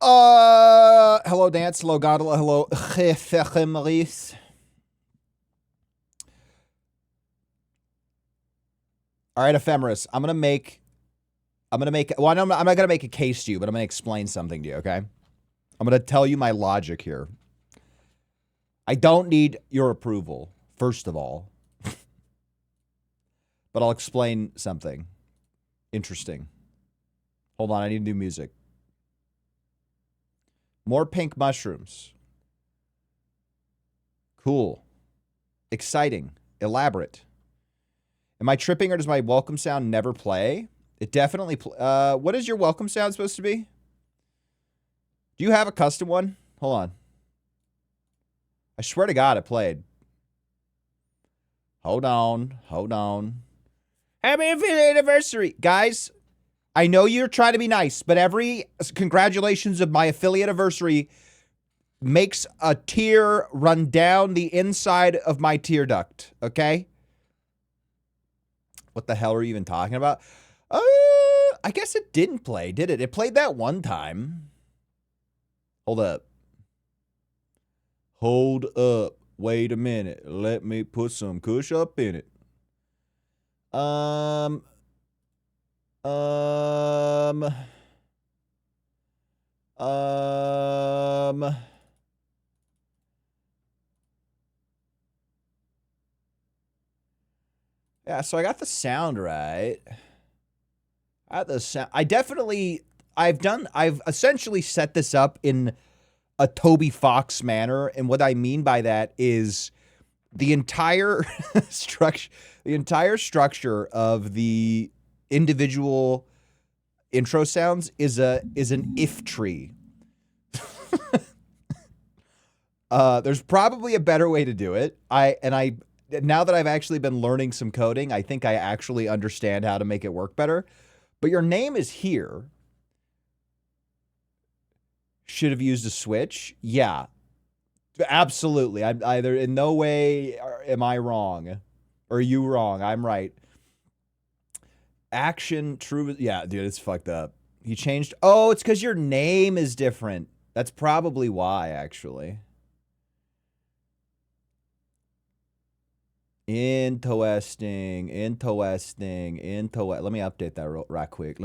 Hello, Dance. Hello, Gondola. Hello, Maurice. All right, Ephemeris. I'm gonna make. Well, I'm not gonna make a case to you, but I'm gonna explain something to you. Okay. I'm gonna tell you my logic here. I don't need your approval, first of all, but I'll explain something interesting. Hold on, I need new music. More pink mushrooms. Cool. Exciting. Elaborate. Am I tripping or does my welcome sound never play? It definitely what is your welcome sound supposed to be? Do you have a custom one? Hold on. I swear to God it played. Hold on. Happy 50th anniversary. Guys, I know you're trying to be nice, but every congratulations of my affiliate anniversary makes a tear run down the inside of my tear duct, okay? What the hell are you even talking about? I guess it didn't play, did it? It played that one time. Hold up. Wait a minute. Let me put some kush up in it. Yeah, so I got the sound right. I've essentially set this up in a Toby Fox manner, and what I mean by that is the entire structure of the individual intro sounds is an if tree. There's probably a better way to do it. Now that I've actually been learning some coding, I think I actually understand how to make it work better. But your name is here. Should have used a switch. Yeah, absolutely. I'm either in no way am I wrong, or you wrong. I'm right. Action true. Yeah, dude, it's fucked up. You changed. Oh, it's because your name is different. That's probably why, actually. Interesting. Let me update that right quick.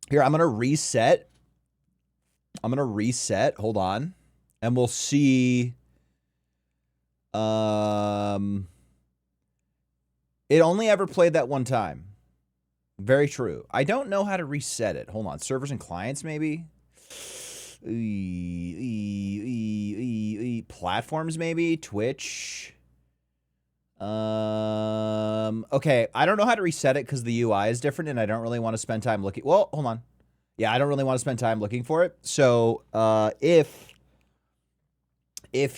Here, I'm going to reset. Hold on. And we'll see. It only ever played that one time. Very true. I don't know how to reset it. Hold on. Servers and clients, maybe? Platforms, maybe? Twitch? Okay. I don't know how to reset it because the UI is different and I don't really want to spend time looking. Well, hold on. Yeah, I don't really want to spend time looking for it. So, if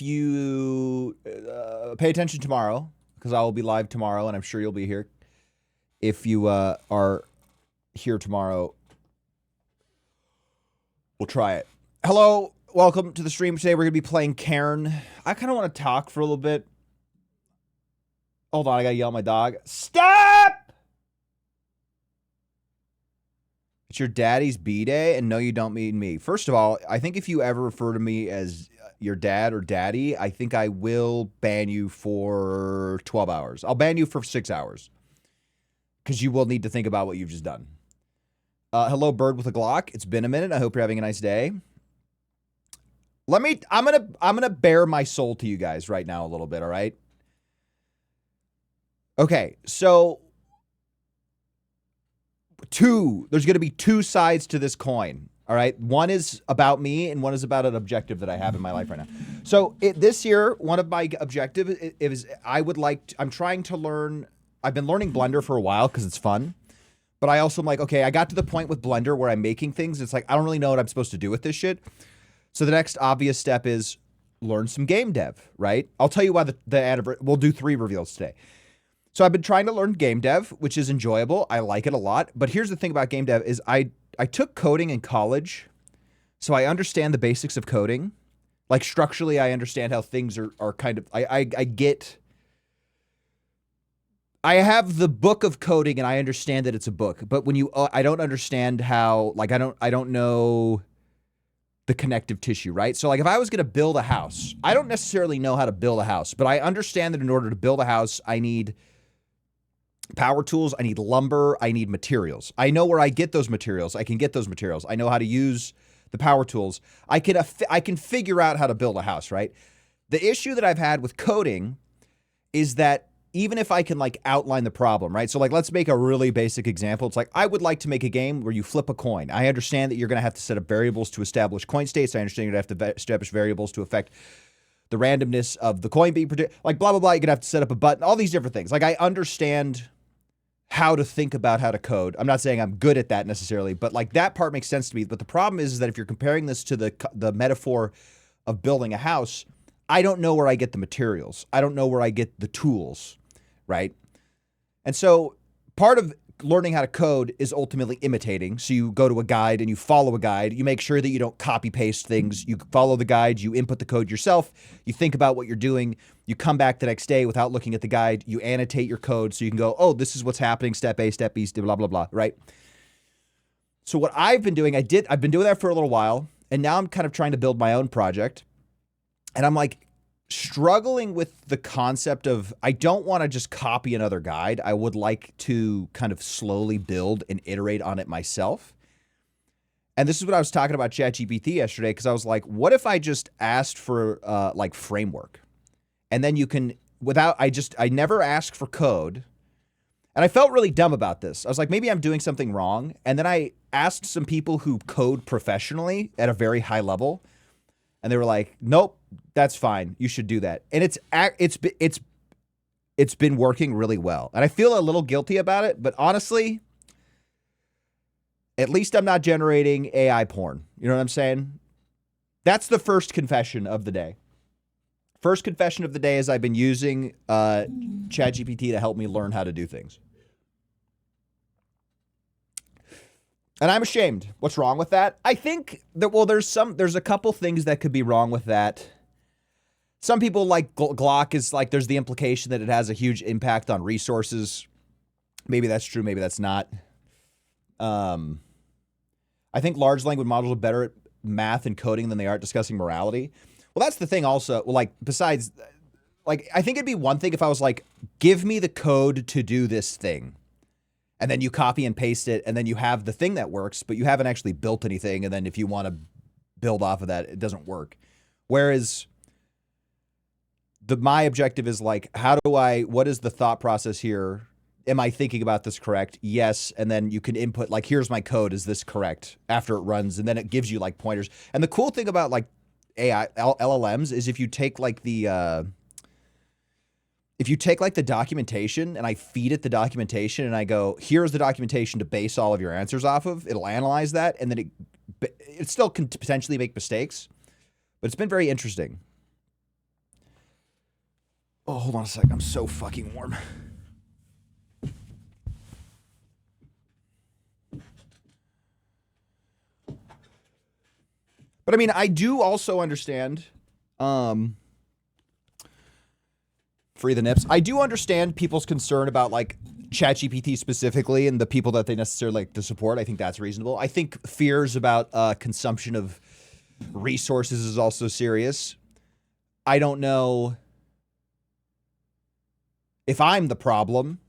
you pay attention tomorrow, because I will be live tomorrow and I'm sure you'll be here. If you are here tomorrow, we'll try it. Hello, welcome to the stream. Today we're going to be playing Cairn. I kind of want to talk for a little bit. Hold on, I got to yell at my dog. Stop! It's your daddy's B-day, and no, you don't mean me. First of all, I think if you ever refer to me as your dad or daddy, I think I will ban you for 12 hours. I'll ban you for 6 hours. Because you will need to think about what you've just done. Hello, bird with a Glock. It's been a minute. I hope you're having a nice day. I'm gonna bare my soul to you guys right now a little bit, all right? Okay, so there's gonna be two sides to this coin, all right? One is about me and one is about an objective that I have in my life right now. So this year, one of my objectives is I'm trying to learn. I've been learning Blender for a while because it's fun, but I also am like, okay, I got to the point with Blender where I'm making things. It's like, I don't really know what I'm supposed to do with this shit. So the next obvious step is learn some game dev, right? I'll tell you why we'll do 3 reveals today. So I've been trying to learn game dev, which is enjoyable. I like it a lot. But here's the thing about game dev is I took coding in college, so I understand the basics of coding. Like structurally, I understand how things are kind of, I get I have the book of coding and I understand that it's a book, but when you, I don't understand how, like, I don't know the connective tissue, right? So like if I was going to build a house, I don't necessarily know how to build a house, but I understand that in order to build a house, I need power tools, I need lumber, I need materials. I know where I get those materials. I can get those materials. I know how to use the power tools. I can figure out how to build a house, right? The issue that I've had with coding is that even if I can like outline the problem, right? So like, let's make a really basic example. It's like, I would like to make a game where you flip a coin. I understand that you're going to have to set up variables to establish coin states. I understand you're going to have to establish variables to affect the randomness of the coin being predicted, like blah, blah, blah. You're going to have to set up a button, all these different things. Like I understand how to think about how to code. I'm not saying I'm good at that necessarily, but like that part makes sense to me. But the problem is that if you're comparing this to the metaphor of building a house, I don't know where I get the materials. I don't know where I get the tools, right? And so part of learning how to code is ultimately imitating. So you go to a guide and you follow a guide. You make sure that you don't copy paste things. You follow the guide, you input the code yourself. You think about what you're doing. You come back the next day without looking at the guide. You annotate your code so you can go, oh, this is what's happening. Step A, step B, blah, blah, blah, right? So what I've been doing, I've been doing that for a little while. And now I'm kind of trying to build my own project. And I'm like, struggling with the concept of, I don't want to just copy another guide. I would like to kind of slowly build and iterate on it myself. And this is what I was talking about ChatGPT yesterday, because I was like, what if I just asked for like framework? And then you can, I never ask for code. And I felt really dumb about this. I was like, maybe I'm doing something wrong. And then I asked some people who code professionally at a very high level. And they were like, nope, that's fine. You should do that. And it's been working really well. And I feel a little guilty about it, but honestly, at least I'm not generating AI porn. You know what I'm saying? That's the first confession of the day. First confession of the day is I've been using ChatGPT to help me learn how to do things. And I'm ashamed. What's wrong with that? I think that, well, there's a couple things that could be wrong with that. Some people like Glock is like, there's the implication that it has a huge impact on resources. Maybe that's true. Maybe that's not. I think large language models are better at math and coding than they are at discussing morality. Well, that's the thing also. Like, besides, like, I think it'd be one thing if I was like, give me the code to do this thing. And then you copy and paste it, and then you have the thing that works, but you haven't actually built anything. And then if you want to build off of that, it doesn't work. Whereas my objective is like, what is the thought process here? Am I thinking about this correct? Yes. And then you can input like, here's my code. Is this correct? After it runs. And then it gives you like pointers. And the cool thing about like AI LLMs is if you take like the documentation and I feed it the documentation and I go, here's the documentation to base all of your answers off of, it'll analyze that. And then it still can potentially make mistakes, but it's been very interesting. Oh, hold on a sec. I'm so fucking warm. But I mean, I do also understand, free the nips. I do understand people's concern about like ChatGPT specifically and the people that they necessarily like to support. I think that's reasonable. I think fears about consumption of resources is also serious. I don't know if I'm the problem.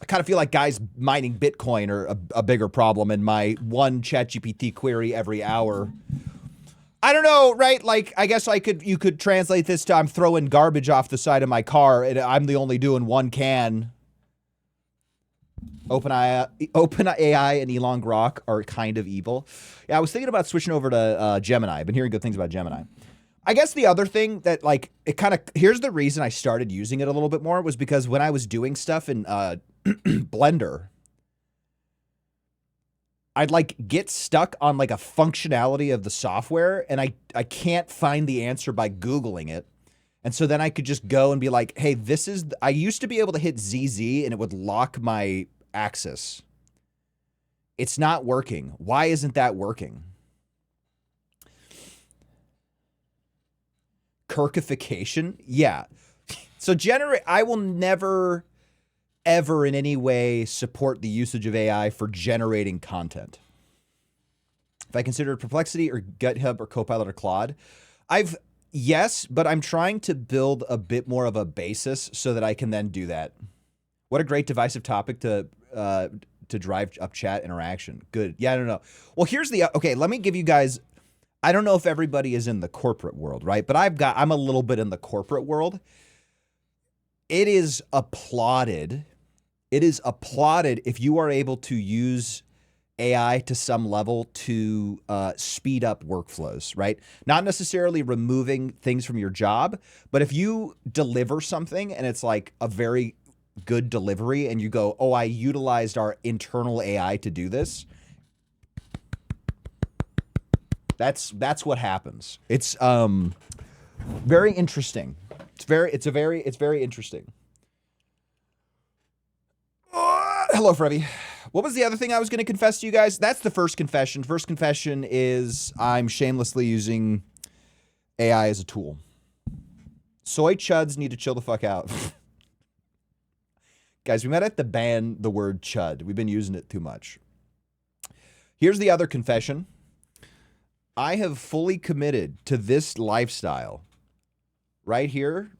I kind of feel like guys mining Bitcoin are a bigger problem, and my one ChatGPT query every hour. I don't know, right? Like, I guess you could translate this to I'm throwing garbage off the side of my car, and I'm the only doing one can. OpenAI and Elon Grok are kind of evil. Yeah, I was thinking about switching over to Gemini. I've been hearing good things about Gemini. I guess the other thing that like here's the reason I started using it a little bit more was because when I was doing stuff in Blender, I'd like get stuck on like a functionality of the software and I can't find the answer by Googling it. And so then I could just go and be like, hey, I used to be able to hit ZZ and it would lock my axis. It's not working. Why isn't that working? Kirkification? Yeah. So I will never, ever in any way support the usage of AI for generating content. If I consider Perplexity or GitHub or Copilot or Claude, yes, but I'm trying to build a bit more of a basis so that I can then do that. What a great divisive topic to drive up chat interaction. Good. Yeah, I don't know. Well, here's the, okay, let me give you guys, I don't know if everybody is in the corporate world, right? But I'm a little bit in the corporate world. It is applauded. It is applauded if you are able to use AI to some level to speed up workflows, right? Not necessarily removing things from your job, but if you deliver something and it's like a very good delivery and you go, oh, I utilized our internal AI to do this. That's what happens. It's very interesting. It's very interesting. Hello, Freddie. What was the other thing I was going to confess to you guys? That's the first confession. First confession is I'm shamelessly using AI as a tool. Soy chuds need to chill the fuck out. Guys, we might have to ban the word chud. We've been using it too much. Here's the other confession. I have fully committed to this lifestyle. Right here.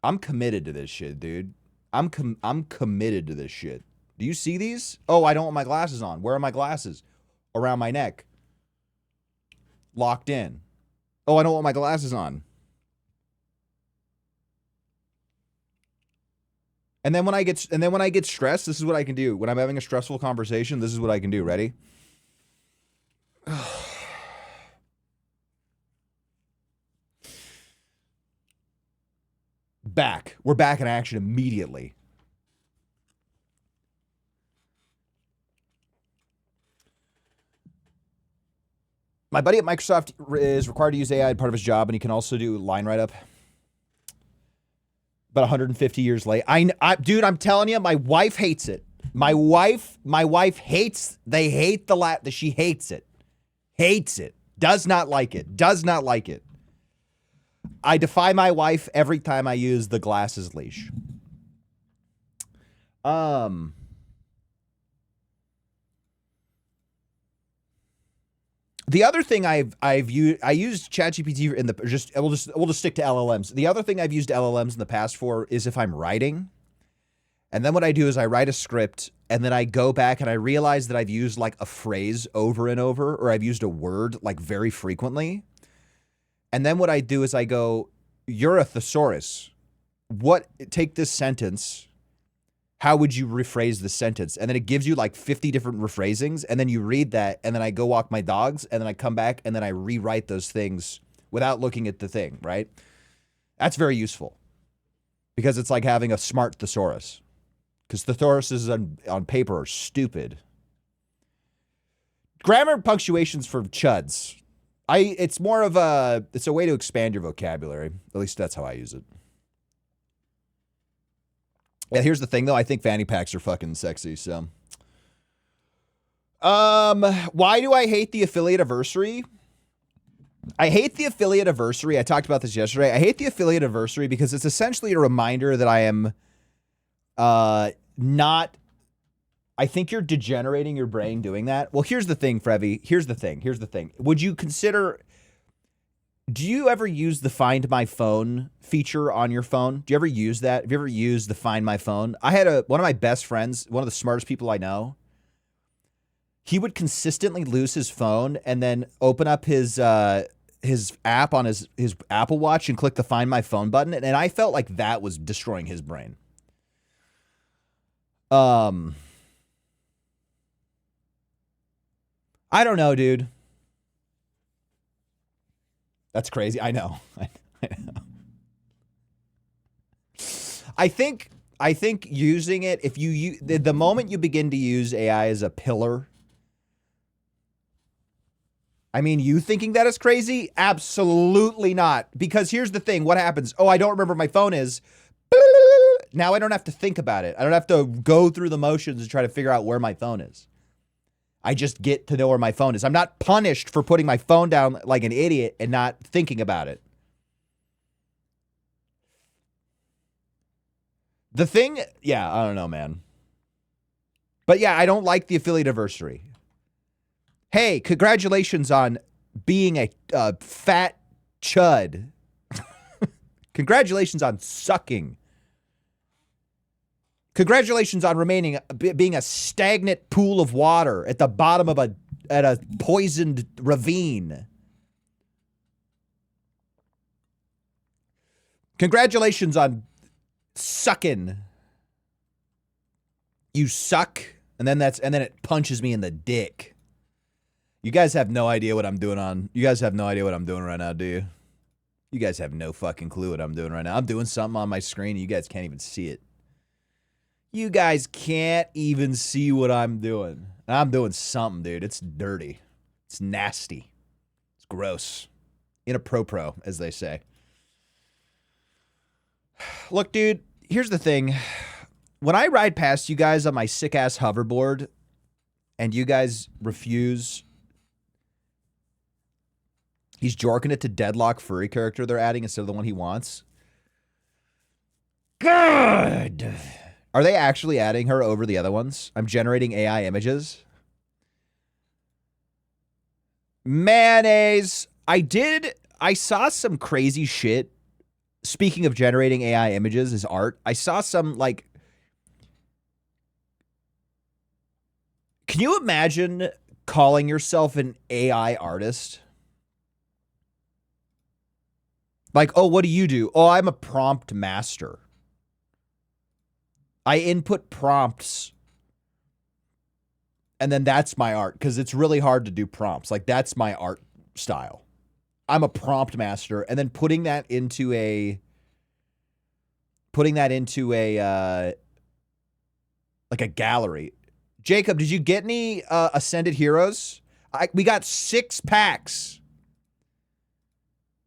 I'm committed to this shit, dude. I'm committed to this shit. Do you see these? Oh, I don't want my glasses on. Where are my glasses? Around my neck. Locked in. Oh, I don't want my glasses on. And then when I get stressed, this is what I can do. When I'm having a stressful conversation, this is what I can do. Ready? Back. We're back in action immediately. My buddy at Microsoft is required to use AI as part of his job, and he can also do line write-up. About 150 years late. Dude, I'm telling you, my wife hates it. My wife hates, she hates it. Hates it. Does not like it. Does not like it. I defy my wife every time I use the glasses leash. The other thing I used ChatGPT in the we'll just stick to LLMs. The other thing I've used LLMs in the past for is if I'm writing, and then what I do is I write a script and then I go back and I realize that I've used like a phrase over and over, or I've used a word like very frequently. And then what I do is I go, "You're a thesaurus. Take this sentence. How would you rephrase the sentence?" And then it gives you like 50 different rephrasings. And then you read that. And then I go walk my dogs. And then I come back and then I rewrite those things without looking at the thing, right? That's very useful because it's like having a smart thesaurus, because thesauruses on paper are stupid. Grammar and punctuations for chuds. It's a way to expand your vocabulary. At least that's how I use it. Yeah, here's the thing, though. I think fanny packs are fucking sexy, so. Why do I hate the affiliate anniversary? I hate the affiliate anniversary. I talked about this yesterday. I hate the affiliate anniversary because it's essentially a reminder that I am not. I think you're degenerating your brain doing that. Well, here's the thing, Frevi. Here's the thing. Would you consider... Do you ever use the Find My Phone feature on your phone? Do you ever use that? Have you ever used the Find My Phone? I had one of my best friends, one of the smartest people I know. He would consistently lose his phone and then open up his app on his Apple Watch and click the Find My Phone button. And I felt like that was destroying his brain. I don't know, dude. That's crazy. I know. I know. I think using it, if the moment you begin to use AI as a pillar, I mean, you thinking that is crazy? Absolutely not. Because here's the thing. What happens? Oh, I don't remember what my phone is. Now I don't have to think about it. I don't have to go through the motions and try to figure out where my phone is. I just get to know where my phone is. I'm not punished for putting my phone down like an idiot and not thinking about it. The thing, yeah, I don't know, man. But yeah, I don't like the affiliate anniversary. Hey, congratulations on being a fat chud. Congratulations on sucking. Congratulations on being a stagnant pool of water at the bottom of a poisoned ravine. Congratulations on sucking. You suck, and then it punches me in the dick. You guys have no idea what I'm doing You guys have no idea what I'm doing right now, do you? You guys have no fucking clue what I'm doing right now. I'm doing something on my screen, and you guys can't even see it. You guys can't even see what I'm doing. I'm doing something, dude. It's dirty. It's nasty. It's gross. Inappropriate, as they say. Look, dude, here's the thing. When I ride past you guys on my sick-ass hoverboard and you guys refuse... He's jorking it to Deadlock furry character they're adding instead of the one he wants. Good! Are they actually adding her over the other ones? I'm generating AI images. Mayonnaise. I saw some crazy shit. Speaking of generating AI images as art, I saw some, like... Can you imagine calling yourself an AI artist? Like, oh, what do you do? Oh, I'm a prompt master. I input prompts, and then that's my art, because it's really hard to do prompts. Like, that's my art style. I'm a prompt master, and then putting that into a like a gallery. Jacob, did you get any Ascended Heroes? We got 6 packs.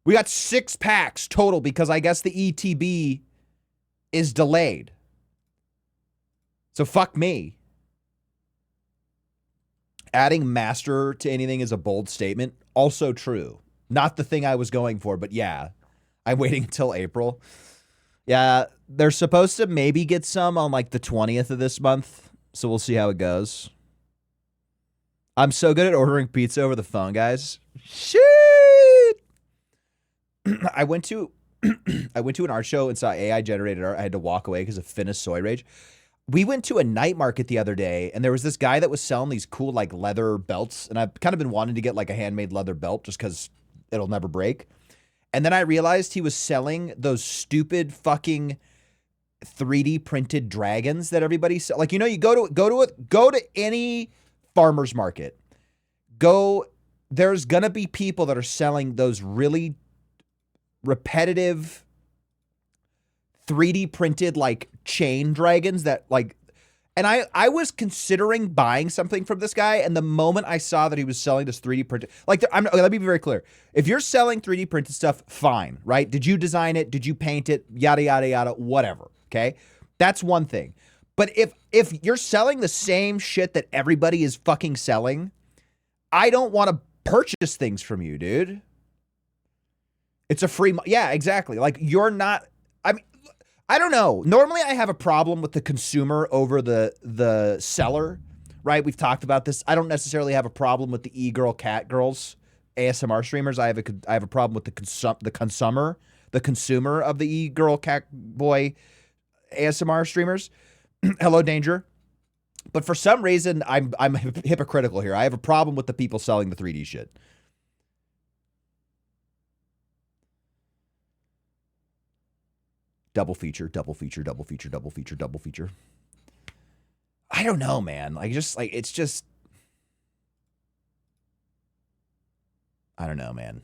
We got 6 packs total because I guess the ETB is delayed. So fuck me. Adding master to anything is a bold statement. Also true. Not the thing I was going for, but yeah. I'm waiting until April. Yeah, they're supposed to maybe get some on like the 20th of this month. So we'll see how it goes. I'm so good at ordering pizza over the phone, guys. Shit! I went to an art show and saw AI generated art. I had to walk away because of Finnish soy rage. We went to a night market the other day, and there was this guy that was selling these cool like leather belts, and I've kind of been wanting to get like a handmade leather belt just because it'll never break. And then I realized he was selling those stupid fucking 3D printed dragons that everybody sell. Like, you know, you go to any farmer's market. There's gonna be people that are selling those really repetitive 3D printed like chain dragons that like, and I was considering buying something from this guy, and the moment I saw that he was selling this 3D printed, like, let me be very clear. If you're selling 3D printed stuff, fine, right? Did you design it? Did you paint it? Yada, yada, yada, whatever, okay? That's one thing. But if you're selling the same shit that everybody is fucking selling, I don't want to purchase things from you, dude. It's a free, yeah, exactly. Like, you're not, I mean, I don't know. Normally I have a problem with the consumer over the seller, right? We've talked about this. I don't necessarily have a problem with the e-girl, cat girls, ASMR streamers. I have a problem with the consumer of the e-girl, cat boy, ASMR streamers. Hello, Danger. But for some reason, I'm hypocritical here. I have a problem with the people selling the 3D shit. Double feature, double feature, double feature, double feature, double feature. I don't know, man. Like, just like, it's just, I don't know, man.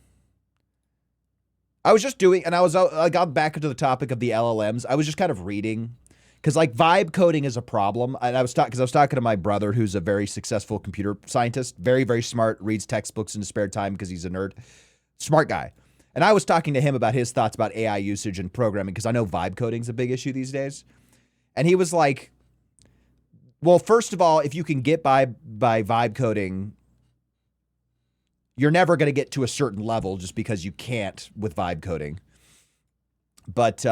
I was just doing, and I got back into the topic of the LLMs. I was just kind of reading, because like vibe coding is a problem. And I was talking to my brother, who's a very successful computer scientist, very, very smart, reads textbooks in his spare time because he's a nerd, smart guy. And I was talking to him about his thoughts about AI usage and programming, because I know vibe coding is a big issue these days. And he was like, well, first of all, if you can get by vibe coding, you're never going to get to a certain level just because you can't with vibe coding. But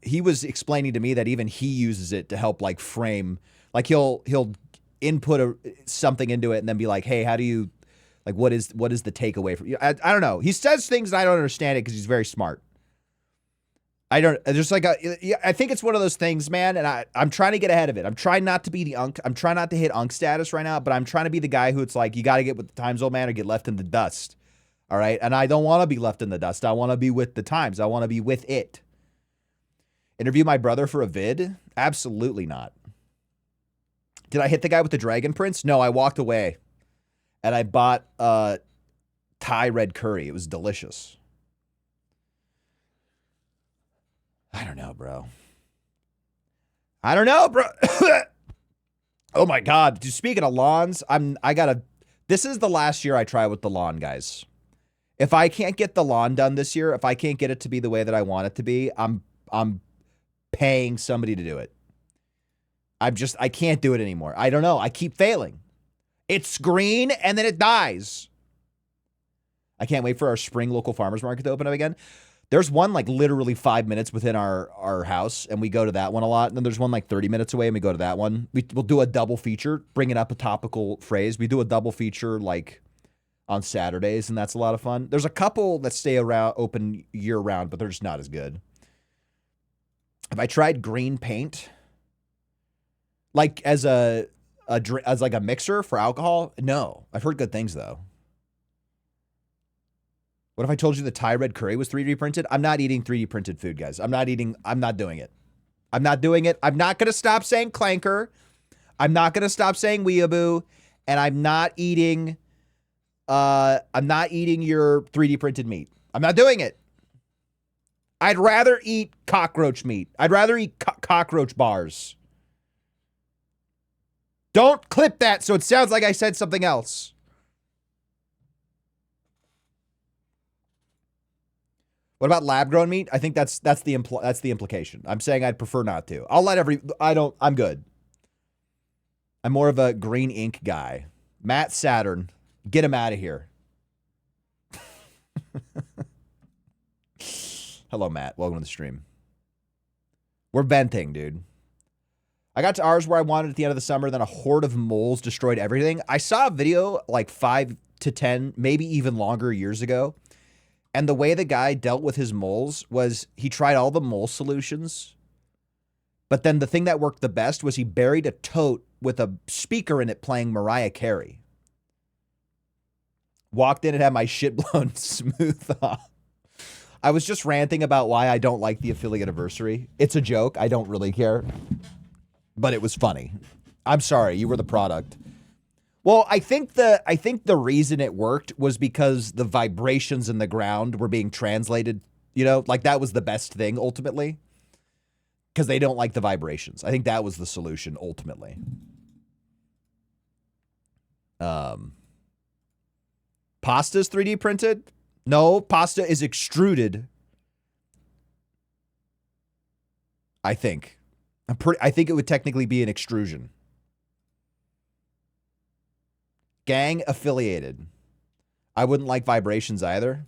he was explaining to me that even he uses it to help like frame, like he'll input something into it and then be like, hey, how do you, like, what is the takeaway from you? I don't know. He says things and I don't understand it because he's very smart. There's like I think it's one of those things, man, and I'm trying to get ahead of it. I'm trying not to be the unk. I'm trying not to hit unk status right now, but I'm trying to be the guy who it's like, you got to get with the times, old man, or get left in the dust. All right? And I don't want to be left in the dust. I want to be with the times. I want to be with it. Interview my brother for a vid? Absolutely not. Did I hit the guy with the dragon prince? No, I walked away. And I bought Thai red curry. It was delicious. I don't know, bro. Oh my God. Dude, speaking of lawns, this is the last year I try with the lawn, guys. If I can't get the lawn done this year, if I can't get it to be the way that I want it to be, I'm paying somebody to do it. I can't do it anymore. I don't know. I keep failing. It's green and then it dies. I can't wait for our spring local farmers market to open up again. There's one like literally 5 minutes within our house, and we go to that one a lot. And then there's one like 30 minutes away, and we go to that one. We'll do a double feature, bringing up a topical phrase. We do a double feature like on Saturdays, and that's a lot of fun. There's a couple that stay around open year round, but they're just not as good. Have I tried green paint? Like as like a mixer for alcohol? No. I've heard good things though. What if I told you the Thai red curry was 3D printed? I'm not eating 3D printed food, guys. I'm not doing it. I'm not doing it. I'm not going to stop saying clanker. I'm not going to stop saying weeaboo. And I'm not eating your 3D printed meat. I'm not doing it. I'd rather eat cockroach meat. I'd rather eat cockroach bars. Don't clip that so it sounds like I said something else. What about lab-grown meat? I think that's the implication. I'm saying I'd prefer not to. I'm good. I'm more of a green ink guy. Matt Saturn, get him out of here. Hello, Matt. Welcome to the stream. We're venting, dude. I got to ours where I wanted at the end of the summer, then a horde of moles destroyed everything. I saw a video like 5 to 10, maybe even longer years ago. And the way the guy dealt with his moles was he tried all the mole solutions. But then the thing that worked the best was he buried a tote with a speaker in it playing Mariah Carey. Walked in and had my shit blown smooth off. I was just ranting about why I don't like the affiliate anniversary. It's a joke. I don't really care. But it was funny. I'm sorry. You were the product. Well, I think the reason it worked was because the vibrations in the ground were being translated, like that was the best thing ultimately. Because they don't like the vibrations. I think that was the solution ultimately. Pasta's 3D printed? No, pasta is extruded. I think. I think it would technically be an extrusion. Gang affiliated. I wouldn't like vibrations either.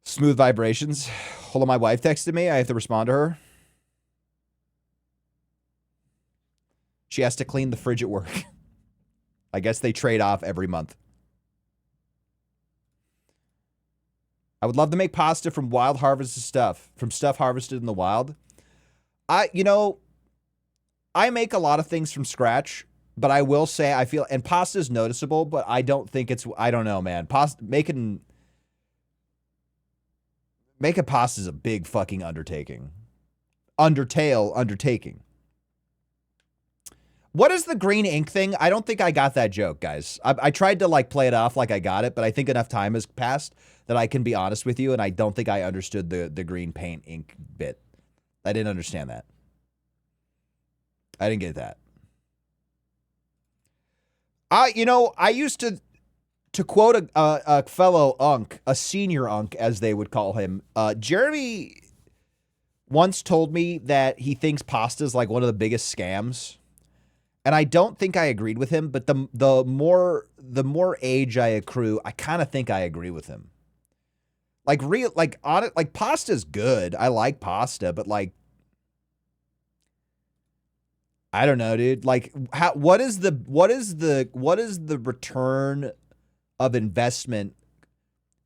Smooth vibrations. Hold on, my wife texted me. I have to respond to her. She has to clean the fridge at work. I guess they trade off every month. I would love to make pasta from wild harvested stuff. From stuff harvested in the wild. I make a lot of things from scratch. But I will say, I feel, and pasta is noticeable, but I don't think it's, I don't know, man. Making pasta is a big fucking undertaking. Undertaking. What is the green ink thing? I don't think I got that joke, guys. I tried to like play it off like I got it, but I think enough time has passed that I can be honest with you, and I don't think I understood the green paint ink bit. I didn't understand that. I didn't get that. I used to quote a fellow unk, a senior unk, as they would call him. Jeremy once told me that he thinks pasta is like one of the biggest scams. And I don't think I agreed with him, but the more age I accrue, I kind of think I agree with him. Like pasta's good. I like pasta, but like I don't know, dude. Like what is the return of investment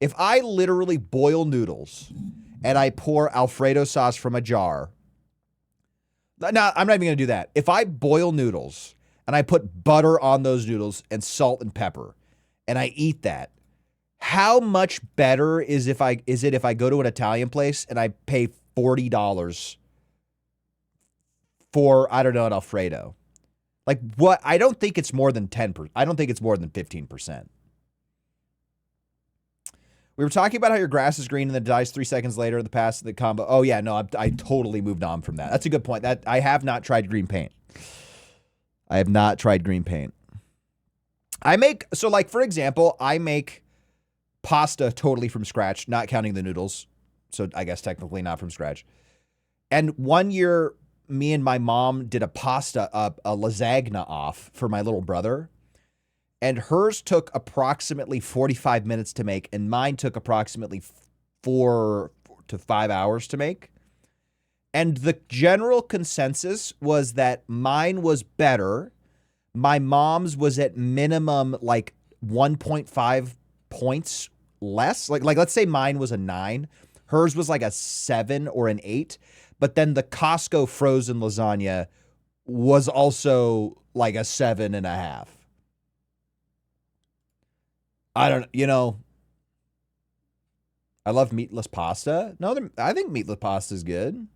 if I literally boil noodles and I pour Alfredo sauce from a jar? No, I'm not even going to do that. If I boil noodles and I put butter on those noodles and salt and pepper and I eat that, how much better is it if I go to an Italian place and I pay $40 for, I don't know, an Alfredo? Like what? I don't think it's more than 10%. I don't think it's more than 15%. We were talking about how your grass is green and then dies 3 seconds later. The pass the combo. Oh yeah, no, I totally moved on from that. That's a good point. That I have not tried green paint. I have not tried green paint. So like for example, I make pasta totally from scratch, not counting the noodles. So I guess technically not from scratch. And one year, me and my mom did a lasagna off for my little brother. And hers took approximately 45 minutes to make, and mine took approximately 4 to 5 hours to make. And the general consensus was that mine was better. My mom's was at minimum like 1.5 points less. Like let's say mine was a 9. Hers was like a 7 or an 8. But then the Costco frozen lasagna was also like a 7.5. I don't, I love meatless pasta. No, I think meatless pasta is good.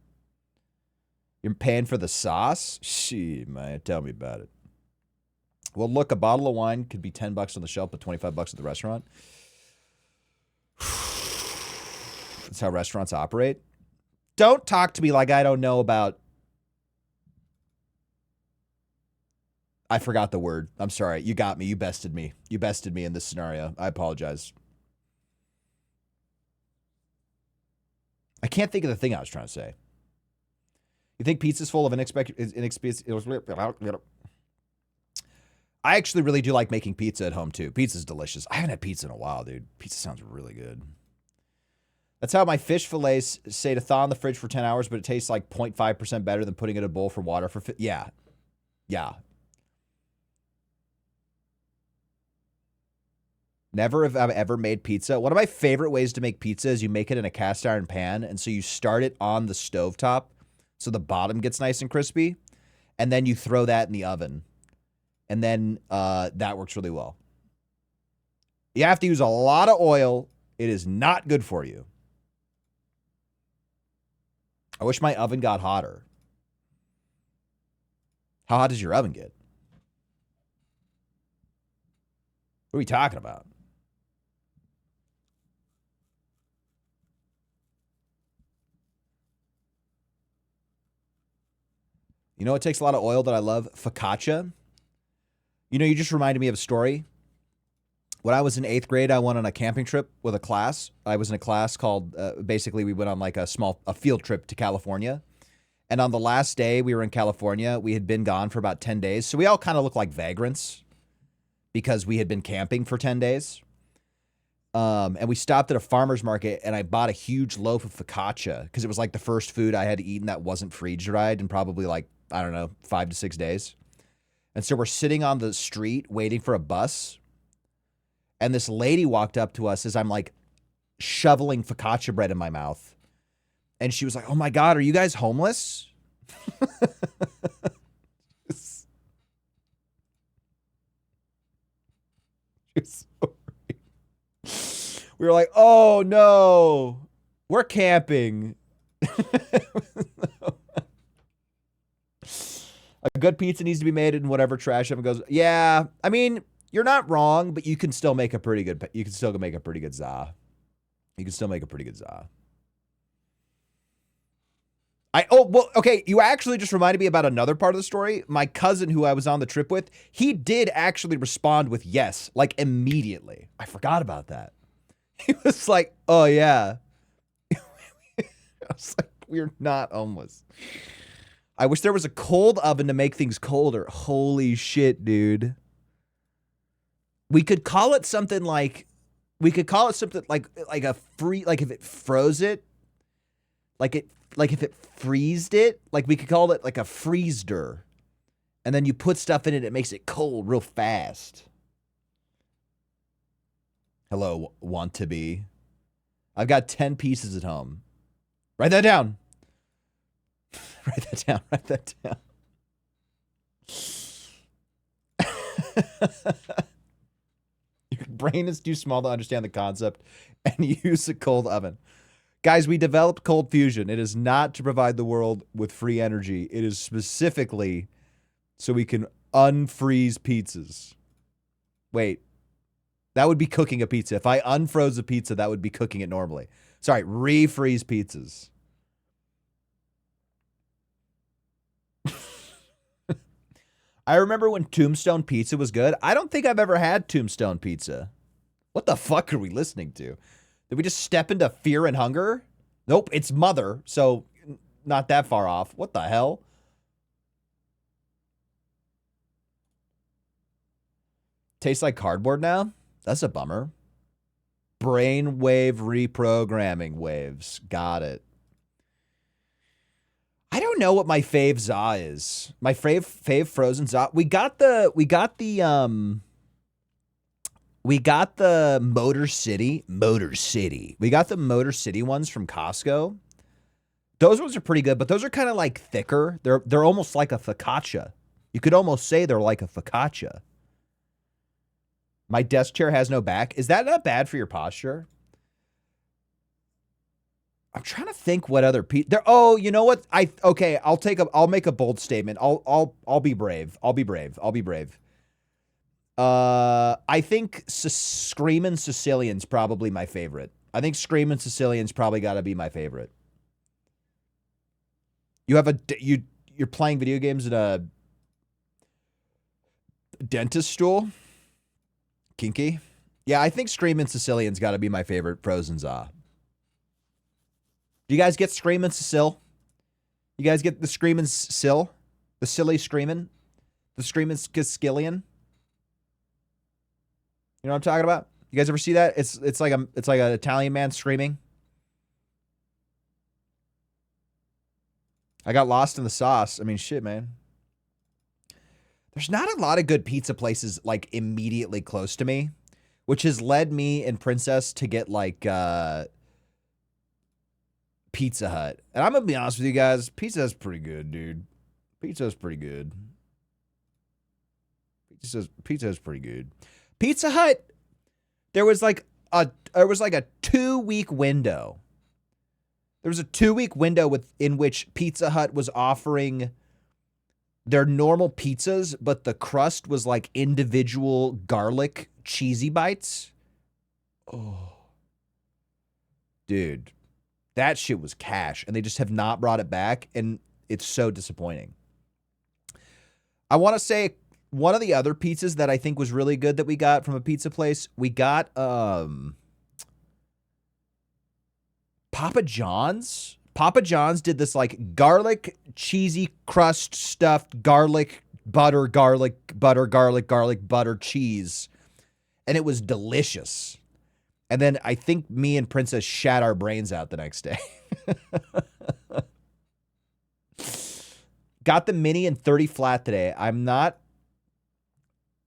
You're paying for the sauce? Shit, man, tell me about it. Well, look, a bottle of wine could be $10 on the shelf, but $25 at the restaurant. That's how restaurants operate. Don't talk to me like I don't know about. I forgot the word. I'm sorry. You got me. You bested me. You bested me in this scenario. I apologize. I can't think of the thing I was trying to say. You think pizza's full of inexpensive? I actually really do like making pizza at home too. Pizza's delicious. I haven't had pizza in a while, dude. Pizza sounds really good. That's how my fish fillets say to thaw in the fridge for 10 hours, but it tastes like 0.5% better than putting it in a bowl for water for. Yeah. Yeah. Never have I ever made pizza. One of my favorite ways to make pizza is you make it in a cast iron pan. And so you start it on the stovetop so the bottom gets nice and crispy. And then you throw that in the oven. And then that works really well. You have to use a lot of oil. It is not good for you. I wish my oven got hotter. How hot does your oven get? What are we talking about? You know what takes a lot of oil that I love? Focaccia. You know, you just reminded me of a story. When I was in 8th grade, I went on a camping trip with a class. I was in a class called, basically we went on like a field trip to California. And on the last day we were in California, we had been gone for about 10 days. So we all kind of looked like vagrants because we had been camping for 10 days. And we stopped at a farmer's market and I bought a huge loaf of focaccia because it was like the first food I had eaten that wasn't freeze-dried in probably like, I don't know, 5 to 6 days. And so we're sitting on the street waiting for a bus. And this lady walked up to us as I'm like shoveling focaccia bread in my mouth. And she was like, "Oh my God, are you guys homeless?" We were like, "Oh no, we're camping." A good pizza needs to be made in whatever trash oven goes. Yeah, I mean, you're not wrong, but you can still make a pretty good. You can still make a pretty good za. You can still make a pretty good za. Okay. You actually just reminded me about another part of the story. My cousin, who I was on the trip with, he did actually respond with yes, like immediately. I forgot about that. He was like, "Oh yeah." I was like, "We're not homeless." I wish there was a cold oven to make things colder. Holy shit, dude. We could call it something like We could call it something like a free, like if it froze it, like if it freezed it, like we could call it like a freezer. And then you put stuff in it, it makes it cold real fast. Hello, want to be. I've got 10 pieces at home. Write that down. Write that down. Write that down. Your brain is too small to understand the concept and use a cold oven. Guys, we developed cold fusion. It is not to provide the world with free energy. It is specifically so we can unfreeze pizzas. Wait. That would be cooking a pizza. If I unfroze a pizza, that would be cooking it normally. Sorry, refreeze pizzas. I remember when Tombstone Pizza was good. I don't think I've ever had Tombstone Pizza. What the fuck are we listening to? Did we just step into Fear and Hunger? Nope, it's Mother, so not that far off. What the hell? Tastes like cardboard now? That's a bummer. Brainwave reprogramming waves. Got it. I don't know what my fave za is. My fave frozen za. We got the Motor City. We got the Motor City ones from Costco. Those ones are pretty good, but those are kind of like thicker. They're almost like a focaccia. You could almost say they're like a focaccia. My desk chair has no back. Is that not bad for your posture? I'm trying to think what other there. Oh, you know what? I'll make a bold statement. I'll be brave. I'll be brave. I think Screamin' Sicilian's probably my favorite. I think Screamin' Sicilian's probably got to be my favorite. You're playing video games in a dentist stool? Kinky? Yeah, I think Screamin' Sicilian's got to be my favorite frozen za. Do you guys get Screamin' Sicil? You guys get the Screamin' Sill? The silly Screamin'? The Screamin' Sicilian? You know what I'm talking about? You guys ever see that? It's like an Italian man screaming. I got lost in the sauce. I mean, shit, man. There's not a lot of good pizza places like immediately close to me, which has led me and Princess to get like Pizza Hut. And I'm going to be honest with you guys, Pizza Hut's pretty good, dude. Pizza's pretty good. Pizza's pretty good. Pizza Hut, there was like a 2-week window. There was a 2-week window in which Pizza Hut was offering their normal pizzas, but the crust was like individual garlic cheesy bites. Oh. Dude, that shit was cash, and they just have not brought it back, and it's so disappointing. I want to say one of the other pizzas that I think was really good that we got from a pizza place, we got Papa John's. Papa John's did this like garlic cheesy crust stuffed garlic butter cheese, and it was delicious. And then I think me and Princess shat our brains out the next day. Got the mini and 30 flat today. I'm not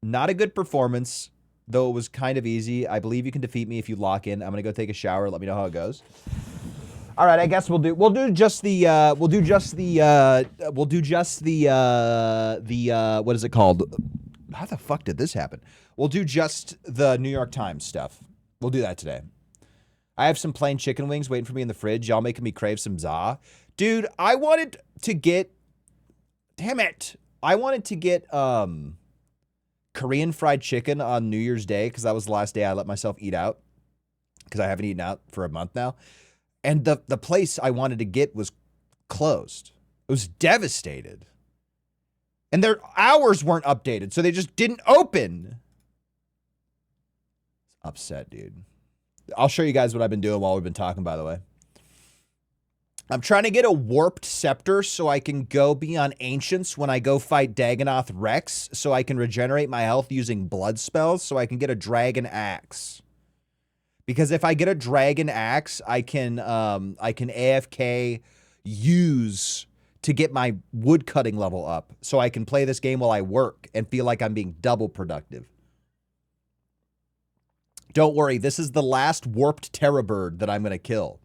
a good performance, though it was kind of easy. I believe you can defeat me if you lock in. I'm gonna go take a shower. Let me know how it goes. All right, I guess we'll do just the what is it called? How the fuck did this happen? We'll do just the New York Times stuff. We'll do that today. I have some plain chicken wings waiting for me in the fridge. Y'all making me crave some za. Dude, I wanted to get, damn it. I wanted to get Korean fried chicken on New Year's Day because that was the last day I let myself eat out because I haven't eaten out for a month now. And the place I wanted to get was closed. It was devastated. And their hours weren't updated, so they just didn't open. Upset, dude. I'll show you guys what I've been doing while we've been talking, by the way. I'm trying to get a warped scepter so I can go be on Ancients when I go fight Dagonoth Rex, so I can regenerate my health using blood spells, so I can get a dragon axe. Because if I get a dragon axe, I can AFK use to get my wood cutting level up so I can play this game while I work and feel like I'm being double productive. Don't worry, this is the last warped terror bird that I'm going to kill.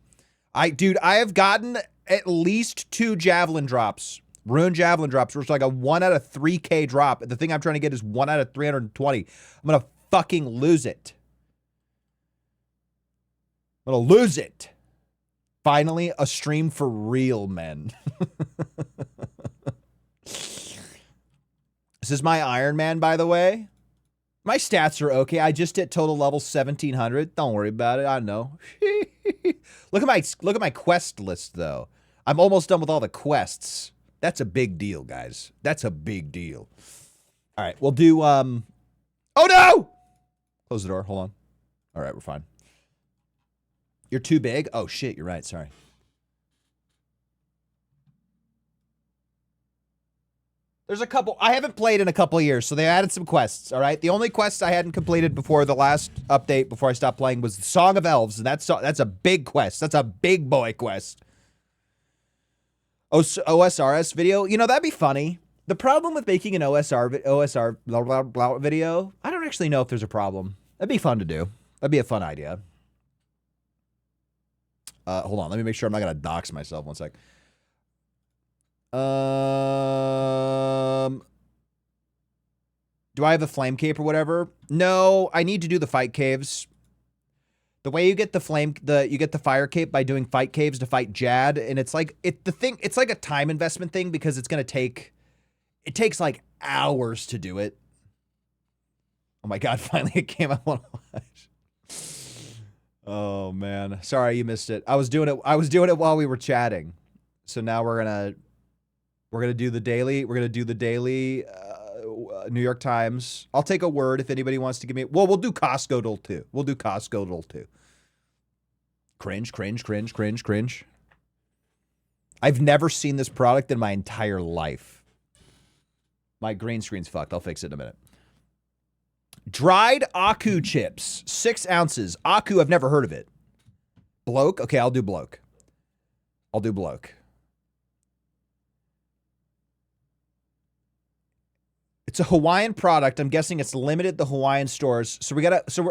Dude, I have gotten at least 2 javelin drops, rune javelin drops, which is like a 1 out of 3K drop. The thing I'm trying to get is 1 out of 320. I'm going to fucking lose it. I'm going to lose it. Finally, a stream for real men. This is my Iron Man, by the way. My stats are okay. I just hit total level 1700. Don't worry about it. I know. Look at my quest list, though. I'm almost done with all the quests. That's a big deal, guys. That's a big deal. All right, we'll do. Oh no! Close the door. Hold on. All right, we're fine. You're too big? Oh, shit, you're right. Sorry. There's a couple. I haven't played in a couple of years, so they added some quests, all right? The only quests I hadn't completed before the last update, before I stopped playing, was the Song of Elves, and that's a big quest. That's a big boy quest. OSRS video? You know, that'd be funny. The problem with making an OSR blah, blah, blah video, I don't actually know if there's a problem. That'd be fun to do. That'd be a fun idea. Hold on, let me make sure I'm not gonna dox myself. One sec. Do I have a flame cape or whatever? No, I need to do the fight caves. The way you get you get the fire cape by doing fight caves to fight Jad, and it's like it's like a time investment thing because it takes like hours to do it. Oh my god, finally it came out. Oh man, sorry you missed it. I was doing it while we were chatting. So now we're gonna do the daily. We're gonna do the daily New York Times. I'll take a word if anybody wants to give me. Well, we'll do Costco too. We'll do Costco too. Cringe, cringe, cringe, cringe, cringe. I've never seen this product in my entire life. My green screen's fucked. I'll fix it in a minute. Dried Aku chips, 6 ounces. Aku, I've never heard of it. Bloke? Okay, I'll do bloke. I'll do bloke. It's a Hawaiian product. I'm guessing it's limited to Hawaiian stores. So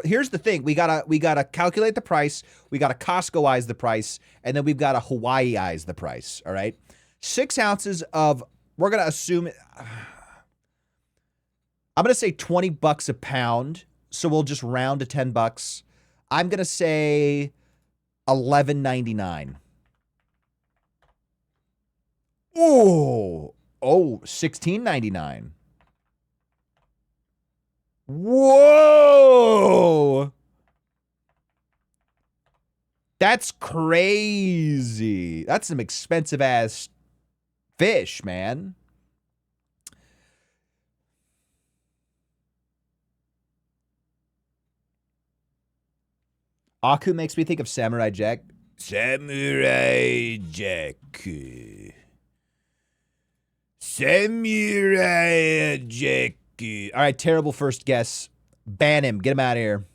here's the thing. We gotta calculate the price. We gotta Costcoize the price, and then we've gotta Hawaiiize the price. All right. 6 ounces of. We're gonna assume. I'm gonna say $20 a pound. So we'll just round to $10. I'm gonna say $11.99. Oh, $16.99. Whoa! That's crazy. That's some expensive ass fish, man. Aku makes me think of Samurai Jack. Samurai Jack. Samurai Jack. All right, terrible first guess. Ban him. Get him out of here.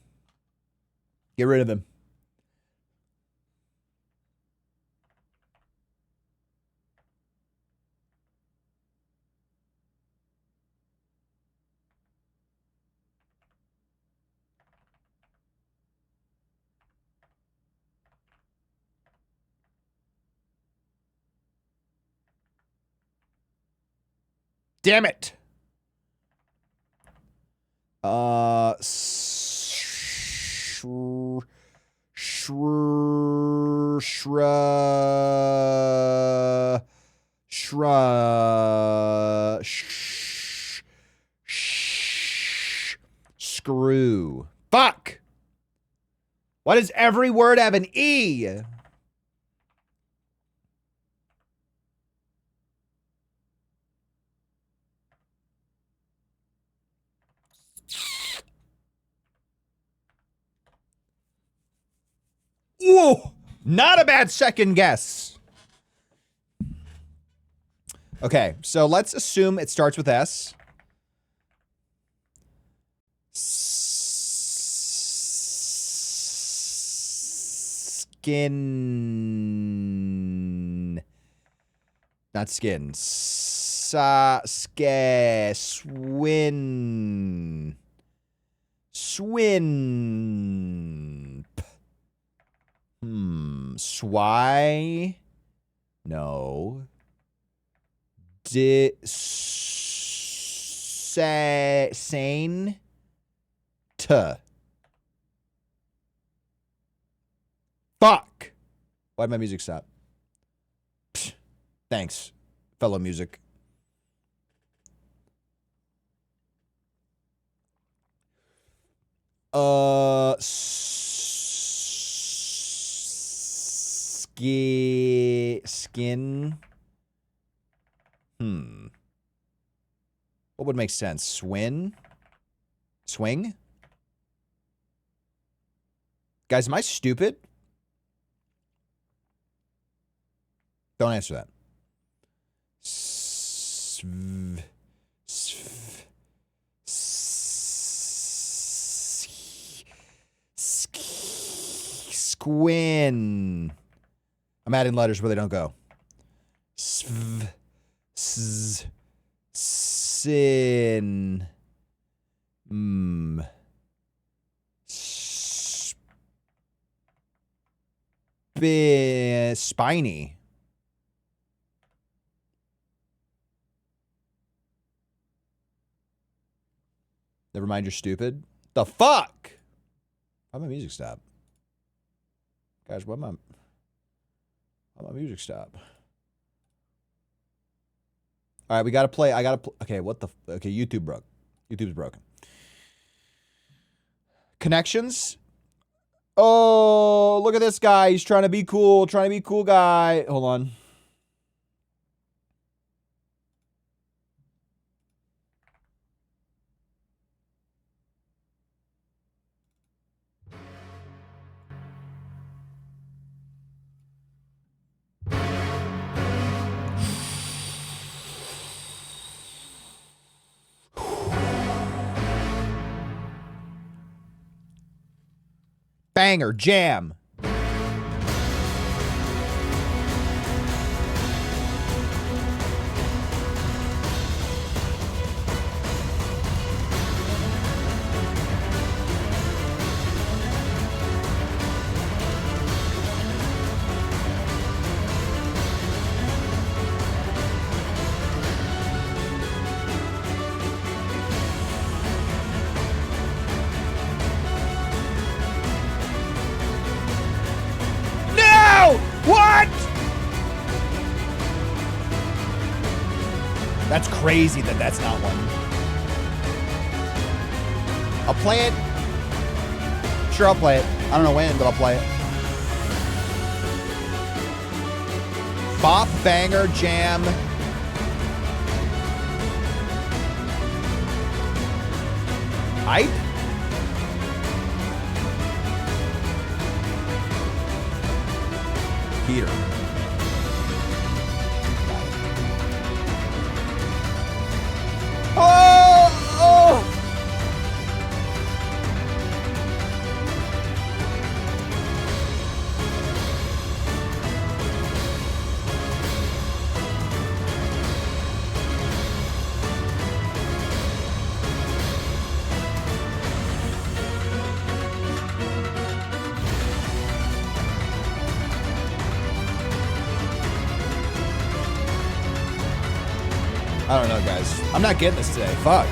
Get rid of him. Damn it. Screw. Fuck. Why does every word have an E? Whoa, not a bad second guess. Okay, so let's assume it starts with S. Skin. Not skin. Swin. Swin. Swy. No. Sane. Fuck. Why'd my music stop? Psh, thanks, fellow music. Skin. What would make sense? Swing? Guys, am I stupid? Don't answer that. Squin. I'm adding letters where they don't go. Sin. Spiny. Never mind, you're stupid. The fuck? Why'd my music stop? Guys, why'd my music stop? All right, we gotta play. Okay, what the? Okay, YouTube broke. YouTube's broken. Connections. Oh, look at this guy. He's trying to be cool. Trying to be cool guy. Hold on. Banger, jam. What? That's crazy that that's not one. I'll play it. Sure, I'll play it. I don't know when, but I'll play it. Bop, banger, jam. Hype? Heater. Oh! Oh! I don't know, guys. I'm not getting this today. Fuck.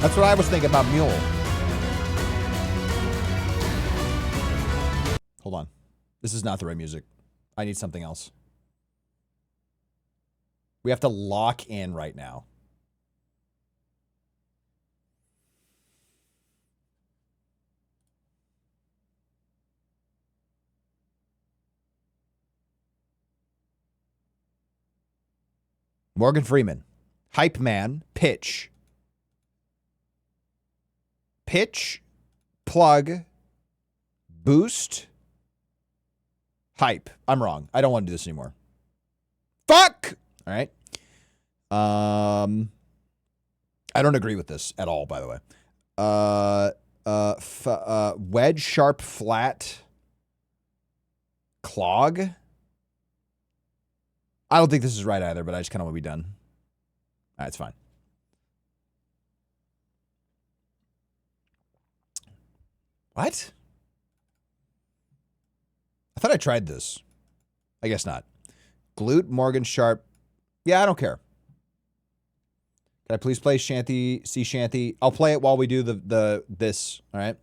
That's what I was thinking about Mule. Hold on. This is not the right music. I need something else. We have to lock in right now. Morgan Freeman. Hype man, pitch. Pitch, plug, boost, hype. I'm wrong. I don't want to do this anymore. Fuck! All right. I don't agree with this at all, by the way. Wedge, sharp, flat, clog. I don't think this is right either, but I just kind of want to be done. All right, it's fine. What? I thought I tried this. I guess not. Glute, Morgan, sharp. Yeah, I don't care. Can I please play Shanty, Sea Shanty? I'll play it while we do this, all right?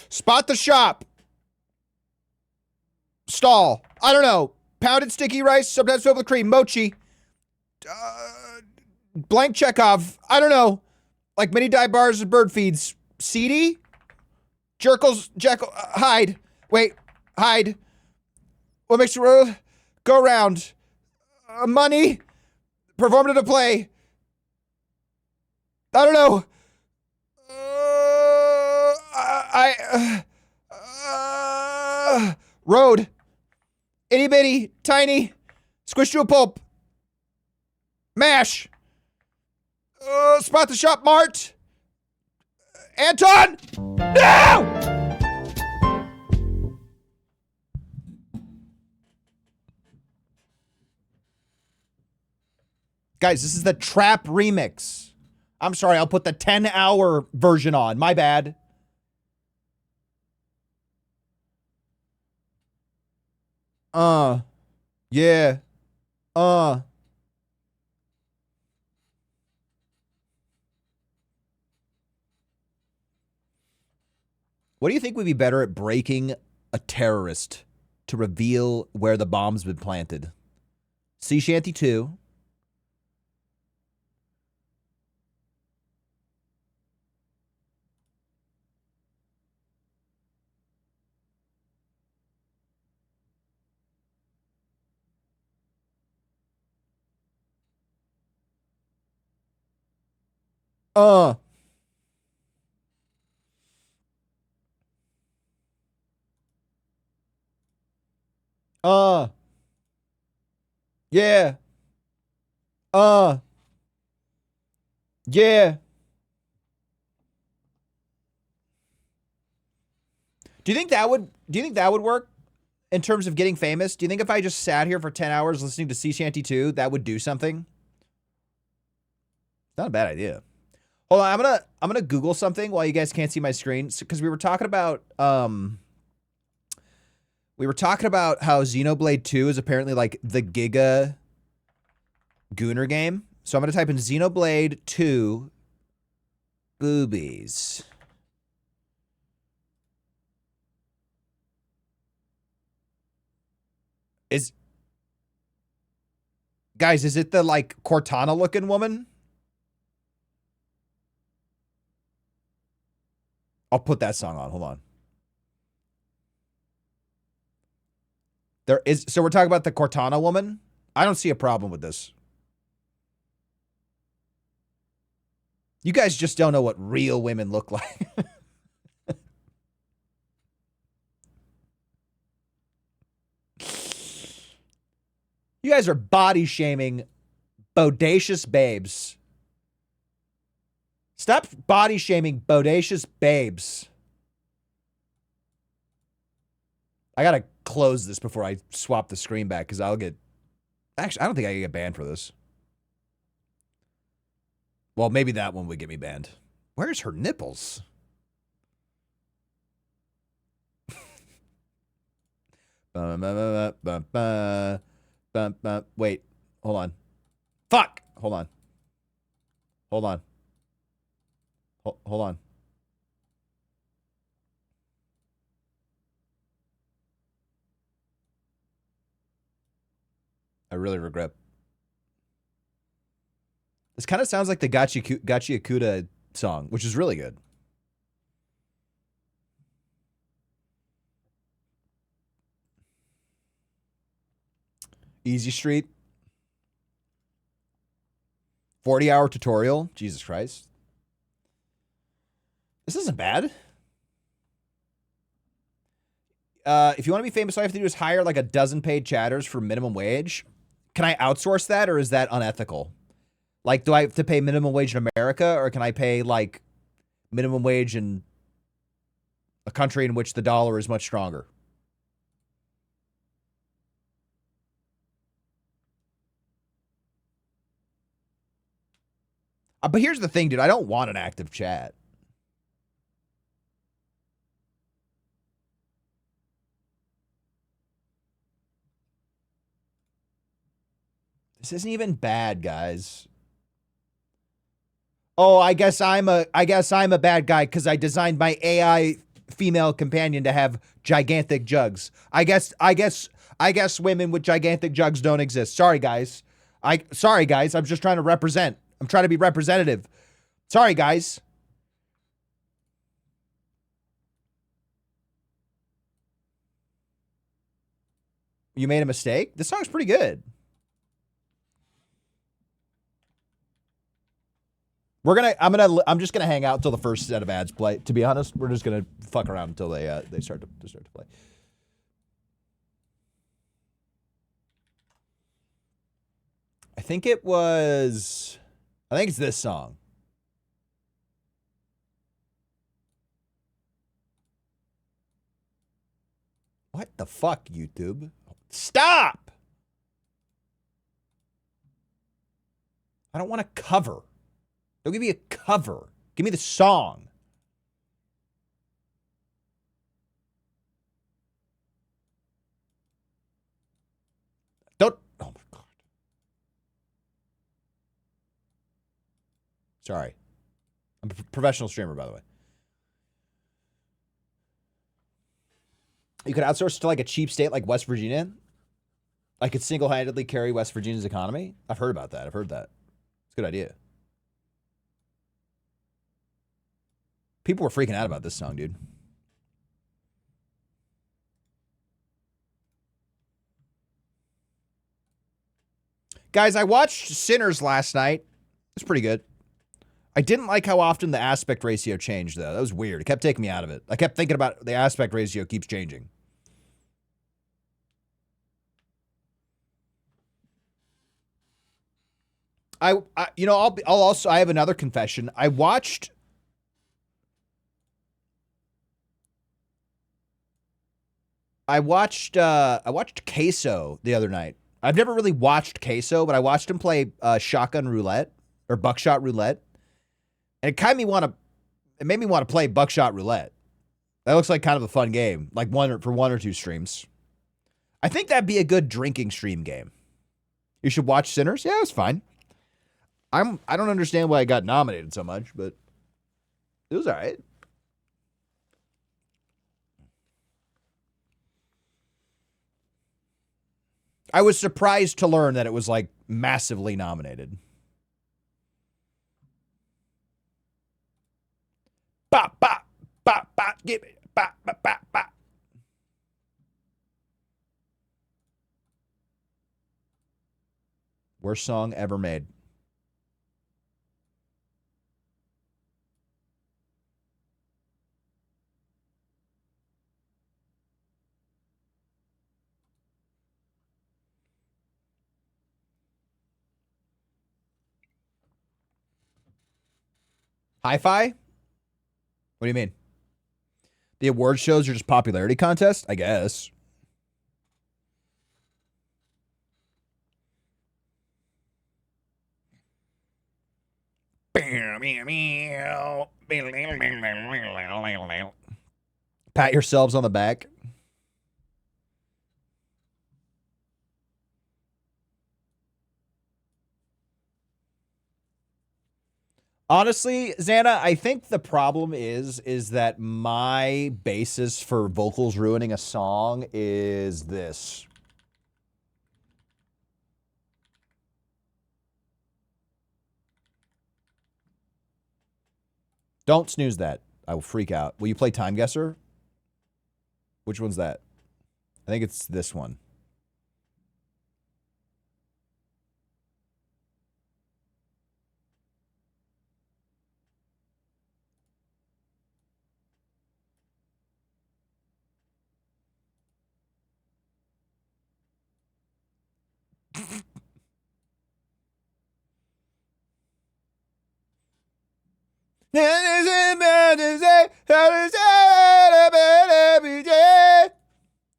Spot the shop. Stall. I don't know. Pounded sticky rice, sometimes filled with cream. Mochi. Blank Chekhov. I don't know. Like mini dive bars and bird feeds. Seedy? Jerkles. Jekyll. Hide. Wait. Hide. What makes you go around? Money. Performative play. I don't know. Road. Itty bitty, tiny, squish to a pulp. Mash. Spot the shop, Mart. Anton! No! Guys, this is the trap remix. I'm sorry, I'll put the 10-hour version on. My bad. Yeah. What do you think would be better at breaking a terrorist to reveal where the bomb's been planted? Sea Shanty 2. Yeah. Yeah. Do you think that would work in terms of getting famous? Do you think if I just sat here for 10 hours listening to Sea Shanty 2, that would do something? Not a bad idea. Hold on, I'm gonna Google something while you guys can't see my screen, because we were talking about how Xenoblade 2 is apparently like the Giga Gooner game. So I'm gonna type in Xenoblade 2 boobies. Guys, is it the like Cortana looking woman? I'll put that song on. Hold on. So we're talking about the Cortana woman? I don't see a problem with this. You guys just don't know what real women look like. You guys are body shaming bodacious babes. Stop body shaming bodacious babes. I gotta close this before I swap the screen back, because I'll get... Actually, I don't think I can get banned for this. Well, maybe that one would get me banned. Where's her nipples? Wait, hold on. Fuck! Hold on. Hold on. Hold on. really regret. This kind of sounds like the Gachi Akuda song, which is really good. Easy Street. 40-hour tutorial. Jesus Christ. This isn't bad. If you want to be famous, all you have to do is hire like a dozen paid chatters for minimum wage. Can I outsource that, or is that unethical? Like, do I have to pay minimum wage in America, or can I pay like minimum wage in a country in which the dollar is much stronger? But here's the thing, dude. I don't want an active chat. This isn't even bad, guys. Oh, I guess I'm a bad guy because I designed my AI female companion to have gigantic jugs. I guess women with gigantic jugs don't exist. Sorry, guys. Sorry, guys. I'm just trying to represent. I'm trying to be representative. Sorry, guys. You made a mistake? This song's pretty good. I'm just gonna hang out until the first set of ads play. To be honest, we're just gonna fuck around until they start to play. I think it's this song. What the fuck, YouTube? Stop! I don't want a cover. Don't give me a cover. Give me the song. Don't. Oh my God. Sorry. I'm a professional streamer, by the way. You could outsource to like a cheap state like West Virginia. I could single-handedly carry West Virginia's economy. I've heard about that. I've heard that. It's a good idea. People were freaking out about this song, dude. Guys, I watched Sinners last night. It's pretty good. I didn't like how often the aspect ratio changed, though. That was weird. It kept taking me out of it. I kept thinking about the aspect ratio keeps changing. I have another confession. I watched Queso the other night. I've never really watched Queso, but I watched him play shotgun roulette or buckshot roulette, and it made me want to play buckshot roulette. That looks like kind of a fun game, like for one or two streams. I think that'd be a good drinking stream game. You should watch Sinners. Yeah, it's fine. I don't understand why I got nominated so much, but it was all right. I was surprised to learn that it was like massively nominated. Bop, bop, bop, bop, give it, bop, bop, bop, bop. Worst song ever made. Hi-Fi? What do you mean? The award shows are just popularity contests? I guess. Pat yourselves on the back. Honestly, Xana, I think the problem is that my basis for vocals ruining a song is this. Don't snooze that. I will freak out. Will you play Time Guesser? Which one's that? I think it's this one.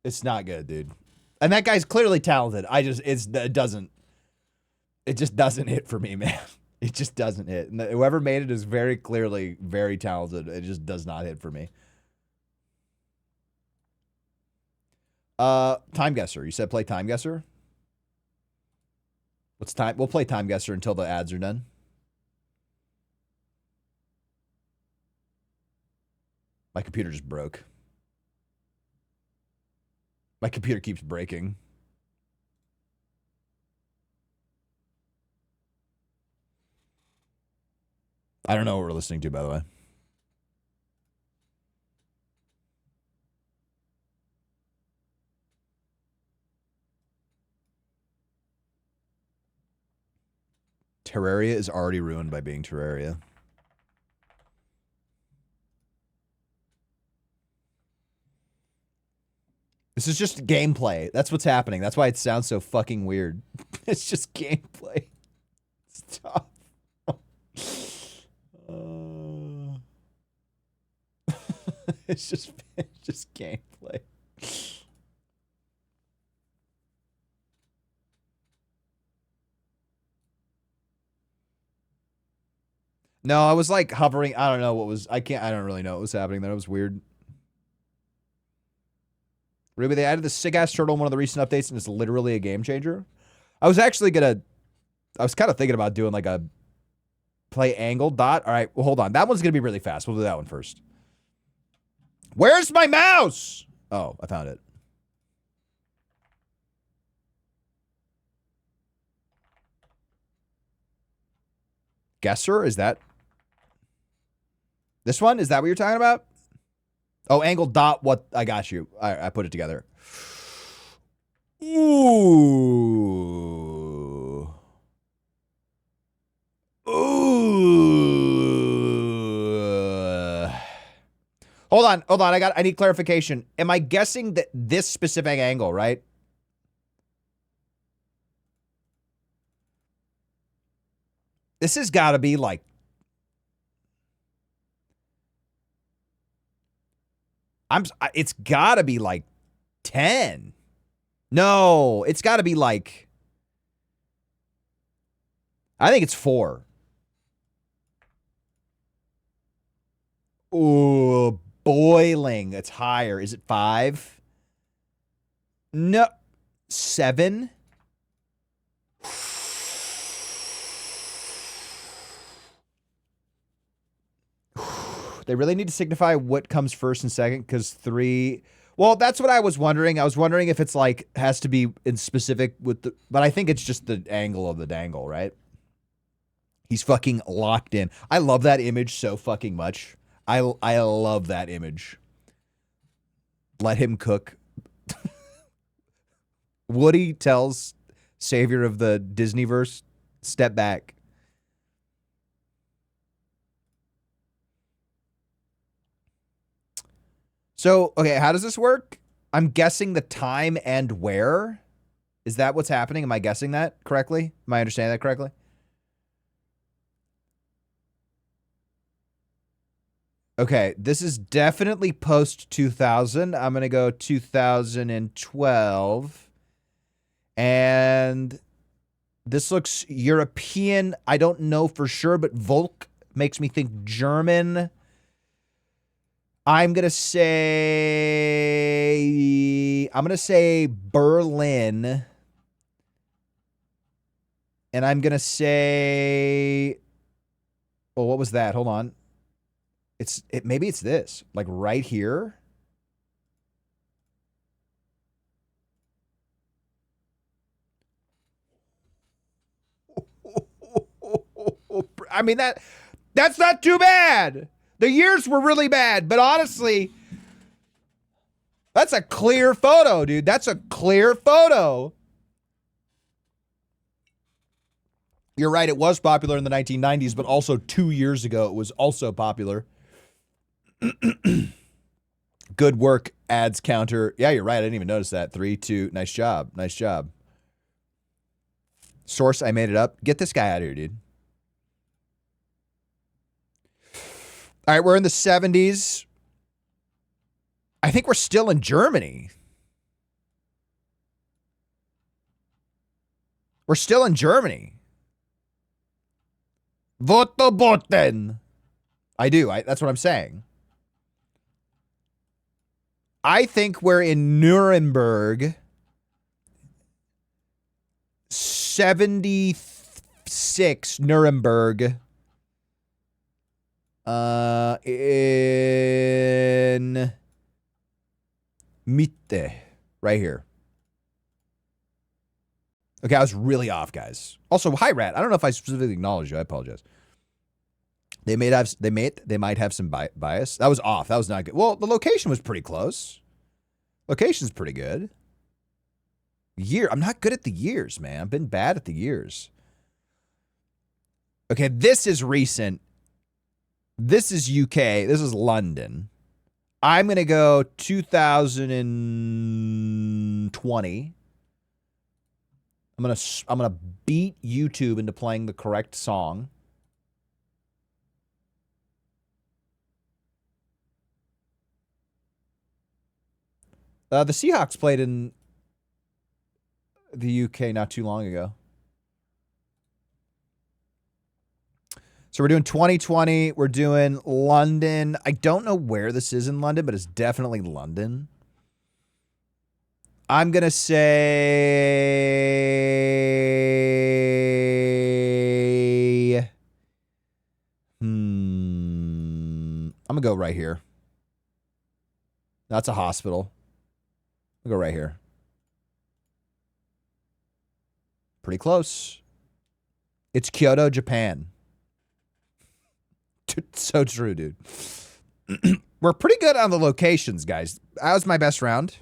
It's not good, dude. And that guy's clearly talented. It just doesn't hit for me, man. It just doesn't hit. And whoever made it is very clearly very talented. It just does not hit for me. Time Guesser. You said play Time Guesser? What's time? We'll play Time Guesser until the ads are done. My computer just broke. My computer keeps breaking. I don't know what we're listening to, by the way. Terraria is already ruined by being Terraria. This is just gameplay. That's what's happening. That's why it sounds so fucking weird. It's just gameplay. Stop. It's just gameplay. No, I was like hovering. I don't know what was. I don't really know what was happening there. It was weird. Ruby, they added the sick ass turtle in one of the recent updates, and it's literally a game changer. I was kind of thinking about doing like a play angle dot. All right, well, hold on. That one's gonna be really fast. We'll do that one first. Where's my mouse? Oh, I found it. Guesser, is that this one? Is that what you're talking about? Oh, angle dot what? I got you. I put it together. Ooh. Ooh. Hold on. I need clarification. Am I guessing that this specific angle, right? This has got to be like it's got to be like 10. No, it's got to be like I think it's 4. Ooh, boiling. It's higher. Is it 5? No. 7? They really need to signify what comes first and second, because 3... Well, that's what I was wondering. I was wondering if it's like, has to be in specific with the... But I think it's just the angle of the dangle, right? He's fucking locked in. I love that image so fucking much. I love that image. Let him cook. Woody tells savior of the Disneyverse, step back. So, okay, how does this work? I'm guessing the time and where. Is that what's happening? Am I guessing that correctly? Am I understanding that correctly? Okay, this is definitely post 2000. I'm going to go 2012. And this looks European. I don't know for sure, but Volk makes me think German. I'm going to say Berlin. And I'm going to say, oh, what was that? Hold on. Maybe it's this, like right here. I mean, that's not too bad. The years were really bad, but honestly, that's a clear photo, dude. That's a clear photo. You're right, it was popular in the 1990s, but also 2 years ago, it was also popular. Good work, ads counter. Yeah, you're right. I didn't even notice that. 3, 2. Nice job. Nice job. Source, I made it up. Get this guy out of here, dude. All right, we're in the 70s. I think we're still in Germany. We're still in Germany. VTUBER. I do. That's what I'm saying. I think we're in Nuremberg. 76 Nuremberg. In Mitte. Right here. Okay, I was really off, guys. Also, hi, Rat. I don't know if I specifically acknowledged you. I apologize. They might have some bias. That was off. That was not good. Well, the location was pretty close. Location's pretty good. Year. I'm not good at the years, man. I've been bad at the years. Okay, this is recent. This is UK. This is London. I'm going to go 2020. I'm gonna beat YouTube into playing the correct song. The Seahawks played in the UK not too long ago. So we're doing 2020. We're doing London. I don't know where this is in London, but it's definitely London. I'm going to say... I'm going to go right here. That's a hospital. I'll go right here. Pretty close. It's Kyoto, Japan. So true, dude. We're pretty good on the locations, guys. That was my best round.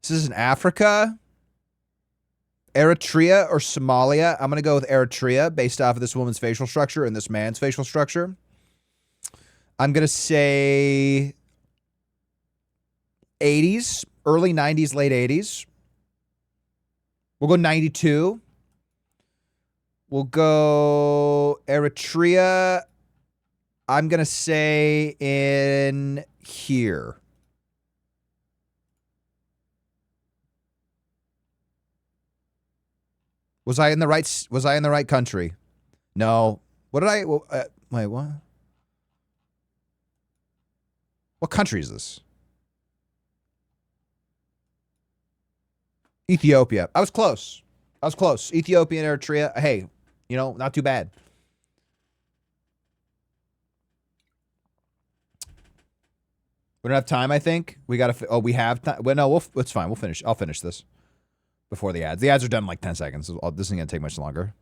This is in Africa. Eritrea or Somalia. I'm going to go with Eritrea based off of this woman's facial structure and this man's facial structure. I'm going to say 80s, early 90s, late 80s. We'll go 92. We'll go Eritrea. I'm going to say in here. Was I in the right country? No. What did I wait, what? What country is this? Ethiopia. I was close. Ethiopia and Eritrea. Hey, you know, not too bad. We don't have time, I think. We got to... Oh, we have time. Well, no, it's fine. We'll finish. I'll finish this before the ads. The ads are done in like 10 seconds. So this isn't going to take much longer.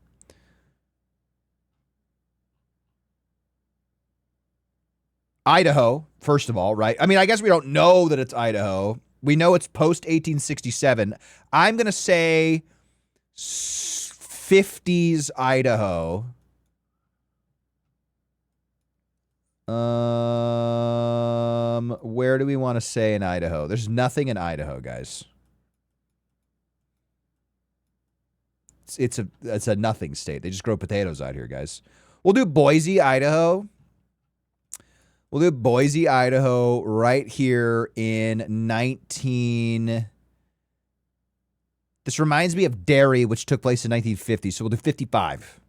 Idaho, first of all, right? I mean, I guess we don't know that it's Idaho. We know it's post-1867. I'm going to say 50s Idaho. Where do we want to say in Idaho? There's nothing in Idaho, guys. It's a nothing state. They just grow potatoes out here, guys. We'll do Boise, Idaho. We'll do Boise, Idaho right here in 19... This reminds me of Derry, which took place in 1950, so we'll do 55.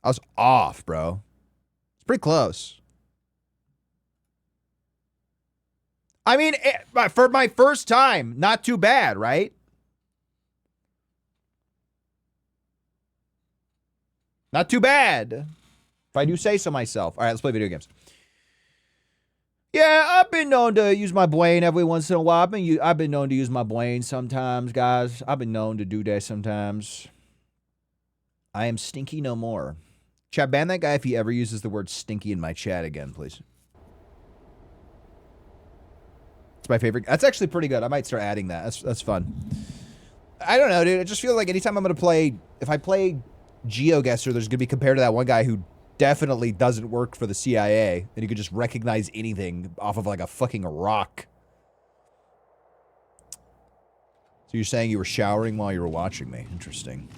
I was off, bro. It's pretty close. I mean, for my first time, not too bad, right? Not too bad. If I do say so myself. All right, let's play video games. Yeah, I've been known to use my brain every once in a while. I've been known to use my brain sometimes, guys. I've been known to do that sometimes. I am stinky no more. Chat, ban that guy if he ever uses the word stinky in my chat again, please. It's my favorite. That's actually pretty good. I might start adding that. That's fun. I don't know, dude. I just feel like anytime I'm going to play, if I play GeoGuessr, there's going to be compared to that one guy who definitely doesn't work for the CIA, and you could just recognize anything off of like a fucking rock. So you're saying you were showering while you were watching me. Interesting.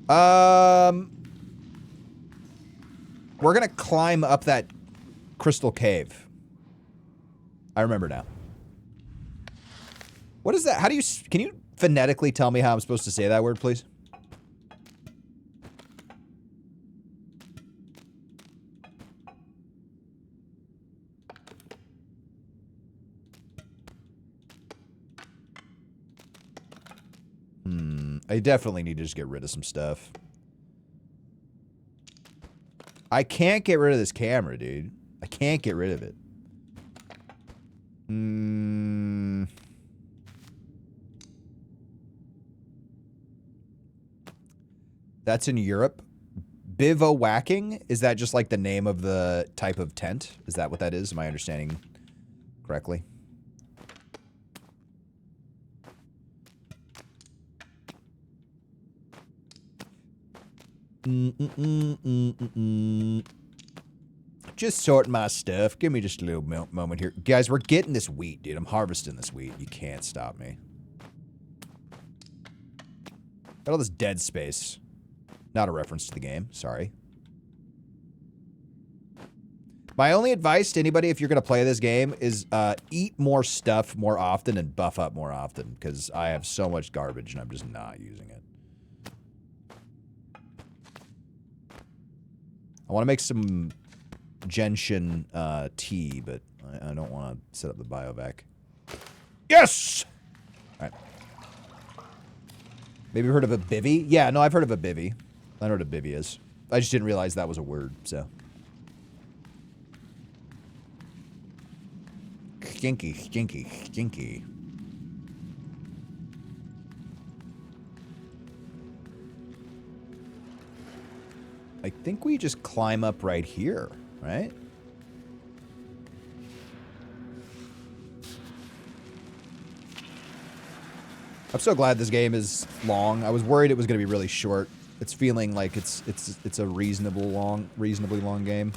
We're going to climb up that crystal cave. I remember now. What is that? How do you... Can you phonetically tell me how I'm supposed to say that word, please? I definitely need to just get rid of some stuff. I can't get rid of this camera, dude. I can't get rid of it. That's in Europe. Bivouacking? Is that just like the name of the type of tent? Is that what that is? Am I understanding correctly? Just sorting my stuff. Give me just a little moment here. Guys, we're getting this wheat, dude. I'm harvesting this wheat. You can't stop me. Got all this dead space. Not a reference to the game. Sorry. My only advice to anybody if you're going to play this game is eat more stuff more often and buff up more often, because I have so much garbage and I'm just not using it. I want to make some gentian tea, but I don't want to set up the biovac. Yes! All right. Maybe you've heard of a bivvy? Yeah, no, I've heard of a bivvy. I know what a bivvy is. I just didn't realize that was a word, so. Stinky, stinky, stinky. I think we just climb up right here, right? I'm so glad this game is long. I was worried it was going to be really short. It's feeling like it's a reasonably long game.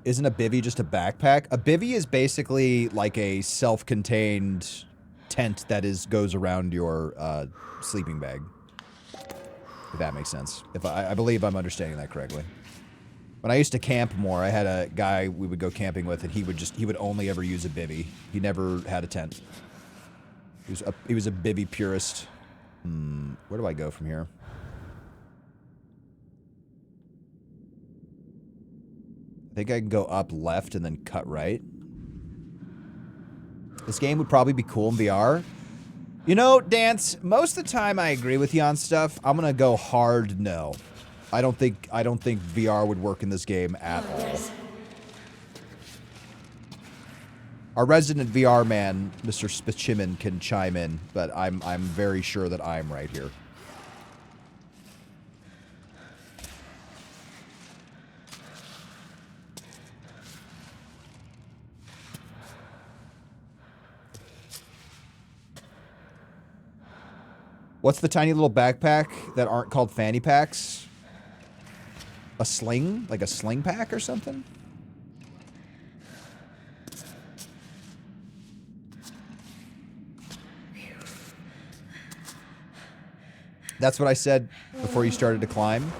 Isn't a bivvy just a backpack? A bivvy is basically like a self-contained tent that goes around your sleeping bag. If that makes sense. If I believe I'm understanding that correctly. When I used to camp more, I had a guy we would go camping with, and he would only ever use a bivvy. He never had a tent. He was a bivvy purist. Where do I go from here? I think I can go up left and then cut right. This game would probably be cool in VR. You know, Dance, most of the time I agree with you on stuff. I'm gonna go hard no. I don't think VR would work in this game at all. Our resident VR man, Mr. Spichimin, can chime in, but I'm very sure that I'm right here. What's the tiny little backpack that aren't called fanny packs? A sling? Like a sling pack or something? That's what I said before you started to climb?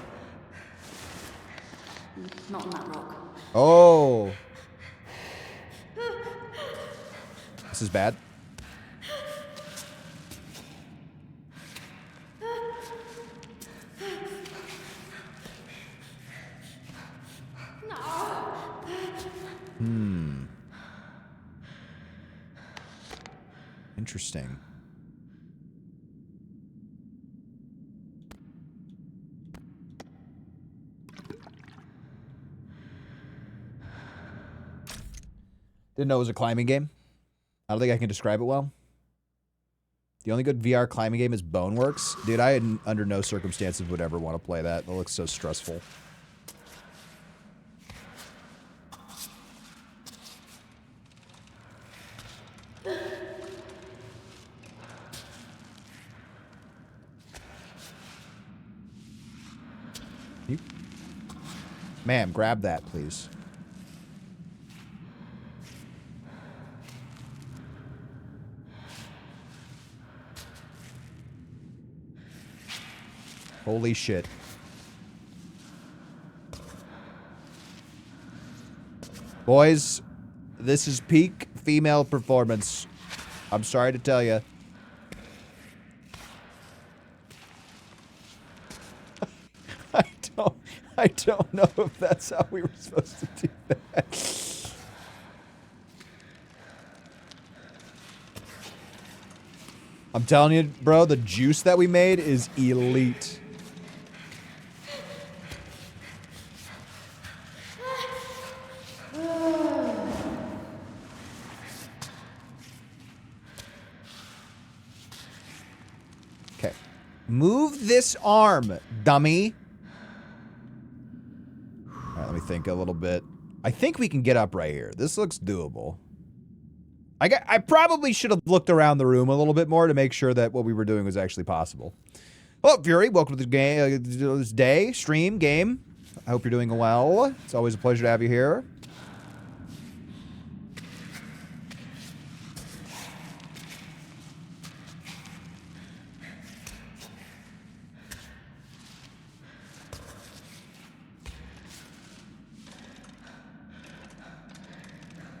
Not on that rock. Oh. This is bad. Interesting. Didn't know it was a climbing game. I don't think I can describe it well. The only good VR climbing game is Boneworks. Dude, I under no circumstances would ever want to play that. That looks so stressful. Ma'am, grab that, please. Holy shit. Boys, this is peak female performance. I'm sorry to tell you. I don't know if that's how we were supposed to do that. I'm telling you, bro, the juice that we made is elite. Okay. Move this arm, dummy. All right, let me think a little bit. I think we can get up right here. This looks doable. I probably should have looked around the room a little bit more to make sure that what we were doing was actually possible. Hello, Fury. Welcome to the game, this day, stream, game. I hope you're doing well. It's always a pleasure to have you here.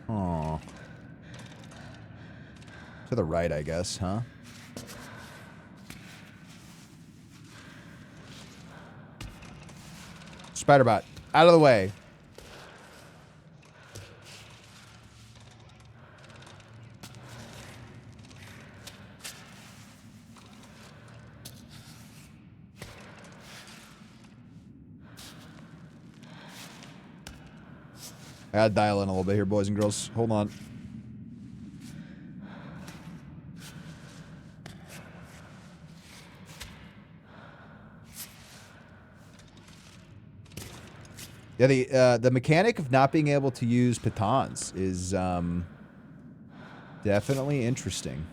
Oh. To the right, I guess, huh? Spiderbot, out of the way. I gotta dial in a little bit here, boys and girls. Hold on. Yeah, the mechanic of not being able to use pitons is definitely interesting.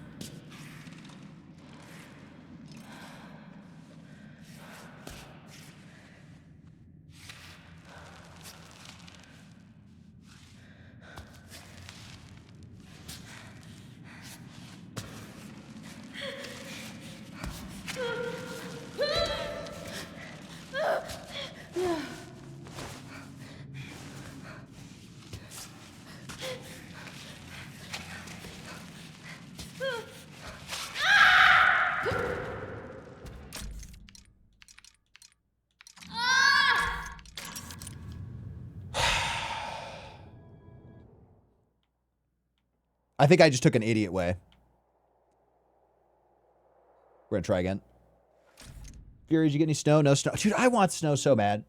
I think I just took an idiot way. We're gonna try again. Fury, did you get any snow? No snow. Dude, I want snow so bad.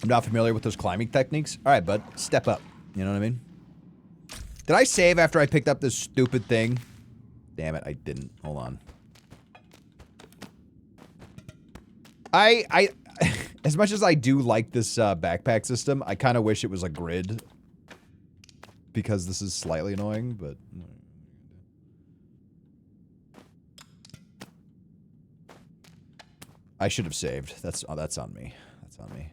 I'm not familiar with those climbing techniques. All right, bud. Step up. You know what I mean? Did I save after I picked up this stupid thing? Damn it, I didn't. Hold on. I as much as I do like this backpack system, I kind of wish it was a grid. Because this is slightly annoying, but... I should have saved. That's on me. That's on me.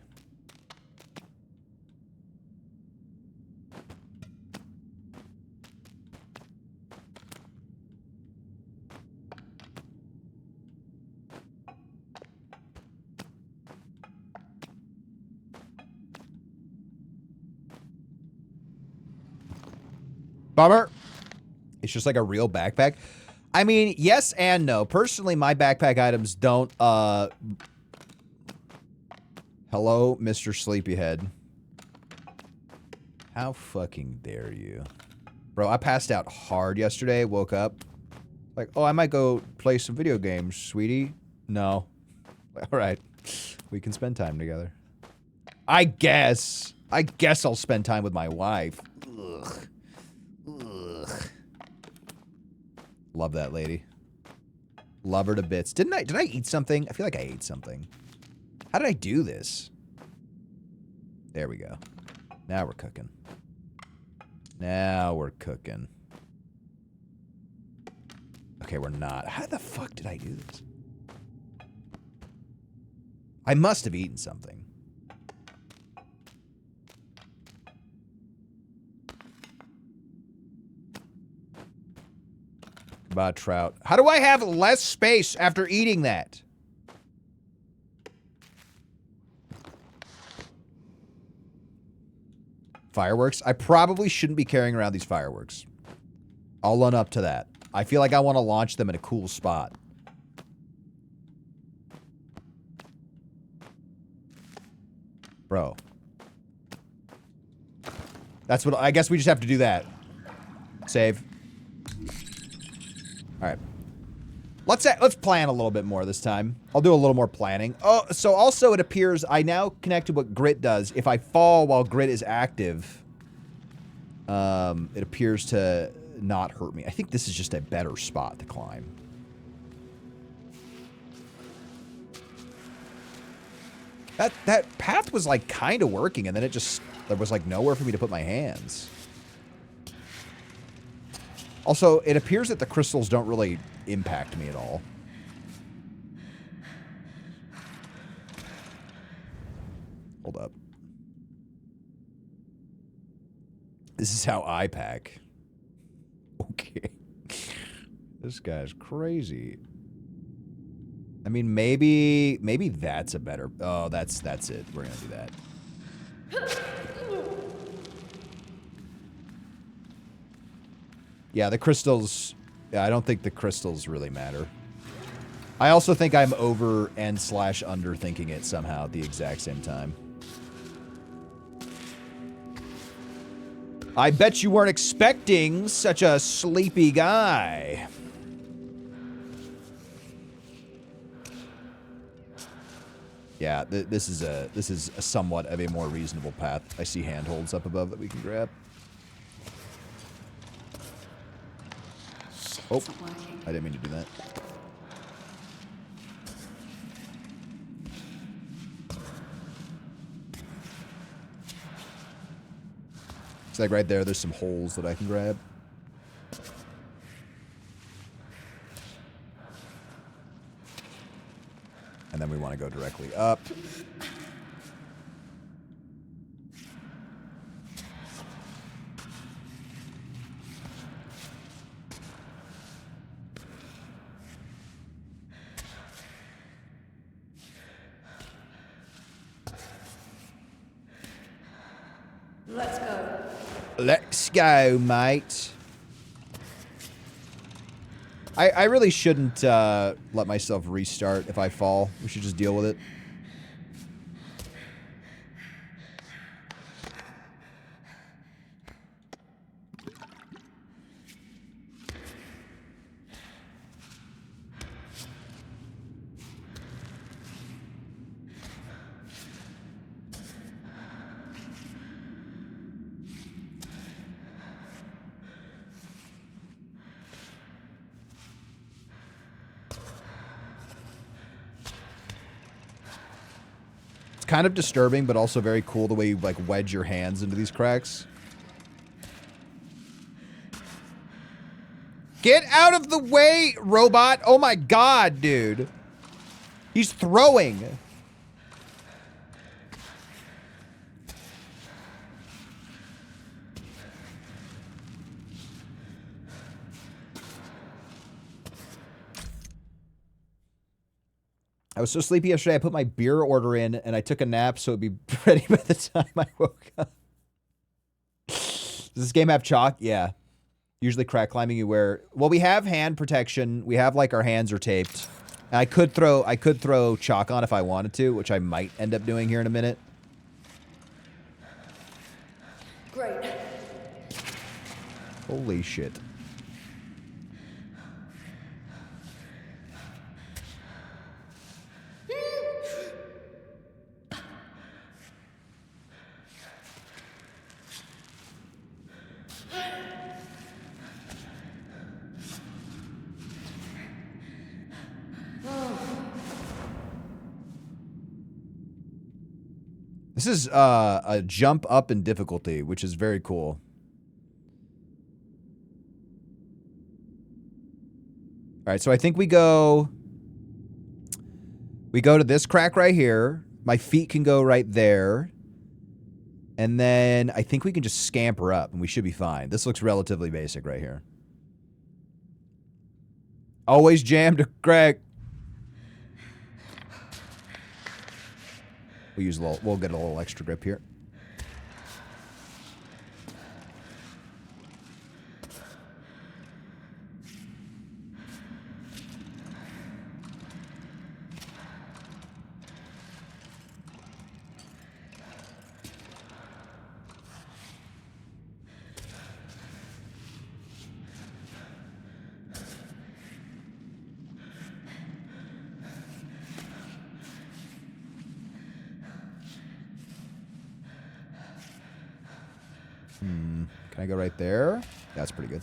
Bummer. It's just like a real backpack. I mean, yes and no. Personally, my backpack items don't, Hello, Mr. Sleepyhead. How fucking dare you? Bro, I passed out hard yesterday, woke up. Like, oh, I might go play some video games, sweetie. No. All right. We can spend time together. I guess. I guess I'll spend time with my wife. Ugh. Ugh. Love that lady. Love her to bits. Did I eat something? I feel like I ate something. How did I do this? There we go. Now we're cooking. Now we're cooking. Okay, we're not. How the fuck did I do this? I must have eaten something. About trout. How do I have less space after eating that? Fireworks? I probably shouldn't be carrying around these fireworks. I'll run up to that. I feel like I want to launch them in a cool spot. Bro. That's what I guess we just have to do that. Save. All right. Let's plan a little bit more this time. I'll do a little more planning. Oh, so also it appears I now connected what grit does. If I fall while grit is active, it appears to not hurt me. I think this is just a better spot to climb. That path was like kind of working, and then it just there was like nowhere for me to put my hands. Also, it appears that the crystals don't really impact me at all. Hold up. This is how I pack. Okay. This guy's crazy. I mean, maybe that's a better... Oh, that's it. We're gonna do that. Yeah, the crystals... Yeah, I don't think the crystals really matter. I also think I'm over and / under thinking it somehow at the exact same time. I bet you weren't expecting such a sleepy guy. Yeah, this is a somewhat of a more reasonable path. I see handholds up above that we can grab. Oh, I didn't mean to do that. It's like right there, there's some holes that I can grab. And then we want to go directly up. Let's go. Let's go, mate. I really shouldn't let myself restart if I fall. We should just deal with it. Kind of disturbing, but also very cool the way you like wedge your hands into these cracks. Get out of the way, robot! Oh my god, dude. He's throwing. I was so sleepy yesterday, I put my beer order in, and I took a nap so it'd be ready by the time I woke up. Does this game have chalk? Yeah. Usually crack climbing you wear... Well, we have hand protection. We have, like, our hands are taped. And I could throw chalk on if I wanted to, which I might end up doing here in a minute. Great. Holy shit. This is a jump up in difficulty, which is very cool. All right, so I think we go to this crack right here. My feet can go right there. And then I think we can just scamper up and we should be fine. This looks relatively basic right here. Always jam to crack. We'll get a little extra grip here. Can I go right there? That's pretty good.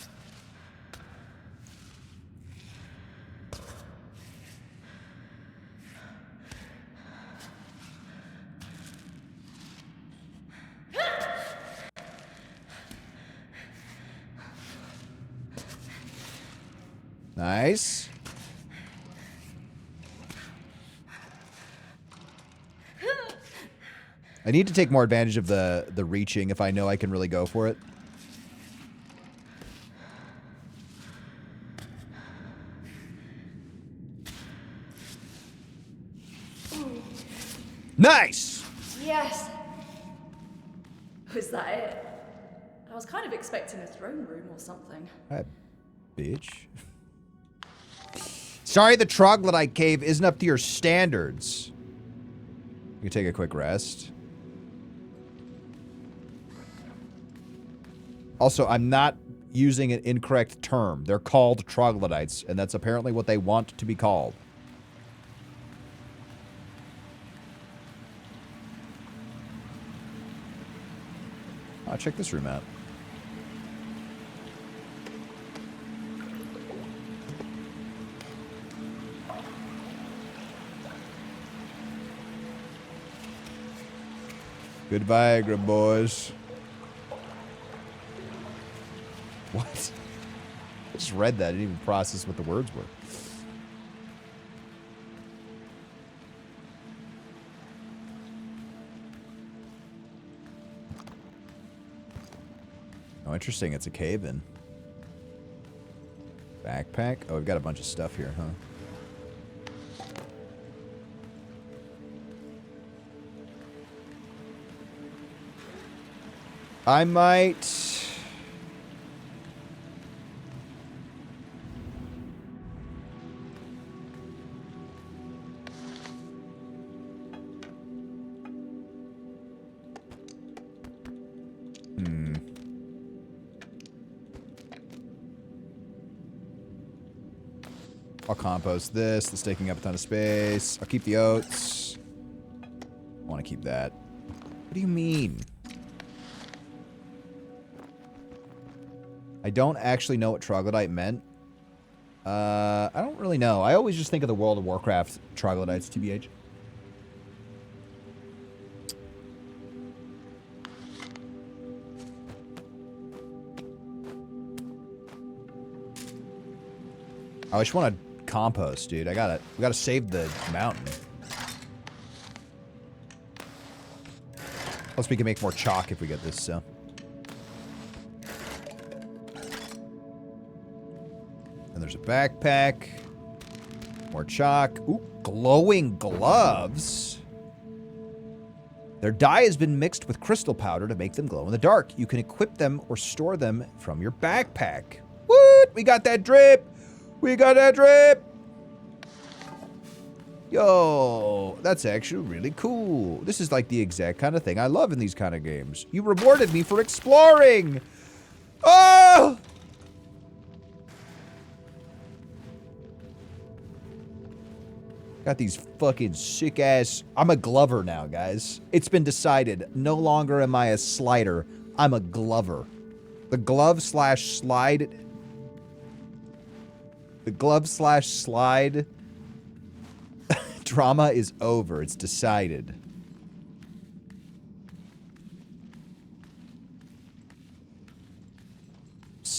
Nice. I need to take more advantage of the reaching if I know I can really go for it. Nice! Yes. Was that it? I was kind of expecting a throne room or something. That bitch. Sorry the troglodyte cave isn't up to your standards. You can take a quick rest. Also, I'm not using an incorrect term. They're called troglodytes, and that's apparently what they want to be called. Oh, check this room out. Good Viagra, boys. What? I just read that. I didn't even process what the words were. Oh, interesting. It's a cave-in. Backpack? Oh, we've got a bunch of stuff here, huh? I might... I'll compost this. That's taking up a ton of space. I'll keep the oats. I want to keep that. What do you mean? I don't actually know what troglodyte meant. I don't really know. I always just think of the World of Warcraft troglodytes, TBH. I just want to compost, dude. We gotta save the mountain. Plus we can make more chalk if we get this, so. And there's a backpack. More chalk. Ooh, glowing gloves. Their dye has been mixed with crystal powder to make them glow in the dark. You can equip them or store them from your backpack. What? We got that drip. We got that drip! Yo, that's actually really cool. This is like the exact kind of thing I love in these kind of games. You rewarded me for exploring! Oh! Got these fucking sick-ass... I'm a glover now, guys. It's been decided. No longer am I a slider. I'm a glover. The glove/slide... The glove/slide drama is over. It's decided.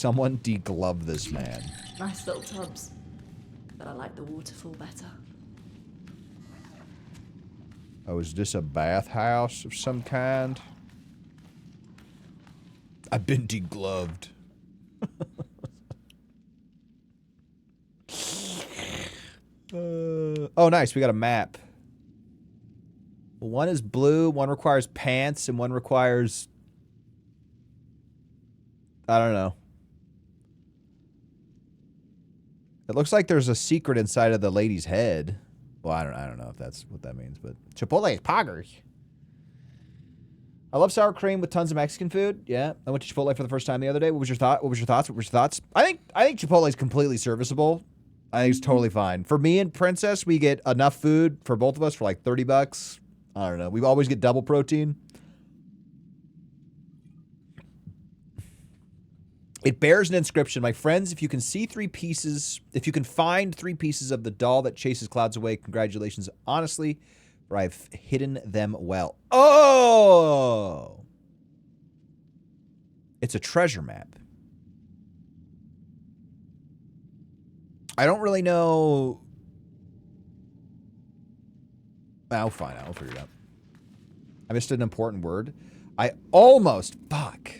Someone deglove this man. Nice little tubs. But I like the waterfall better. Oh, is this a bathhouse of some kind? I've been degloved. Oh, nice. We got a map. One is blue, one requires pants, and one requires... I don't know. It looks like there's a secret inside of the lady's head. Well, I don't know if that's what that means, but... Chipotle is poggers. I love sour cream with tons of Mexican food. Yeah, I went to Chipotle for the first time the other day. What was your thought? What was your thoughts? What were your thoughts? I think Chipotle is completely serviceable. I think it's totally fine. For me and Princess, we get enough food for both of us for like $30. I don't know. We always get double protein. It bears an inscription. My friends, if you can see 3 pieces, if you can find 3 pieces of the doll that chases clouds away, congratulations. Honestly, for I've hidden them well. Oh! It's a treasure map. I don't really know. I'll find out. I'll figure it out. I missed an important word. I almost... Fuck.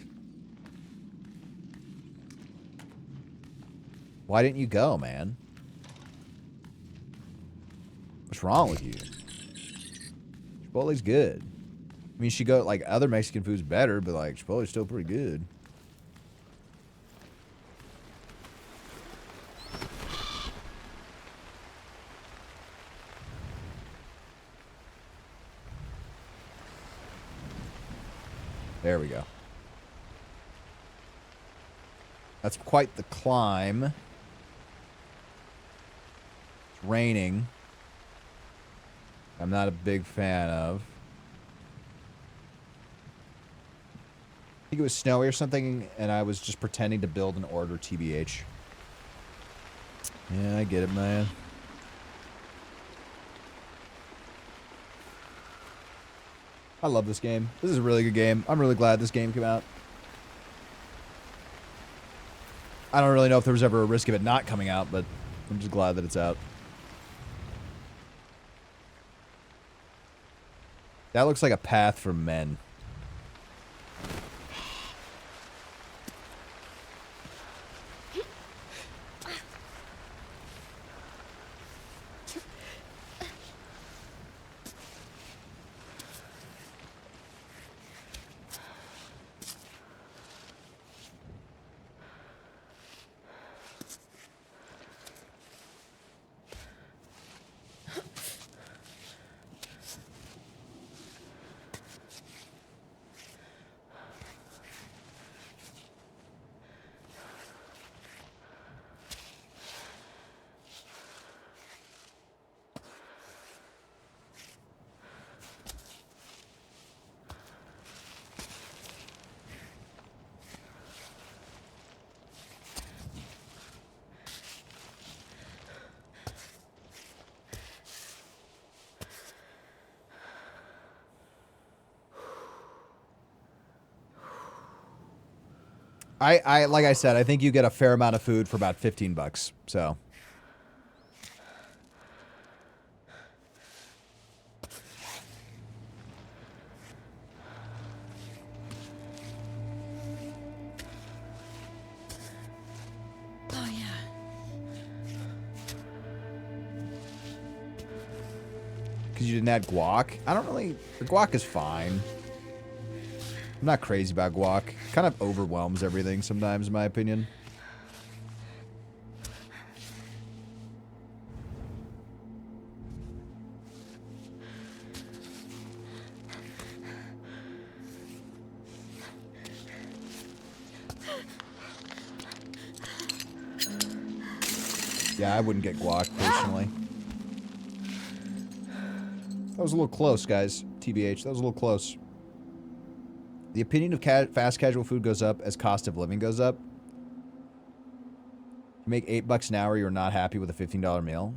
Why didn't you go, man? What's wrong with you? Chipotle's good. I mean, you should go... Like, other Mexican food's better, but, like, Chipotle's still pretty good. There we go. That's quite the climb. It's raining. I'm not a big fan of. I think it was snowy or something, and I was just pretending to build an order, TBH. Yeah, I get it, man. I love this game. This is a really good game. I'm really glad this game came out. I don't really know if there was ever a risk of it not coming out, but I'm just glad that it's out. That looks like a path for men. I like I said, I think you get a fair amount of food for about 15 bucks. So. Oh, yeah. Because you didn't add guac? I don't really... The guac is fine. I'm not crazy about guac. Kind of overwhelms everything sometimes, in my opinion. Yeah, I wouldn't get guac, personally. That was a little close, guys. TBH, that was a little close. The opinion of fast casual food goes up as cost of living goes up. You make $8 an hour, you're not happy with a $15 meal?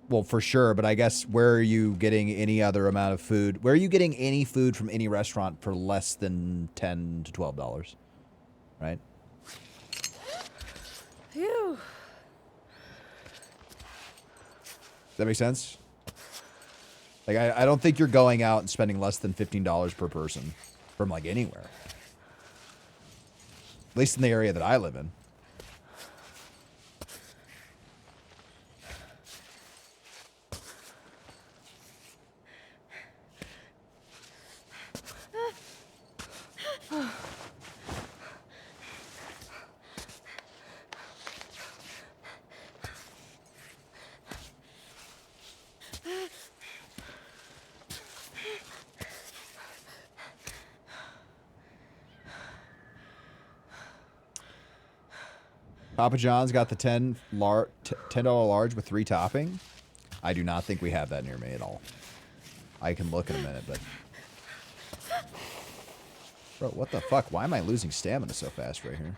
Well, for sure, but I guess where are you getting any other amount of food? Where are you getting any food from any restaurant for less than $10 to $12? Right? that make sense? Like, I don't think you're going out and spending less than $15 per person from, like, anywhere. At least in the area that I live in. Papa John's got the $10 large with 3 topping. I do not think we have that near me at all. I can look in a minute, but... Bro, what the fuck? Why am I losing stamina so fast right here?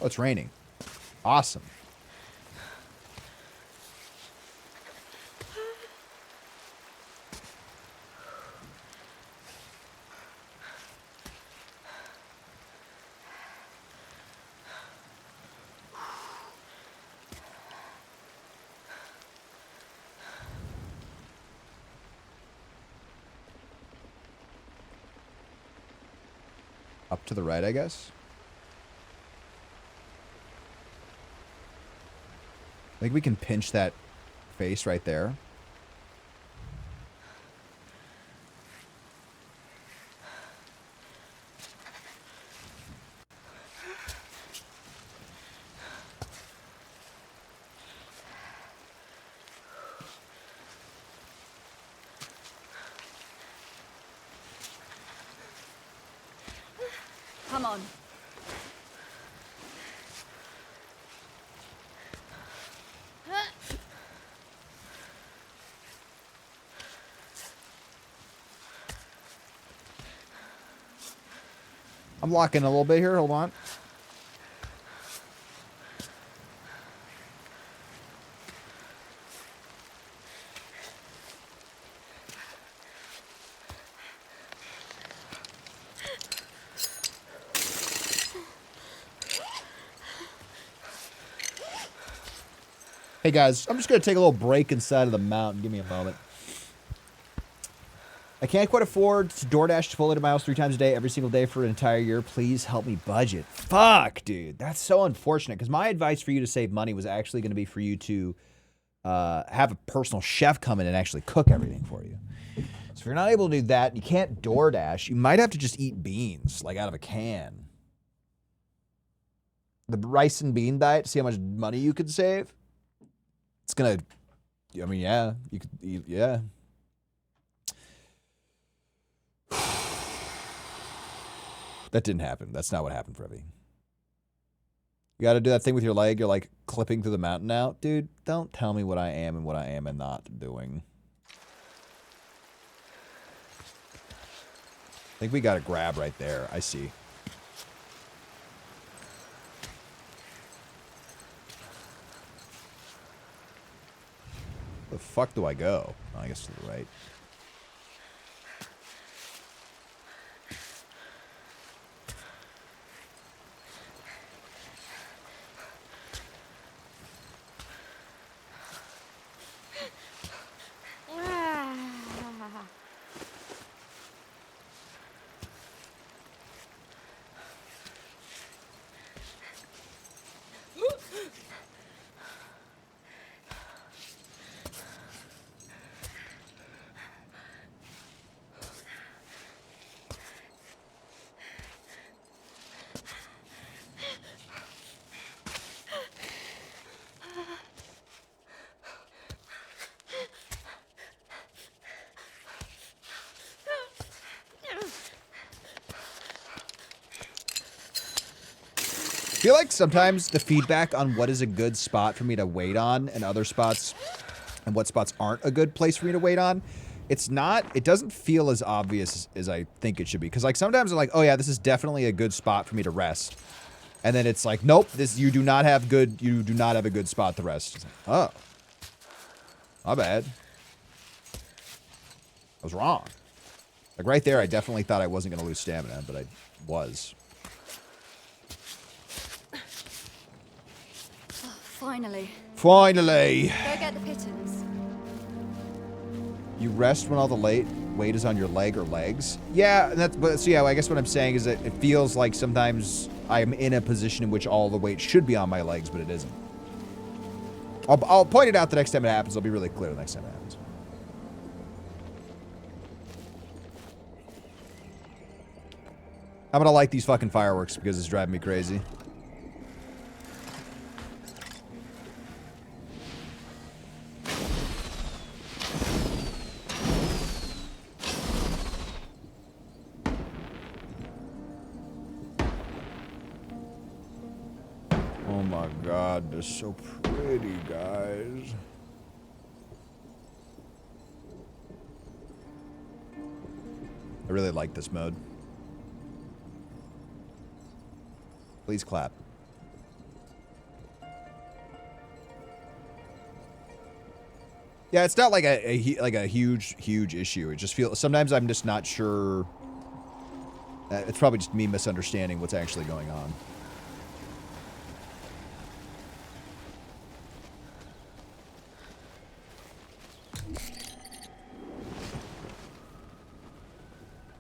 Oh, it's raining. Awesome. Up to the right, I guess. I think we can pinch that face right there. Come on. I'm locking a little bit here. Hold on. Hey guys, I'm just going to take a little break inside of the mountain. Give me a moment. I can't quite afford to DoorDash Chipotle to my house 3 times a day, every single day for an entire year. Please help me budget. Fuck, dude. That's so unfortunate, because my advice for you to save money was actually going to be for you to have a personal chef come in and actually cook everything for you. So if you're not able to do that, and you can't DoorDash, you might have to just eat beans, like out of a can. The rice and bean diet, see how much money you could save? It's going to, I mean, yeah, you could eat, yeah. That didn't happen. That's not what happened, Frevi. You got to do that thing with your leg. You're like clipping through the mountain now. Dude, don't tell me what I am and what I am and not doing. I think we got a grab right there. I see. The fuck do I go? Oh, I guess to the right. I feel like sometimes the feedback on what is a good spot for me to wait on and other spots and what spots aren't a good place for me to wait on, it doesn't feel as obvious as I think it should be. Because like sometimes I'm like, oh yeah, this is definitely a good spot for me to rest. And then it's like, nope, you do not have a good spot to rest. It's like, oh, my bad. I was wrong. Like right there, I definitely thought I wasn't going to lose stamina, but I was. Oh, finally. Finally! Go get the pittance. You rest when all the weight is on your leg or legs. Yeah, and that's, but so yeah, I guess what I'm saying is that it feels like sometimes I'm in a position in which all the weight should be on my legs, but it isn't. I'll point it out the next time it happens. I'll be really clear the next time it happens. I'm gonna light these fucking fireworks because it's driving me crazy. Oh my god, they're so pretty, guys. I really like this mode. Please clap. Yeah, it's not like a huge issue. It just feels sometimes I'm just not sure. It's probably just me misunderstanding what's actually going on.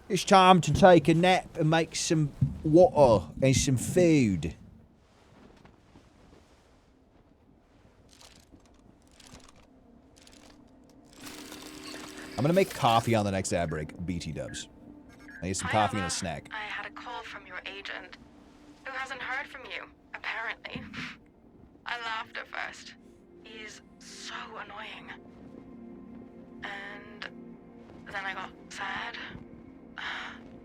It's time to take a nap and make some water and some food. I'm gonna make coffee on the next ad break. BT dubs. I need some coffee and a snack. I had a call from your agent, who hasn't heard from you, apparently. I laughed at first. He's so annoying. And then I got sad.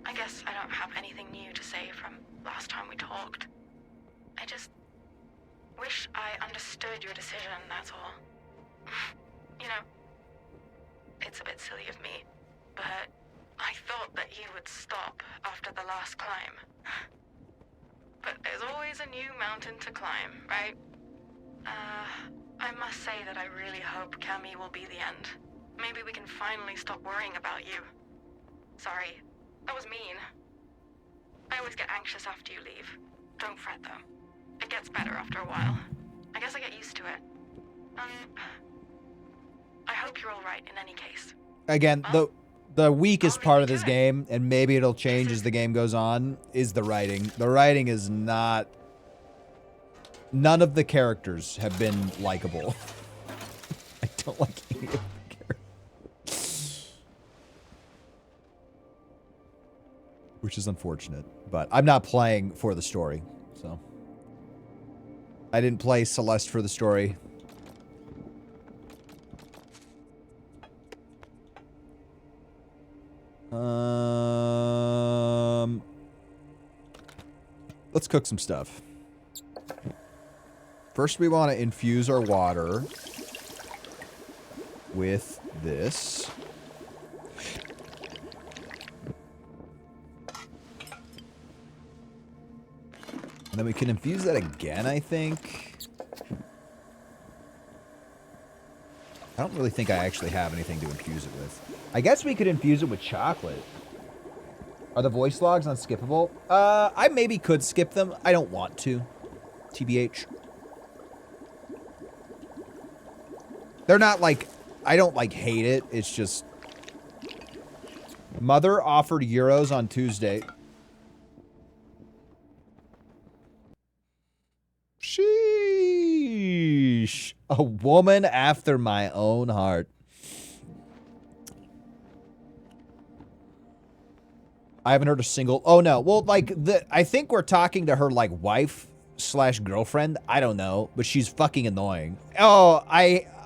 I guess I don't have anything new to say from last time we talked. I just wish I understood your decision, that's all. You know, it's a bit silly of me, but I thought that you would stop after the last climb. But there's always a new mountain to climb, right? I must say that I really hope Cammy will be the end. Maybe we can finally stop worrying about you. Sorry, that was mean. I always get anxious after you leave. Don't fret though. It gets better after a while. I guess I get used to it. I hope you're alright in any case. Again, the weakest part of this game, and maybe it'll change as the game goes on, is the writing. The writing is not... None of the characters have been likable. I don't like any of the characters. Which is unfortunate, but I'm not playing for the story, so... I didn't play Celeste for the story. Let's cook some stuff. First, we want to infuse our water with this. And then we can infuse that again, I think. I don't really think I actually have anything to infuse it with. I guess we could infuse it with chocolate. Are the voice logs unskippable? I maybe could skip them. I don't want to. TBH. They're not like... I don't, like, hate it. It's just... Mother offered euros on Tuesday. Sheesh. A woman after my own heart. I haven't heard a single... Oh, no. Well, like, I think we're talking to her, like, wife/girlfriend. I don't know. But she's fucking annoying. Oh,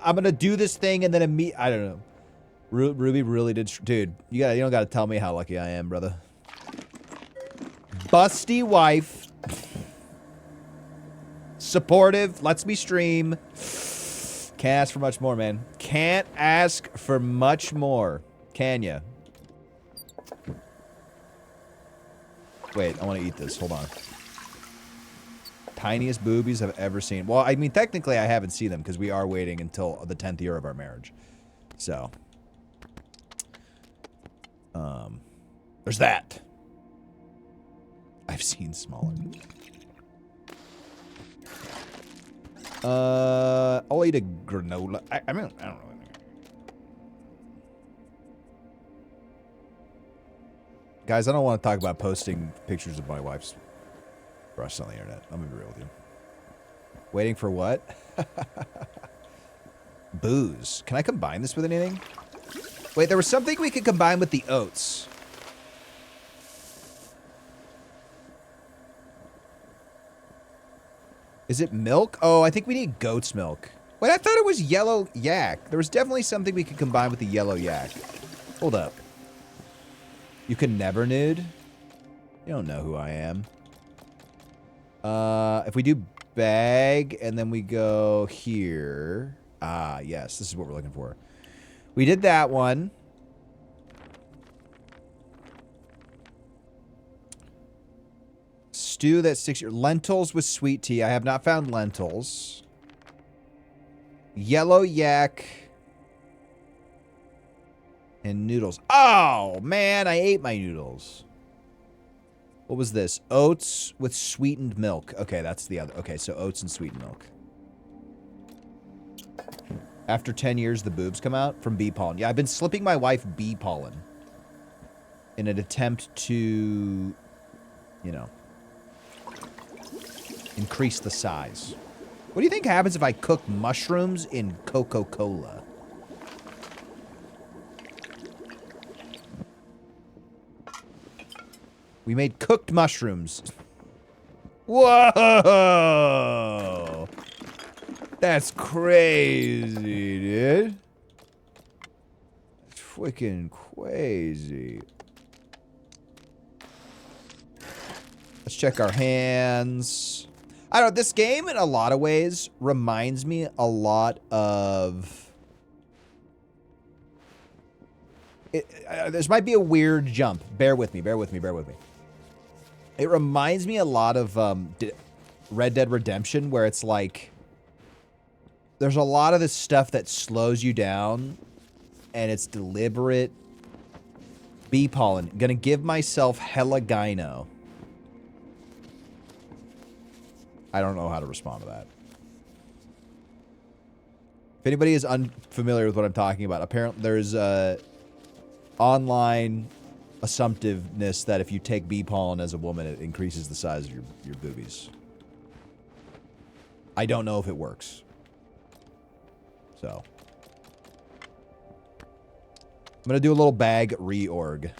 I'm gonna do this thing and then I don't know. Ruby really did... Dude, you don't gotta tell me how lucky I am, brother. Busty wife. Supportive. Lets me stream. Can't ask for much more, man. Can't ask for much more. Can ya? Wait, I want to eat this. Hold on. Tiniest boobies I've ever seen. Well, I mean, technically I haven't seen them because we are waiting until the 10th year of our marriage. So. There's that. I've seen smaller. I'll eat a granola. I don't know. Guys, I don't want to talk about posting pictures of my wife's breasts on the internet. I'm gonna be real with you. Waiting for what? Booze. Can I combine this with anything? Wait, there was something we could combine with the oats. Is it milk? Oh, I think we need goat's milk. Wait, I thought it was yellow yak. There was definitely something we could combine with the yellow yak. Hold up. You can never nude? You don't know who I am. If we do bag and then we go here. Ah, yes, this is what we're looking for. We did that one. Stew that's 6 years. Lentils with sweet tea. I have not found lentils. Yellow yak. And noodles. Oh, man, I ate my noodles. What was this? Oats with sweetened milk. Okay, that's the other. Okay, so oats and sweetened milk. After 10 years, the boobs come out from bee pollen. Yeah, I've been slipping my wife bee pollen in an attempt to, you know, increase the size. What do you think happens if I cook mushrooms in Coca-Cola? We made cooked mushrooms. Whoa! That's crazy, dude. That's freaking crazy. Let's check our hands. I don't know, this game in a lot of ways reminds me a lot of... this might be a weird jump. Bear with me, bear with me, bear with me. It reminds me a lot of Red Dead Redemption, where it's like... there's a lot of this stuff that slows you down, and it's deliberate. Bee pollen. Gonna give myself hella gyno. I don't know how to respond to that. If anybody is unfamiliar with what I'm talking about, apparently there's online assumptiveness that if you take bee pollen as a woman, it increases the size of your boobies. I don't know if it works. So. I'm going to do a little bag reorg.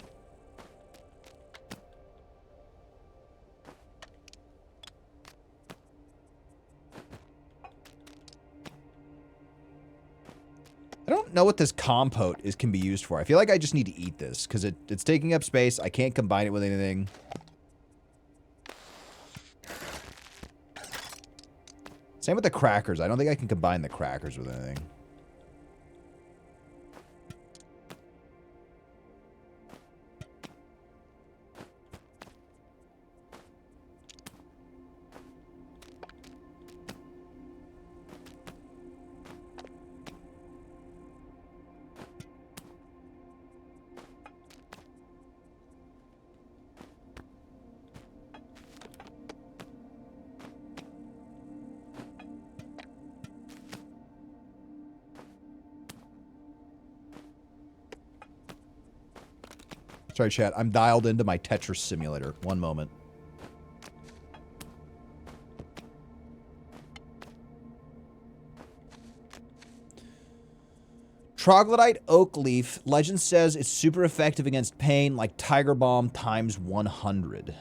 I don't know what this compote can be used for. I feel like I just need to eat this because it's taking up space. I can't combine it with anything. Same with the crackers. I don't think I can combine the crackers with anything. Sorry, chat. I'm dialed into my Tetris simulator. One moment. Troglodyte oak leaf. Legend says it's super effective against pain, like Tiger Balm times 100.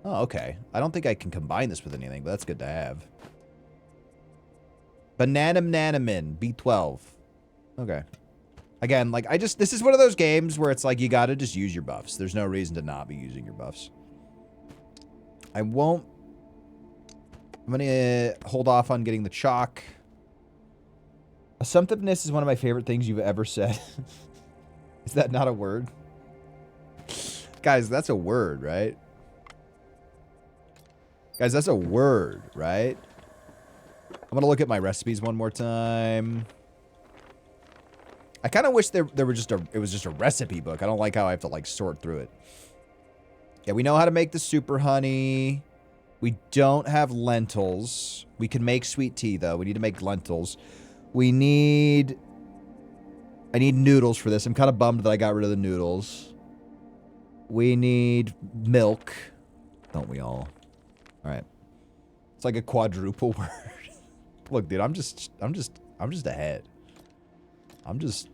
Oh, okay. I don't think I can combine this with anything, but that's good to have. Bananamnanamin, B12. Okay. Again, like, this is one of those games where it's like, you gotta just use your buffs. There's no reason to not be using your buffs. I'm gonna hold off on getting the chalk. Assumptiveness is one of my favorite things you've ever said. Is that not a word? Guys, that's a word, right? Guys, that's a word, right? I'm gonna look at my recipes one more time. I kind of wish there were it was just a recipe book. I don't like how I have to, like, sort through it. Yeah, we know how to make the super honey. We don't have lentils. We can make sweet tea, though. We need to make lentils. I need noodles for this. I'm kind of bummed that I got rid of the noodles. We need milk. Don't we all? All right. It's like a quadruple word. Look, dude, I'm just ahead. I'm just ahead. I'm just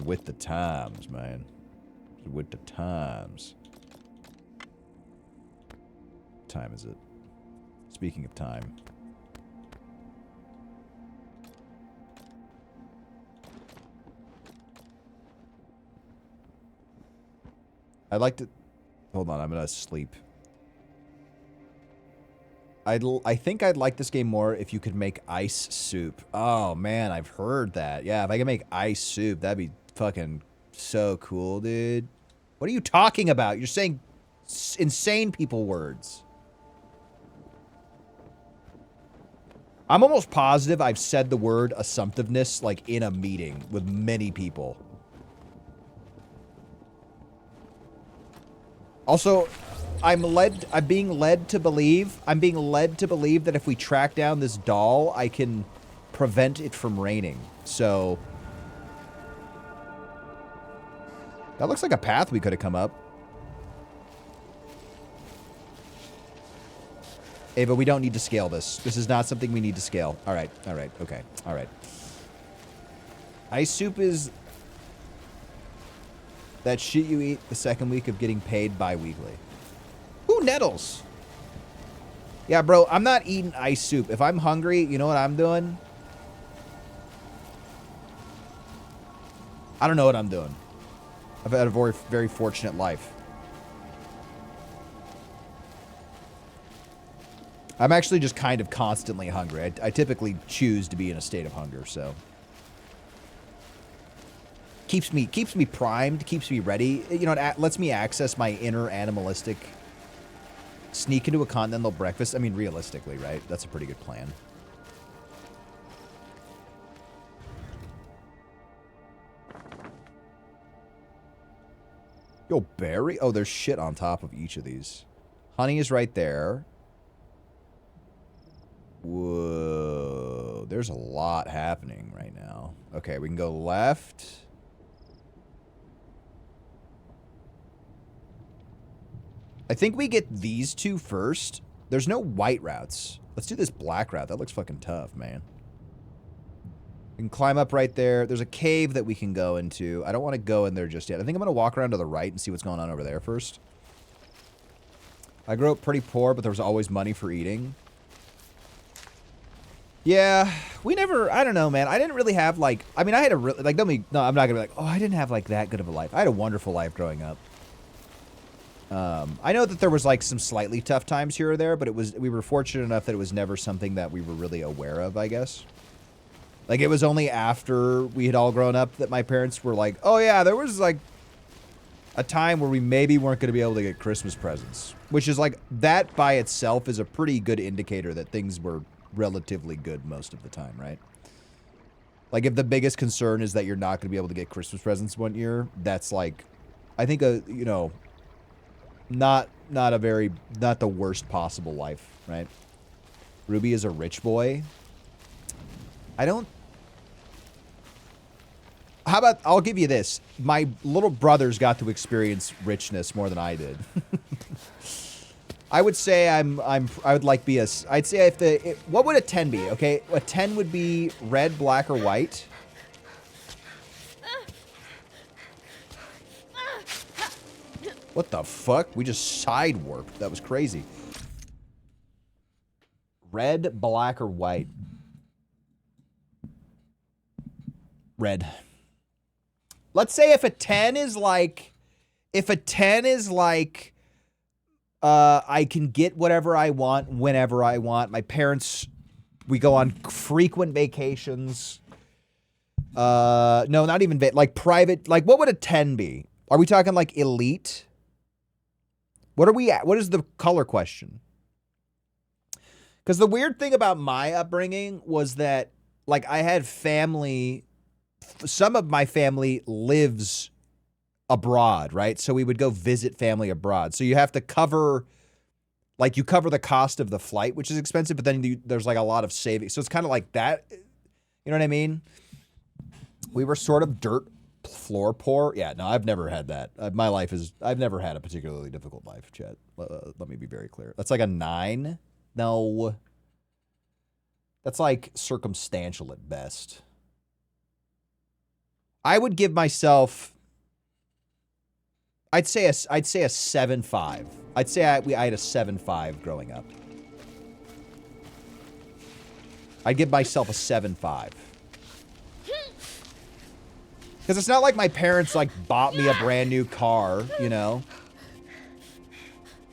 with the times, man. With the times. What time is it? Speaking of time. I'd like to... Hold on, I'm gonna sleep. I think I'd like this game more if you could make ice soup. Oh, man, I've heard that. Yeah, if I could make ice soup, that'd be fucking so cool, dude. What are you talking about? You're saying insane people words. I'm almost positive I've said the word assumptiveness, like, in a meeting with many people. Also, I'm being led to believe that if we track down this doll, I can prevent it from raining. So that looks like a path we could have come up. Ava, we don't need to scale this. This is not something we need to scale. All right, okay, all right. Ice soup is that shit you eat the second week of getting paid bi-weekly. Ooh, nettles. Yeah, bro, I'm not eating ice soup. If I'm hungry, you know what I'm doing? I don't know what I'm doing. I've had a very, very fortunate life. I'm actually just kind of constantly hungry. I typically choose to be in a state of hunger, so... Keeps me primed, keeps me ready. You know, it lets me access my inner animalistic... Sneak into a continental breakfast. I mean, realistically, right? That's a pretty good plan. Yo, berry? Oh, there's shit on top of each of these. Honey is right there. Whoa. There's a lot happening right now. Okay, we can go left. I think we get these two first. There's no white routes. Let's do this black route. That looks fucking tough, man. We can climb up right there. There's a cave that we can go into. I don't want to go in there just yet. I think I'm going to walk around to the right and see what's going on over there first. I grew up pretty poor, but there was always money for eating. Yeah, we never... I don't know, man. I didn't really have, like... I mean, I had a really... Like, no, I'm not going to be like, oh, I didn't have, like, that good of a life. I had a wonderful life growing up. I know that there was like some slightly tough times here or there, but we were fortunate enough that it was never something that we were really aware of, I guess. Like, it was only after we had all grown up that my parents were like, oh yeah, there was like a time where we maybe weren't going to be able to get Christmas presents, which is like, that by itself is a pretty good indicator that things were relatively good most of the time, right? Like, if the biggest concern is that you're not going to be able to get Christmas presents one year, that's like, I think you know, not the worst possible life, right? Ruby is a rich boy. How about, I'll give you this. My little brothers got to experience richness more than I did. I would say I would like be I'd say what would a 10 be? Okay, a 10 would be red, black, or white. What the fuck? We just side warped. That was crazy. Red, black, or white? Red. Let's say if a 10 is like... I can get whatever I want, whenever I want. My parents... We go on frequent vacations. No, not even... Like, private... Like, what would a 10 be? Are we talking, like, elite? What are we at? What is the color question? Because the weird thing about my upbringing was that, like, I had family. Some of my family lives abroad, right? So we would go visit family abroad. So you have to cover, like, you cover the cost of the flight, which is expensive, but then there's like a lot of savings. So it's kind of like that. You know what I mean? We were sort of dirt floor poor. Yeah, no, I've never had that. My life is, I've never had a particularly difficult life, Chet. Let me be very clear. That's like a 9. No. That's like circumstantial at best. I would give myself, I'd say a 7.5. I'd say I had a 7.5 growing up. I'd give myself a 7.5. Because it's not like my parents, like, bought me a brand new car, you know?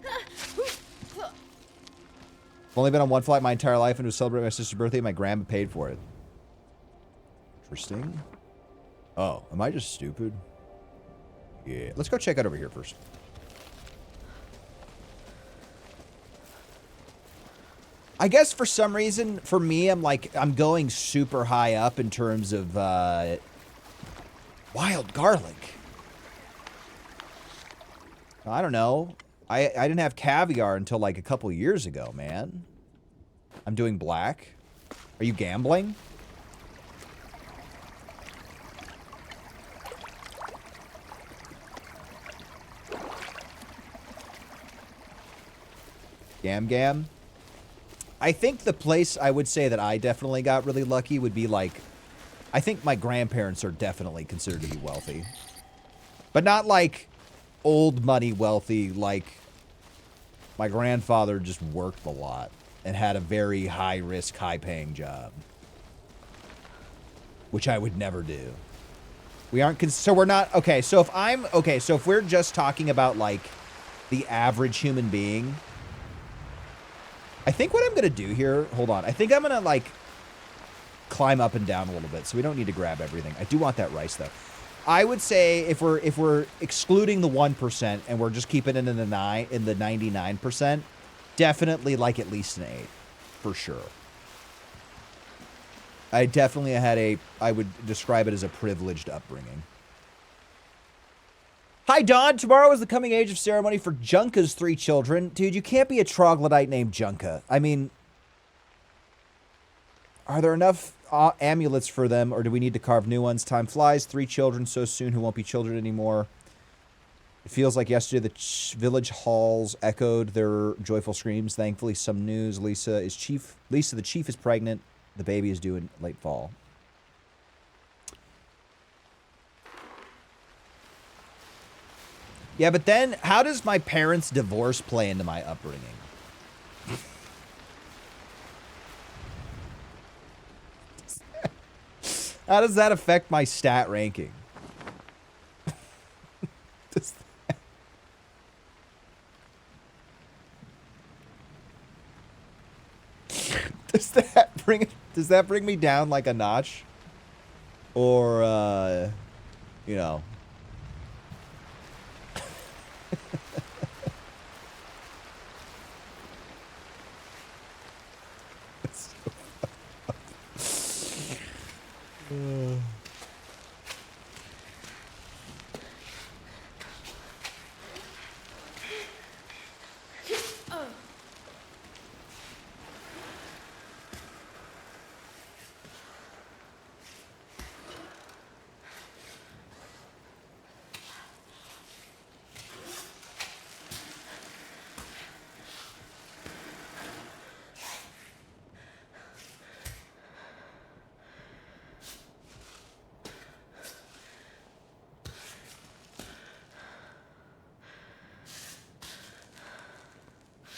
I've only been on one flight my entire life, and to celebrate my sister's birthday, my grandma paid for it. Interesting. Oh, am I just stupid? Yeah. Let's go check out over here first. I guess for some reason, for me, I'm going super high up in terms of, wild garlic. I don't know. I didn't have caviar until like a couple years ago, man. I'm doing black. Are you gambling? Gam. I think the place I would say that I definitely got really lucky would be like, I think my grandparents are definitely considered to be wealthy. But not like old money wealthy, like my grandfather just worked a lot and had a very high risk, high paying job. Which I would never do. We aren't, so we're not, okay, so if we're just talking about like the average human being, I think what I'm going to do here, hold on, I think I'm going to like climb up and down a little bit, so we don't need to grab everything. I do want that rice though. I would say if we're excluding the 1% and we're just keeping it in the 99%, definitely like at least an 8 for sure. I definitely had I would describe it as a privileged upbringing. Hi, Don. Tomorrow is the coming age of ceremony for Junka's 3 children. Dude, you can't be a troglodyte named Junka. I mean, are there enough amulets for them, or do we need to carve new ones? Time flies. 3 children so soon who won't be children anymore. It feels like yesterday the village halls echoed their joyful screams. Thankfully, some news. Lisa, the chief, is pregnant. The baby is due in late fall. Yeah, but then how does my parents' divorce play into my upbringing? How does that affect my stat ranking? Does that bring me down like a notch? Or you know.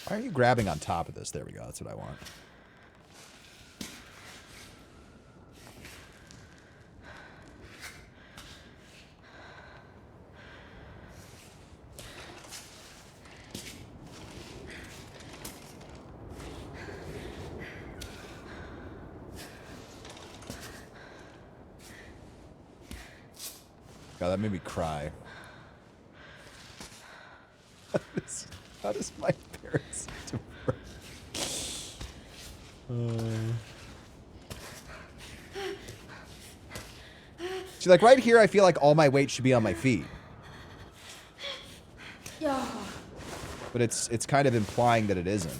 Why are you grabbing on top of this? There we go. That's what I want. God, that made me cry. How does my parents divorce? See, like right here, I feel like all my weight should be on my feet. But it's kind of implying that it isn't.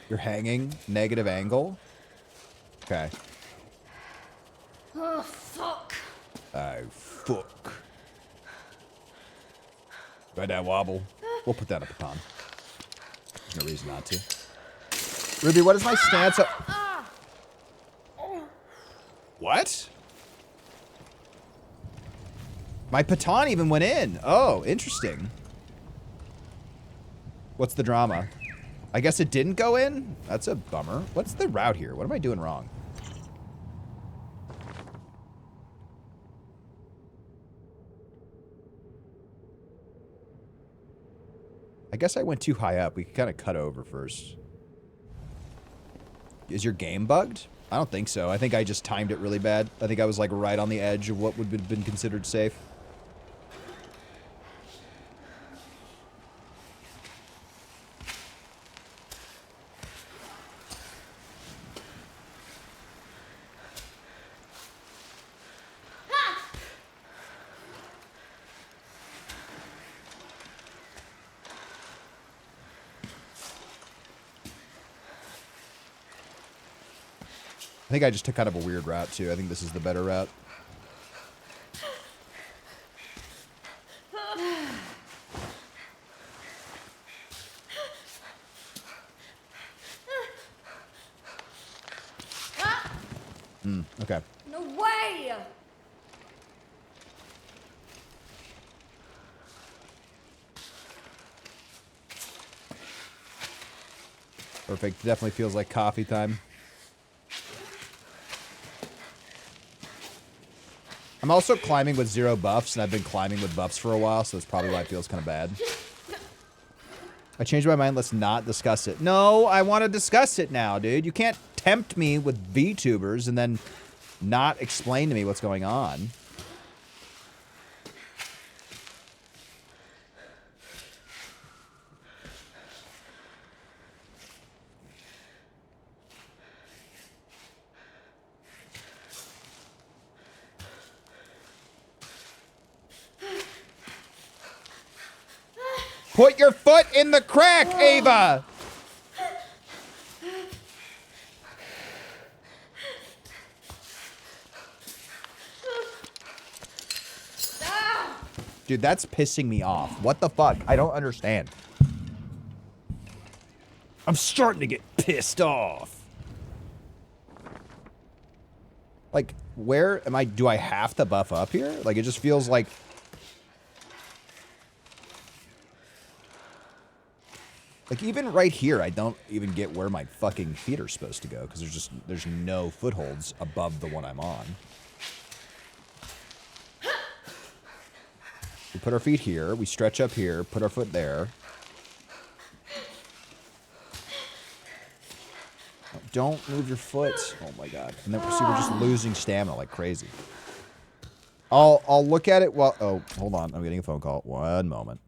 You're hanging, negative angle. Okay. Oh, fuck. Oh, fuck. Right that wobble. We'll put that up upon. There's no reason not to. Ruby, what is my stance? What? My baton even went in. Oh, interesting. What's the drama? I guess it didn't go in? That's a bummer. What's the route here? What am I doing wrong? I guess I went too high up. We could kind of cut over first. Is your game bugged? I don't think so. I think I just timed it really bad. I think I was like right on the edge of what would have been considered safe. I think I just took kind of a weird route, too. I think this is the better route. Okay. No way! Perfect. Definitely feels like coffee time. I'm also climbing with 0 buffs, and I've been climbing with buffs for a while, so that's probably why it feels kind of bad. I changed my mind. Let's not discuss it. No, I want to discuss it now, dude. You can't tempt me with VTubers and then not explain to me what's going on. Put your foot in the crack, Ava! Dude, that's pissing me off. What the fuck? I don't understand. I'm starting to get pissed off. Like, where am I? Do I have to buff up here? Like, it just feels like... Like, even right here, I don't even get where my fucking feet are supposed to go, because there's no footholds above the one I'm on. We put our feet here, we stretch up here, put our foot there. Don't move your foot. Oh my god. And then, see, we're just losing stamina like crazy. I'll look at it while... Oh, hold on. I'm getting a phone call. One moment.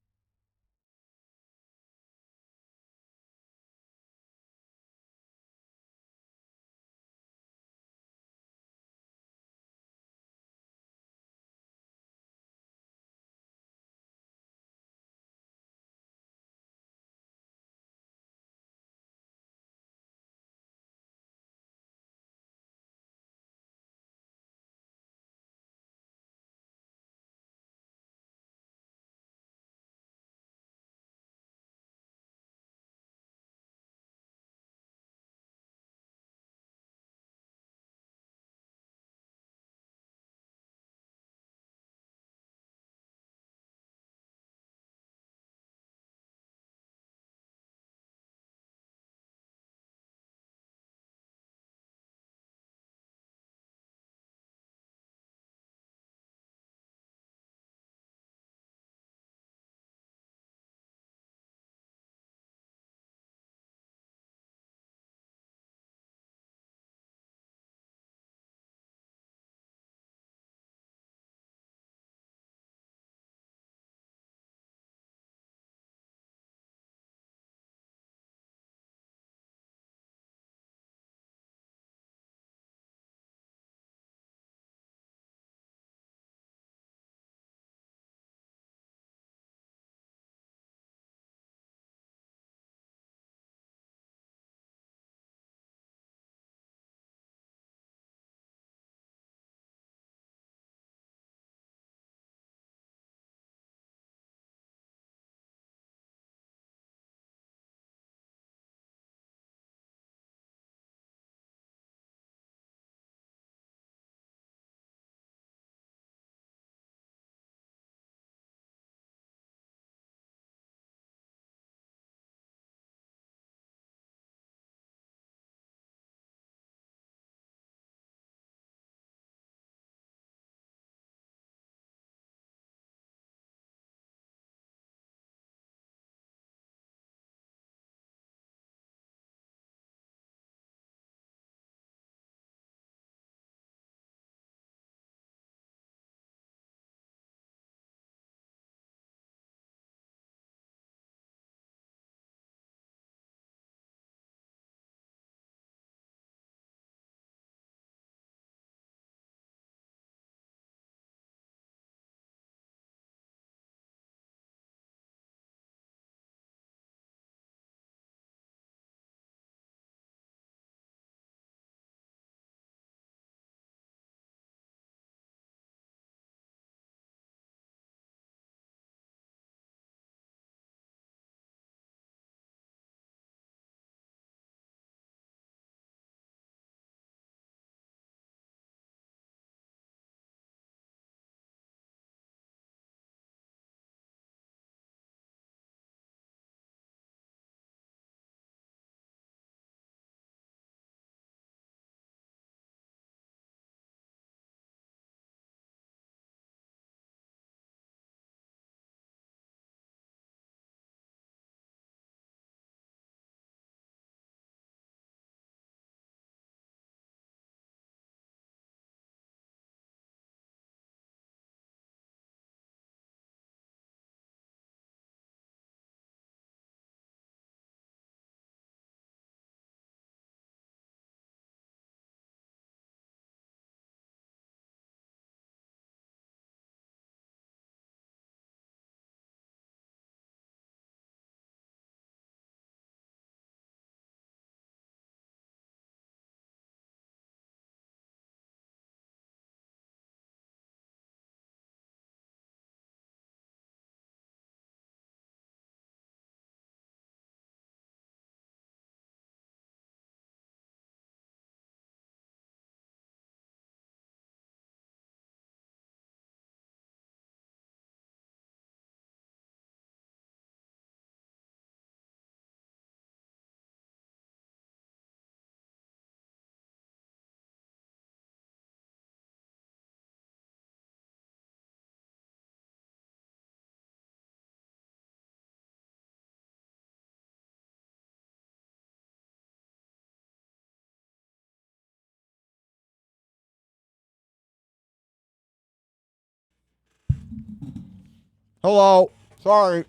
Hello. Sorry.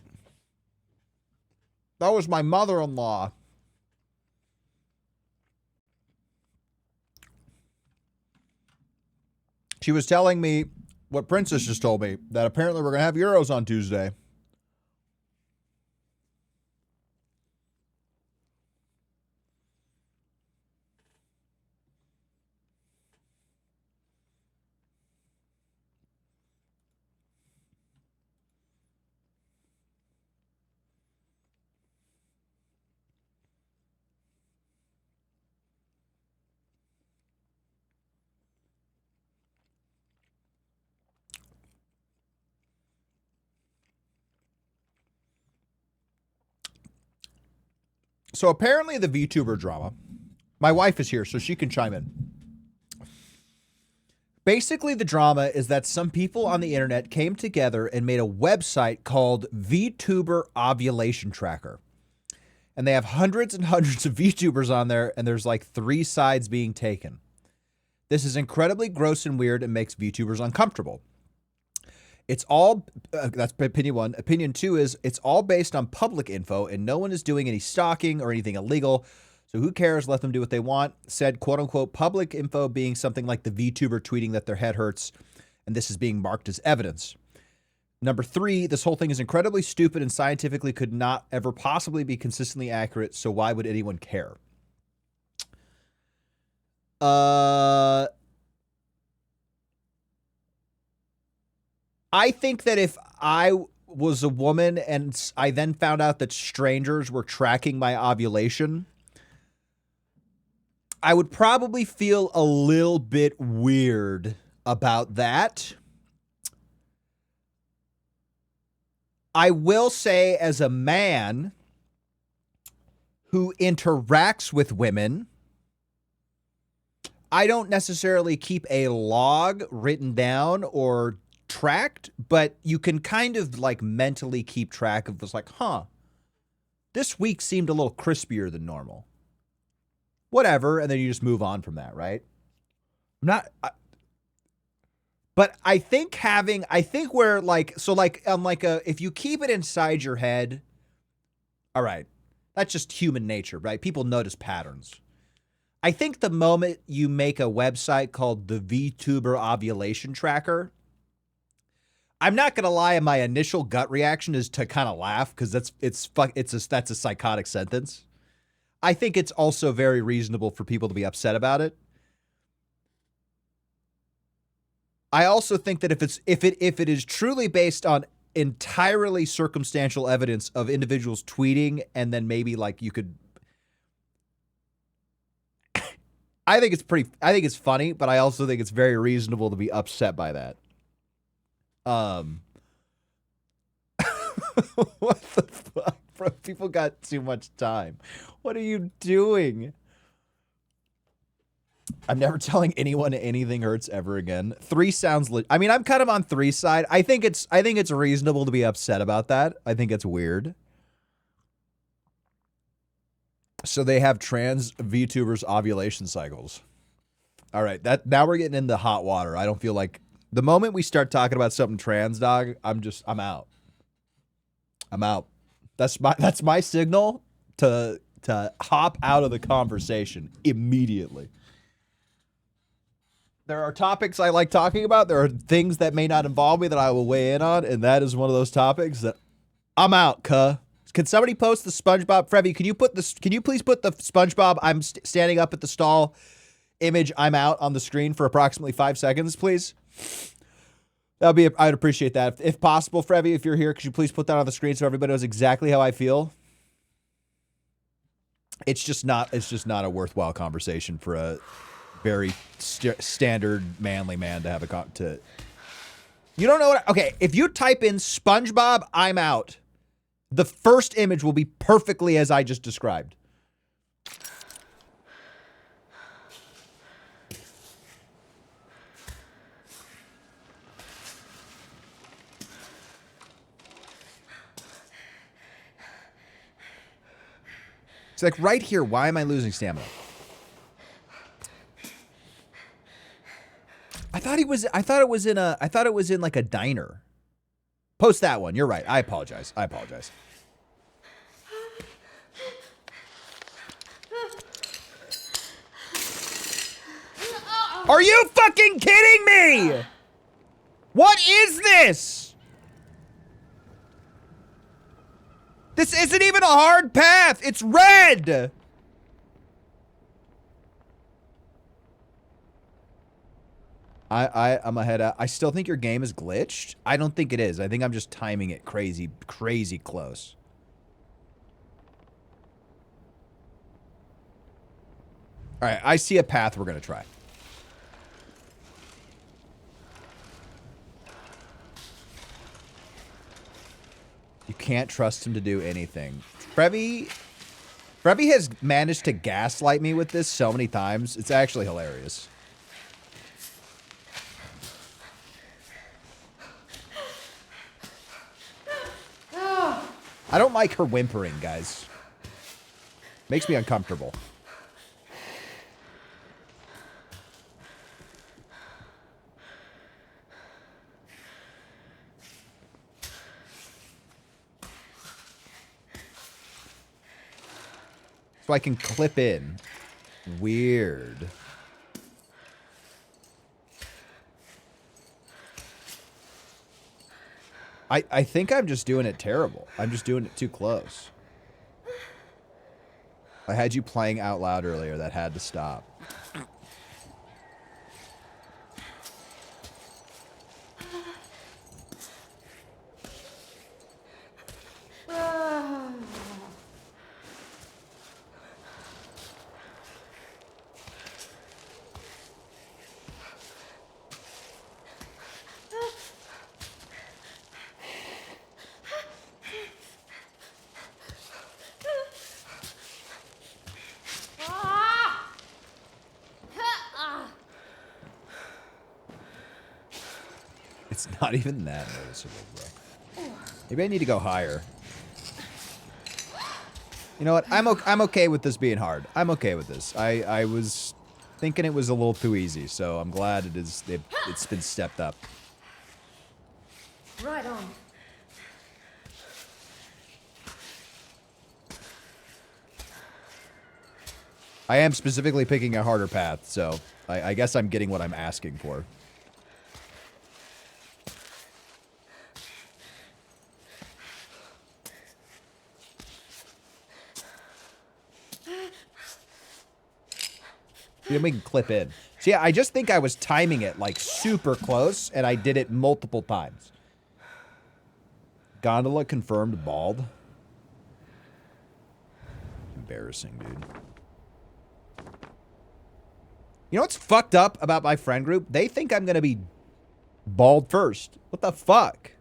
That was my mother-in-law. She was telling me what Princess just told me, that apparently we're going to have Euros on Tuesday. So apparently the VTuber drama, my wife is here so she can chime in. Basically the drama is that some people on the internet came together and made a website called VTuber Ovulation Tracker. And they have hundreds and hundreds of VTubers on there, and there's like 3 sides being taken. This is incredibly gross and weird and makes VTubers uncomfortable. It's all, that's opinion 1. Opinion 2 is it's all based on public info and no one is doing any stalking or anything illegal. So who cares? Let them do what they want. Said quote unquote public info being something like the VTuber tweeting that their head hurts. And this is being marked as evidence. Number 3, this whole thing is incredibly stupid and scientifically could not ever possibly be consistently accurate. So why would anyone care? I think that if I was a woman and I then found out that strangers were tracking my ovulation, I would probably feel a little bit weird about that. I will say, as a man who interacts with women, I don't necessarily keep a log written down or tracked, but you can kind of like mentally keep track of this, like, huh, this week seemed a little crispier than normal. Whatever, and then you just move on from that, right? But I think where like, so like on like if you keep it inside your head, all right, that's just human nature, right? People notice patterns. I think the moment you make a website called the VTuber Ovulation Tracker, I'm not gonna lie, my initial gut reaction is to kind of laugh because that's a psychotic sentence. I think it's also very reasonable for people to be upset about it. I also think that if it is truly based on entirely circumstantial evidence of individuals tweeting and then maybe like you could, I think it's funny, but I also think it's very reasonable to be upset by that. What the fuck, bro? People got too much time. What are you doing? I'm never telling anyone anything hurts ever again. 3 sounds I mean, I'm kind of on 3's side. I think it's reasonable to be upset about that. I think it's weird. So they have trans VTubers ovulation cycles. All right, now we're getting into hot water. I don't feel like the moment we start talking about something trans, dog, I'm out. I'm out. That's my signal to hop out of the conversation immediately. There are topics I like talking about. There are things that may not involve me that I will weigh in on, and that is one of those topics that I'm out, cuh. Can somebody post the SpongeBob? Frevi, can you please put the SpongeBob I'm standing up at the stall image I'm out on the screen for approximately 5 seconds, please? I'd appreciate that. If possible, Frevi, if you're here, could you please put that on the screen so everybody knows exactly how I feel? It's just not a worthwhile conversation for a very standard manly man to have to. You don't know what? Okay, if you type in SpongeBob, I'm out. The first image will be perfectly as I just described. It's like right here. Why am I losing stamina? I thought it was in like a diner. Post that one. You're right. I apologize. I apologize. Are you fucking kidding me? What is this? This isn't even a hard path. It's red. I'm ahead. I still think your game is glitched. I don't think it is. I think I'm just timing it crazy close. All right, I see a path we're gonna try. You can't trust him to do anything. Frevi has managed to gaslight me with this so many times. It's actually hilarious. I don't like her whimpering, guys. Makes me uncomfortable. So I can clip in. Weird. I think I'm just doing it terrible. I'm just doing it too close. I had you playing out loud earlier. That had to stop. It's not even that noticeable, bro. Maybe I need to go higher. You know what? I'm okay with this being hard. I'm okay with this. I was thinking it was a little too easy, so I'm glad it's been stepped up. Right on. I am specifically picking a harder path, so I guess I'm getting what I'm asking for. Then we can clip in. So yeah, I just think I was timing it like super close, and I did it multiple times. Gondola confirmed bald. Embarrassing, dude. You know what's fucked up about my friend group? They think I'm gonna be bald first. What the fuck?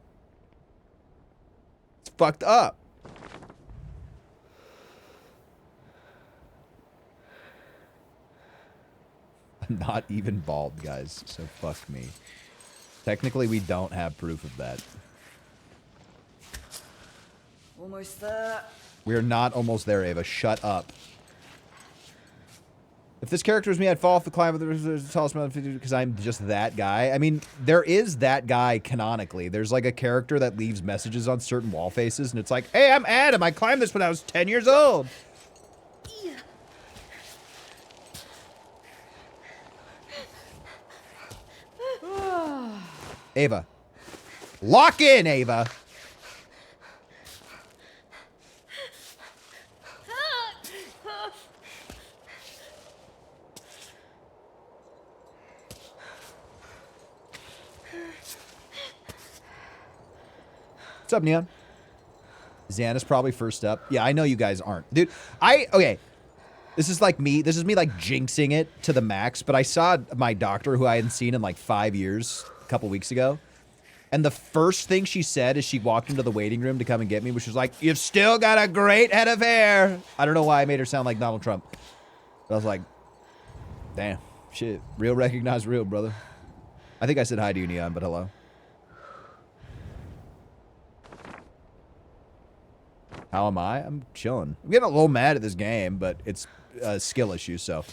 It's fucked up. I'm not even bald, guys, so fuck me. Technically, we don't have proof of that. Almost there. We are not almost there, Ava. Shut up. If this character was me, I'd fall off the climb with the tallest mountain because I'm just that guy. I mean, there is that guy canonically. There's like a character that leaves messages on certain wall faces, and it's like, hey, I'm Adam. I climbed this when I was 10 years old. Ava. Lock in, Ava. What's up, Neon? Xana's probably first up. Yeah, I know you guys aren't. Dude, okay. This is like me. This is me like jinxing it to the max, but I saw my doctor who I hadn't seen in like 5 years a couple weeks ago. And the first thing she said as she walked into the waiting room to come and get me, which was like, you've still got a great head of hair. I don't know why I made her sound like Donald Trump. But I was like, damn, shit. Real recognize real, brother. I think I said hi to you, Neon, but hello. How am I? I'm chilling. I'm getting a little mad at this game, but it's a skill issue, so.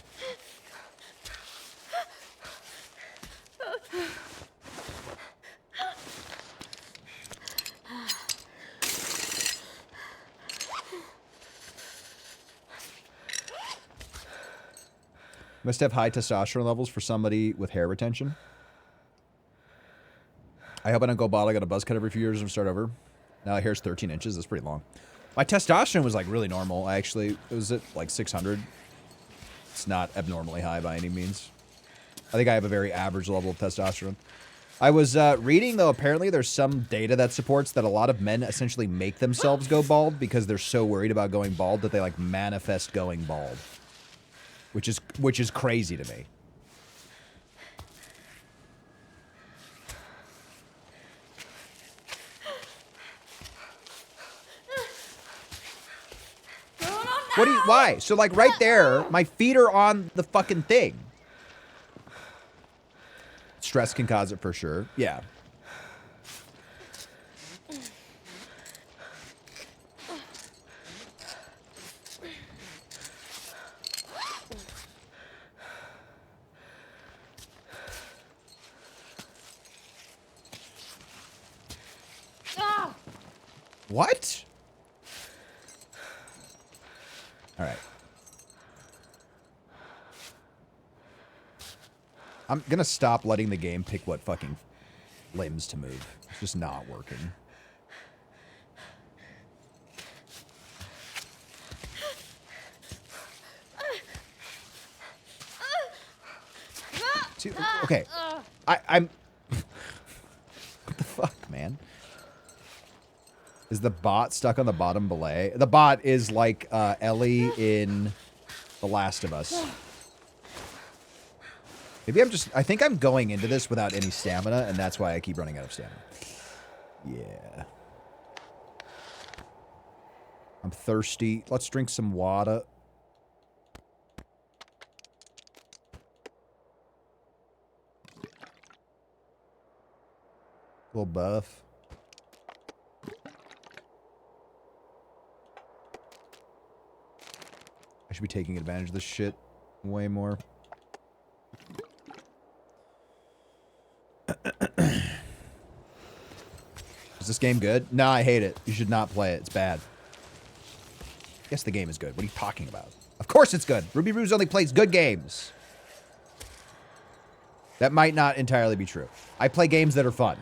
Must have high testosterone levels for somebody with hair retention. I hope I don't go bald. I got a buzz cut every few years and start over. Now my hair's 13 inches. That's pretty long. My testosterone was like really normal. Actually, it was at like 600. It's not abnormally high by any means. I think I have a very average level of testosterone. I was reading, though, apparently there's some data that supports that a lot of men essentially make themselves go bald because they're so worried about going bald that they like manifest going bald, which is crazy to me. What do you, why? So like right there, my feet are on the fucking thing. Stress can cause it for sure. Yeah. What? All right. I'm gonna stop letting the game pick what fucking limbs to move. It's just not working. Okay. I'm... What the fuck, man? Is the bot stuck on the bottom belay? The bot is like Ellie in The Last of Us. Maybe I'm just... I think I'm going into this without any stamina, and that's why I keep running out of stamina. Yeah. I'm thirsty. Let's drink some water. Little buff. I should be taking advantage of this shit way more. Is this game good? No, I hate it. You should not play it. It's bad. Yes, the game is good. What are you talking about? Of course it's good. Ruby Ruse only plays good games. That might not entirely be true. I play games that are fun.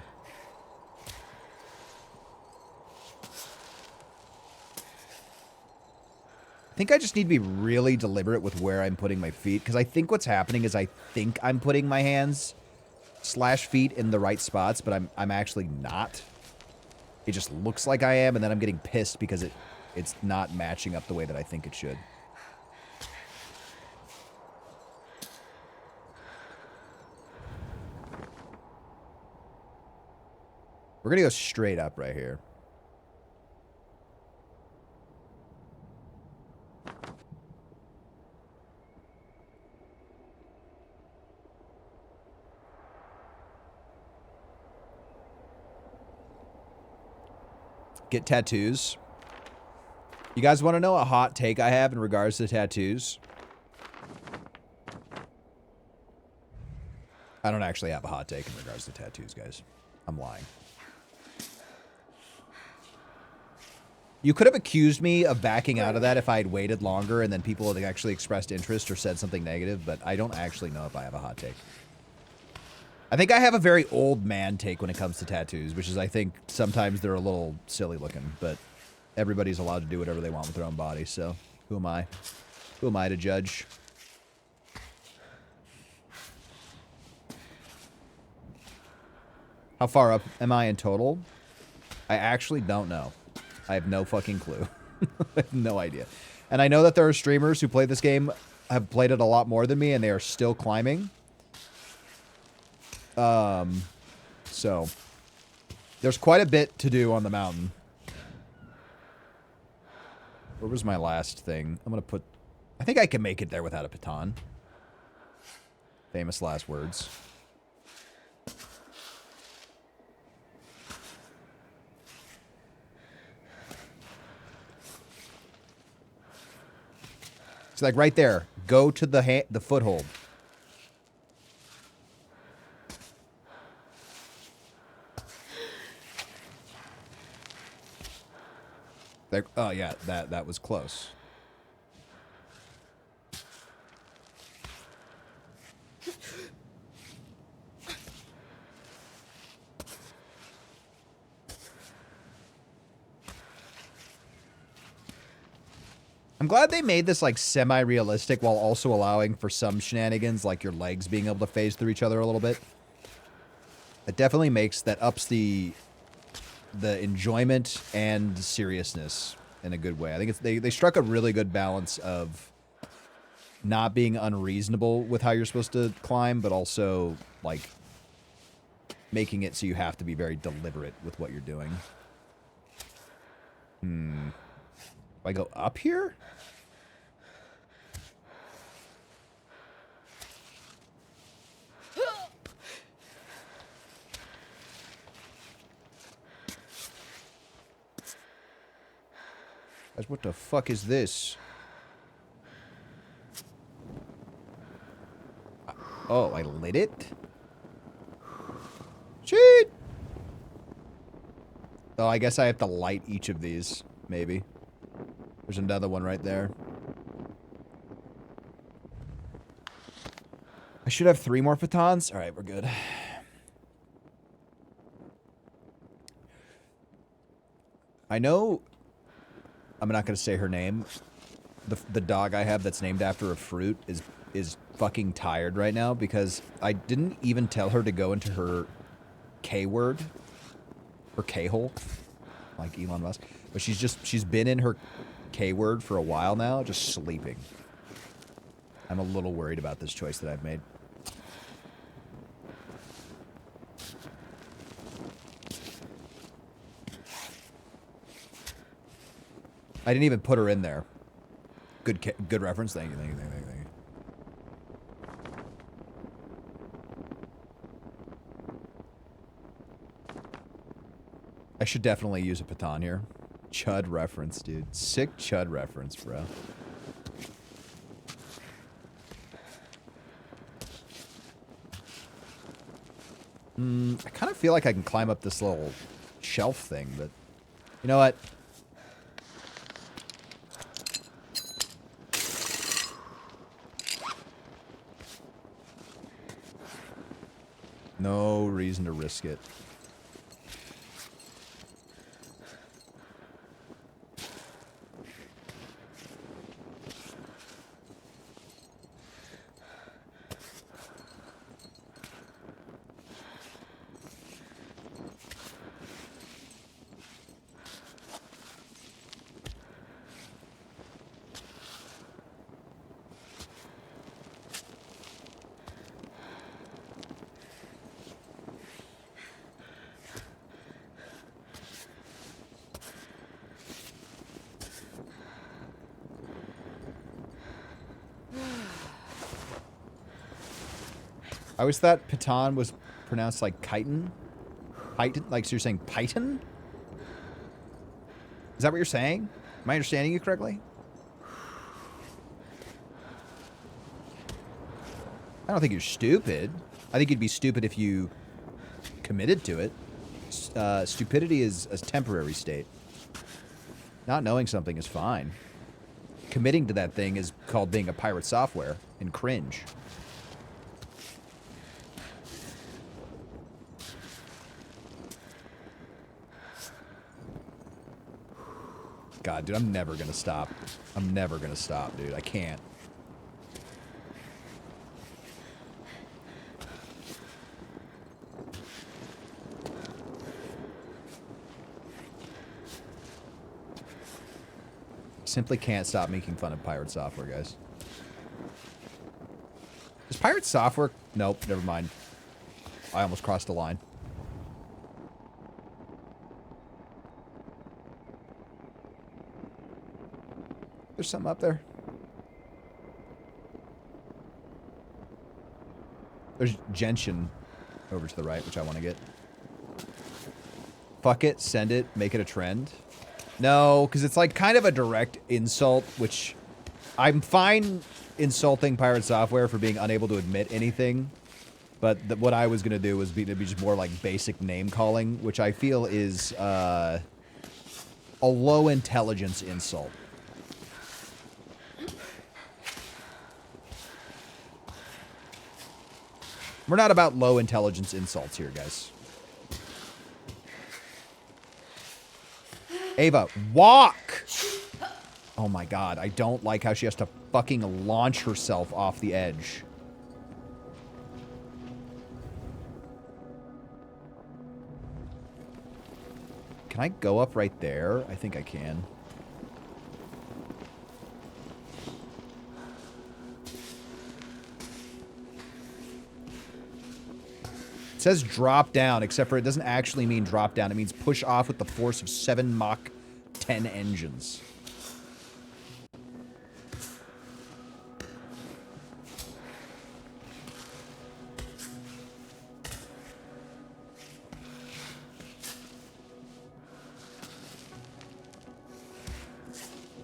I think I just need to be really deliberate with where I'm putting my feet, because I think what's happening is I think I'm putting my hands / feet in the right spots, but I'm actually not. It just looks like I am, and then I'm getting pissed because it's not matching up the way that I think it should. We're gonna go straight up right here. Get tattoos. You guys want to know a hot take I have in regards to tattoos? I don't actually have a hot take in regards to tattoos, guys. I'm lying. You could have accused me of backing out of that if I had waited longer and then people had actually expressed interest or said something negative, but I don't actually know if I have a hot take. I think I have a very old man take when it comes to tattoos, which is I think sometimes they're a little silly looking, but everybody's allowed to do whatever they want with their own body, so who am I? Who am I to judge? How far up am I in total? I actually don't know. I have no fucking clue. I have no idea. And I know that there are streamers who play this game, have played it a lot more than me, and they are still climbing. So there's quite a bit to do on the mountain. Where was my last thing? I'm gonna put... I think I can make it there without a baton. Famous last words. It's like right there. Go to the foothold. Like, oh yeah, that was close. I'm glad they made this like semi-realistic while also allowing for some shenanigans, like your legs being able to phase through each other a little bit. It definitely ups the enjoyment and seriousness in a good way. I think they struck a really good balance of not being unreasonable with how you're supposed to climb, but also like making it so you have to be very deliberate with what you're doing. Do I go up here? Guys, what the fuck is this? Oh, I lit it? Shit! Oh, I guess I have to light each of these, maybe. There's another one right there. I should have 3 more pitons. Alright, we're good. I know... I'm not going to say her name. The dog I have that's named after a fruit is fucking tired right now because I didn't even tell her to go into her K-word. Her K-hole. Like Elon Musk. But she's been in her K-word for a while now, just sleeping. I'm a little worried about this choice that I've made. I didn't even put her in there. Good reference. Thank you. I should definitely use a baton here. Chud reference, dude. Sick Chud reference, bro. I kind of feel like I can climb up this little shelf thing, but you know what? No reason to risk it. I always thought Piton was pronounced like chitin. Python? Like, so you're saying Python? Is that what you're saying? Am I understanding you correctly? I don't think you're stupid. I think you'd be stupid if you committed to it. Stupidity is a temporary state. Not knowing something is fine. Committing to that thing is called being a pirate software and cringe. God, dude, I'm never gonna stop. I'm never gonna stop, dude. I can't. Simply can't stop making fun of pirate software, guys. Is pirate software? Nope, never mind. I almost crossed the line. There's something up there. There's gentian over to the right, which I want to get. Fuck it, send it, make it a trend. No, because it's like kind of a direct insult, which I'm fine insulting pirate software for being unable to admit anything. But what I was going to do was to be just more like basic name calling, which I feel is a low intelligence insult. We're not about low intelligence insults here, guys. Ava, walk! Oh my god, I don't like how she has to fucking launch herself off the edge. Can I go up right there? I think I can. It says drop down, except for it doesn't actually mean drop down. It means push off with the force of 7 Mach 10 engines.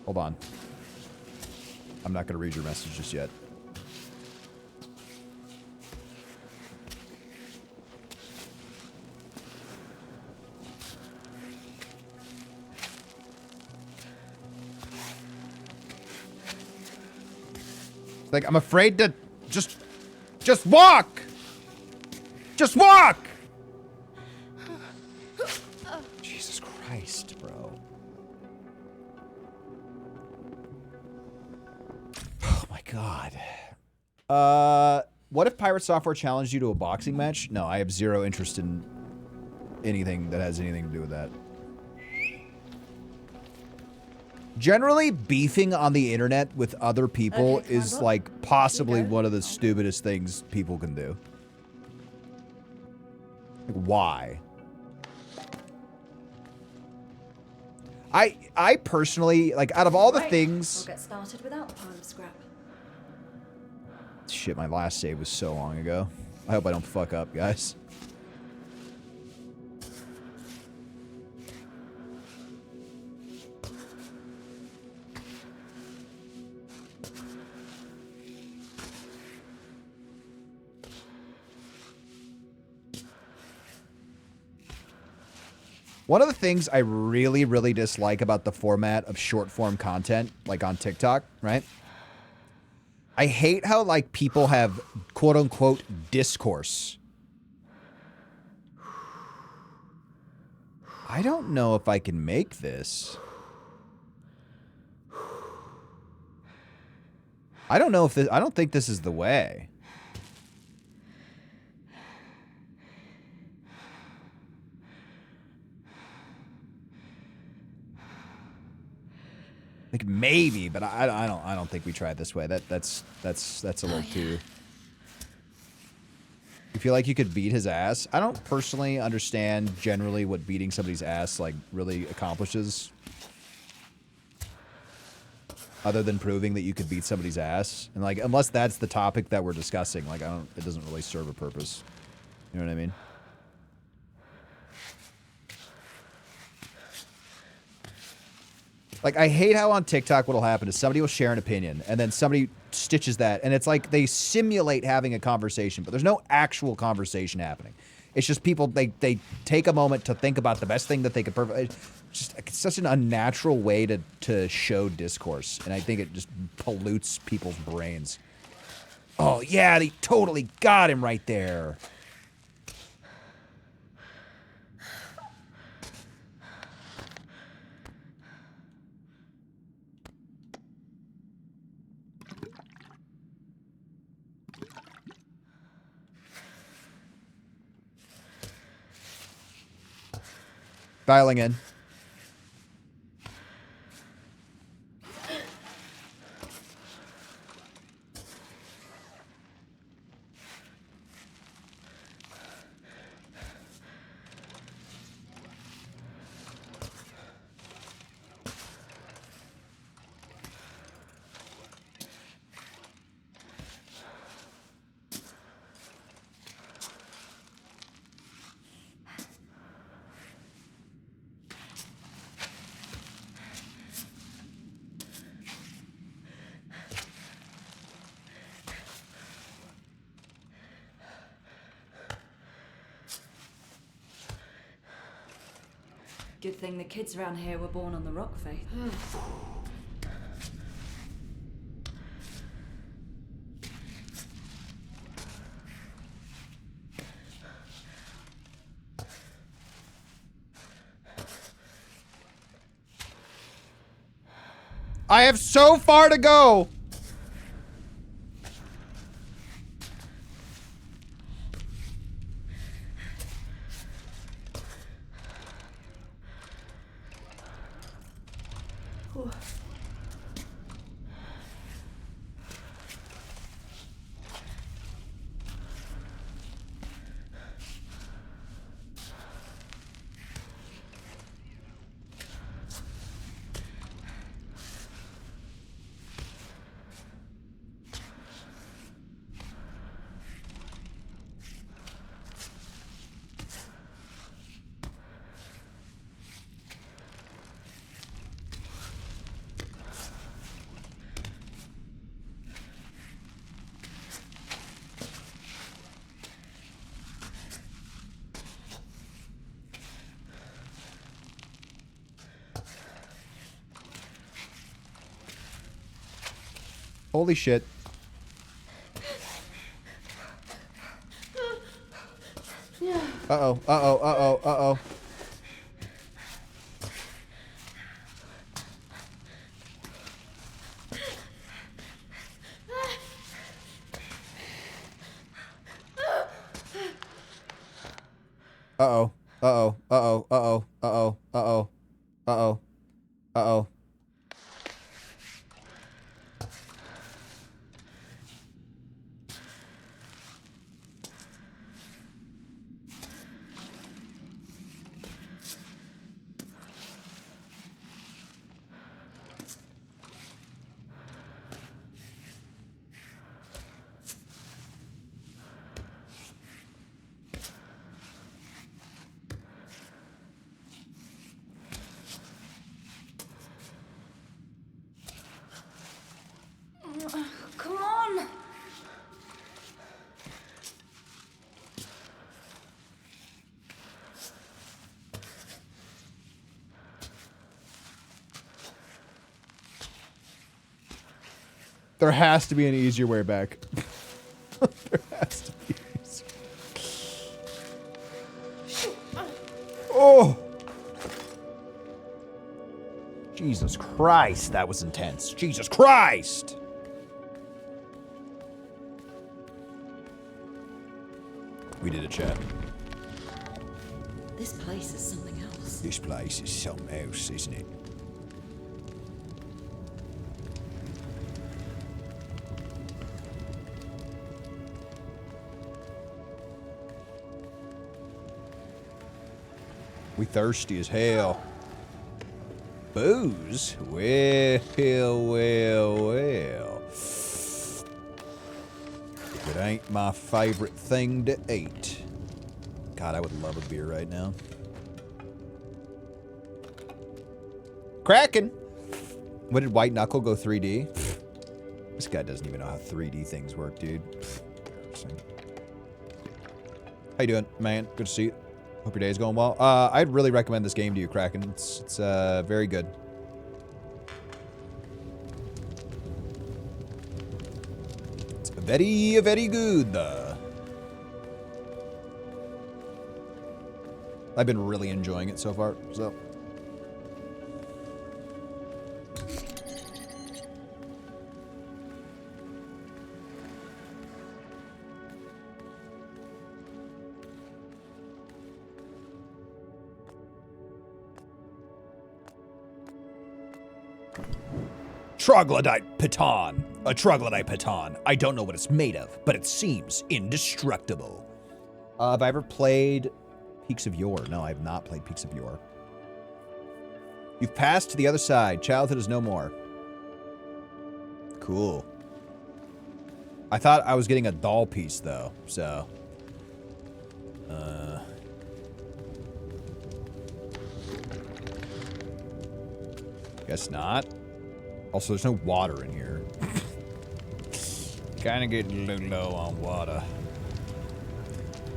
Hold on. I'm not going to read your message just yet. Like, I'm afraid to just walk! Just walk! Jesus Christ, bro. Oh my god. What if Pirate Software challenged you to a boxing match? No, I have zero interest in anything that has anything to do with that. Generally, beefing on the internet with other people is, like, possibly one of the stupidest things people can do. Like, why? I personally, like, out of all the things... We'll get started without the pile of scrap. Shit, my last save was so long ago. I hope I don't fuck up, guys. One of the things I really, really dislike about the format of short-form content, like on TikTok, right? I hate how, like, people have quote-unquote discourse. I don't know if I can make this. I don't know if this... I don't think this is the way. Like, maybe, but I don't think we try it this way. That's a little too... You feel like you could beat his ass? I don't personally understand generally what beating somebody's ass, like, really accomplishes. Other than proving that you could beat somebody's ass. And, like, unless that's the topic that we're discussing, like, it doesn't really serve a purpose. You know what I mean? Like, I hate how on TikTok what'll happen is somebody will share an opinion, and then somebody stitches that, and it's like they simulate having a conversation, but there's no actual conversation happening. It's just people, they take a moment to think about the best thing that they could it's such an unnatural way to show discourse, and I think it just pollutes people's brains. Oh, yeah, they totally got him right there. Dialing in. Good thing the kids around here were born on the rock faith. I have so far to go. Holy shit. Uh-oh, uh-oh, uh-oh, uh-oh. Uh-oh, uh-oh, uh-oh, uh-oh, uh-oh, uh-oh, uh-oh, uh-oh. Come on! There has to be an easier way back. There has to be. Oh! Jesus Christ, that was intense. Jesus Christ! We did a chat. This place is something else. This place is something else, isn't it? We thirsty as hell. Booze? Well, well, well. It ain't my favorite thing to eat. God, I would love a beer right now. Kraken! When did White Knuckle go 3D? This guy doesn't even know how 3D things work, dude. Embarrassing. How you doing, man? Good to see you. Hope your day's going well. I'd really recommend this game to you, Kraken. It's very good. It's very, very good. I've been really enjoying it so far, so. Troglodyte Piton. A troglodyte piton. I don't know what it's made of, but it seems indestructible. Have I ever played Peaks of Yore? No, I have not played Peaks of Yore. You've passed to the other side. Childhood is no more. Cool. I thought I was getting a doll piece, though, so... Guess not. Also, there's no water in here. Kinda getting a little low on water.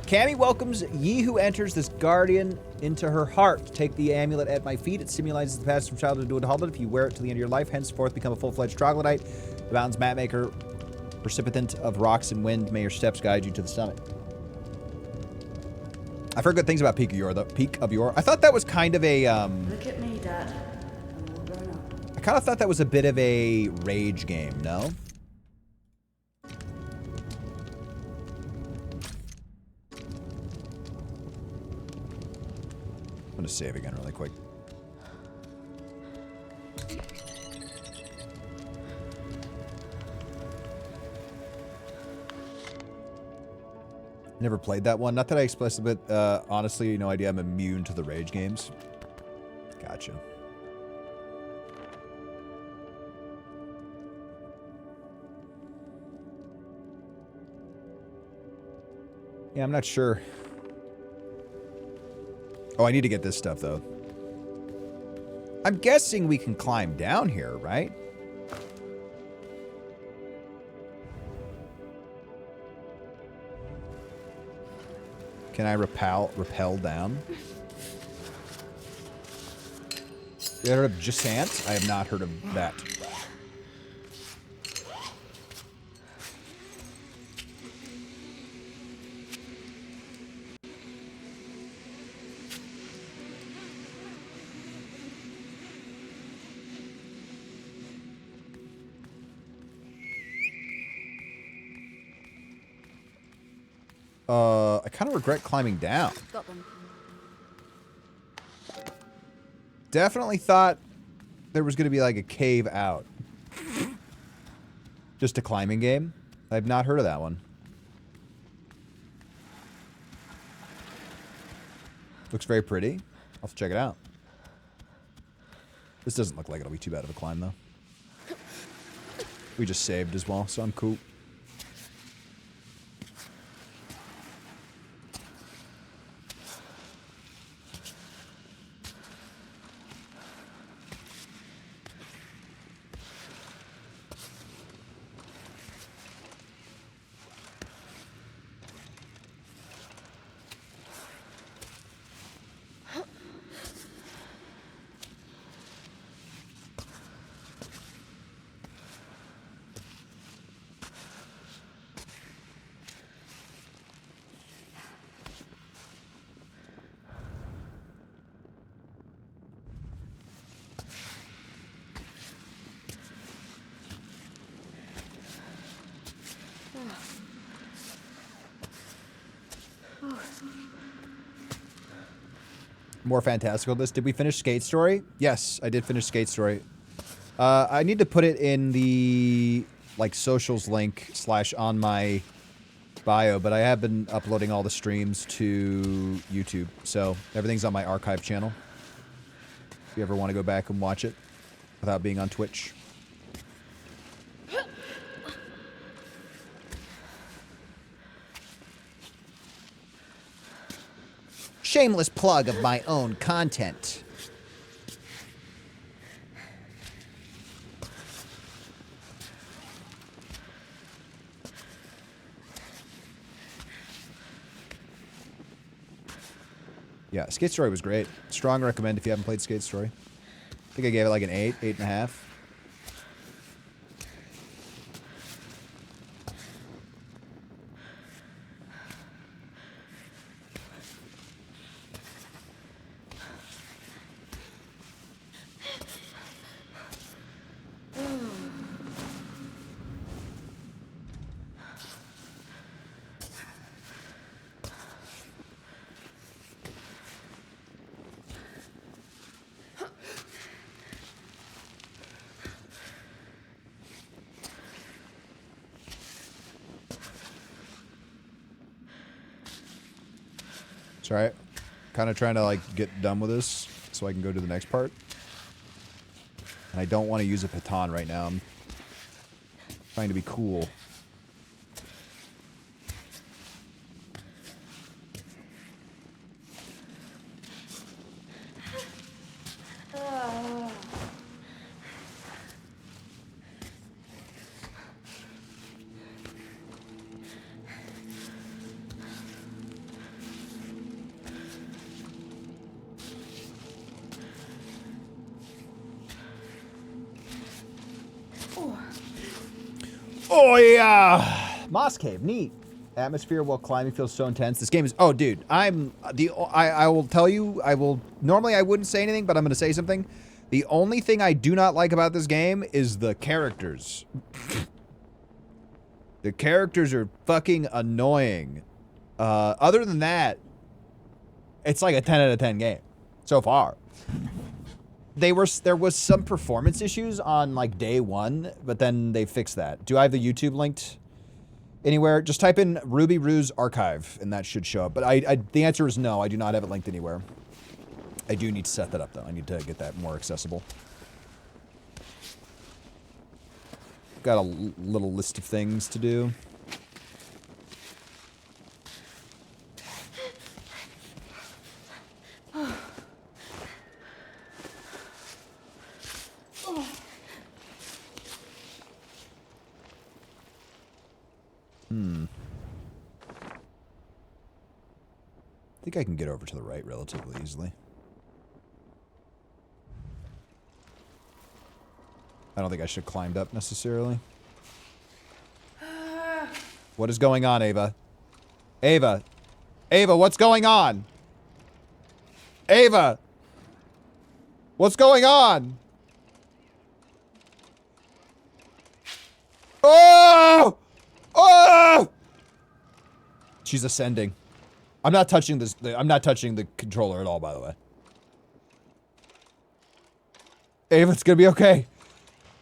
Cammy welcomes ye who enters this guardian into her heart. Take the amulet at my feet. It symbolizes the passage from childhood to adulthood. If you wear it to the end of your life, henceforth become a full-fledged troglodyte. The mountain's map maker, precipitant of rocks and wind, may your steps guide you to the summit. I've heard good things about Peak of Yore, though. Peak of Yore. I thought that was kind of a, Look at me, Dad. I'm all grown up. I kind of thought that was a bit of a rage game, no? I'm gonna save again really quick. Never played that one. Not that I explicitly, but honestly, no idea. I'm immune to the rage games. Gotcha. Yeah, I'm not sure. Oh, I need to get this stuff, though. I'm guessing we can climb down here, right? Can I rappel down? You heard of Gisant? I have not heard of that. I kind of regret climbing down. Got them. Definitely thought there was going to be like a cave out. Just a climbing game. I've not heard of that one. Looks very pretty. I'll have to check it out. This doesn't look like it'll be too bad of a climb, though. We just saved as well, so I'm cool. More fantastical this. Did we finish Skate Story? Yes, I did finish Skate Story. I need to put it in the like socials link / on my bio, but I have been uploading all the streams to YouTube, so everything's on my archive channel. If you ever want to go back and watch it without being on Twitch. Shameless plug of my own content. Yeah, Skate Story was great. Strong recommend if you haven't played Skate Story. I think I gave it like an 8, 8.5. Sorry, kind of trying to like get done with this so I can go to the next part. And I don't want to use a baton right now. I'm trying to be cool. Oh yeah, Moss Cave, neat. Atmosphere while climbing feels so intense. This game is. Oh, dude, I will tell you. Normally I wouldn't say anything, but I'm going to say something. The only thing I do not like about this game is the characters. The characters are fucking annoying. Other than that, it's like a 10 out of 10 game so far. There was some performance issues on like day one, but then they fixed that. Do I have the YouTube linked anywhere? Just type in Ruby Ruse Archive and that should show up. But the answer is no, I do not have it linked anywhere. I do need to set that up though. I need to get that more accessible. Got a little list of things to do. I think I can get over to the right relatively easily. I don't think I should have climbed up necessarily. What is going on, Ava? Ava! Ava, what's going on? Ava! What's going on? Oh! Oh! She's ascending. I'm not touching this. I'm not touching the controller at all, by the way. Ava, it's gonna be okay.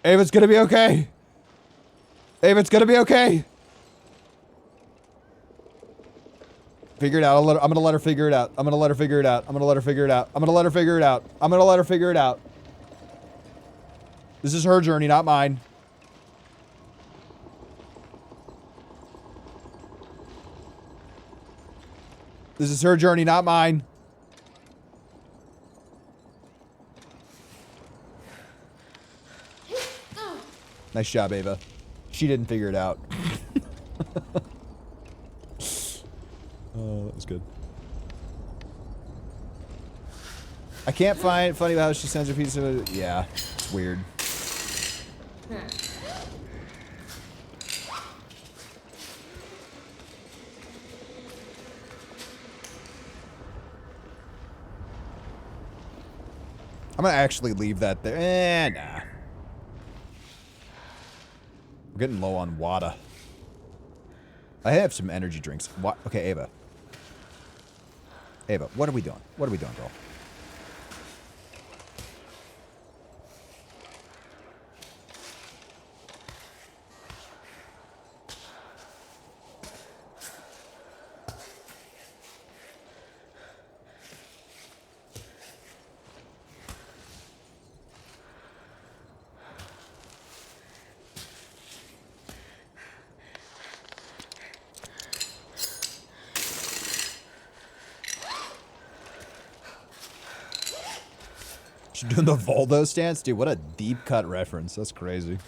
Ava, it's gonna be okay. Ava, it's gonna be okay. Figure it out. I'm gonna let her figure it out. I'm gonna let her figure it out. I'm gonna let her figure it out. I'm gonna let her figure it out. I'm gonna let her figure it out. This is her journey, not mine. This is her journey, not mine. Nice job, Ava. She didn't figure it out. Oh, that was good. I can't find funny about how she sends her pizza. Yeah, it's weird. I'm gonna actually leave that there. Nah. We're getting low on water. I have some energy drinks. What? Okay, Ava. Ava, what are we doing? What are we doing, girl? She's doing the Voldo stance? Dude, what a deep cut reference. That's crazy.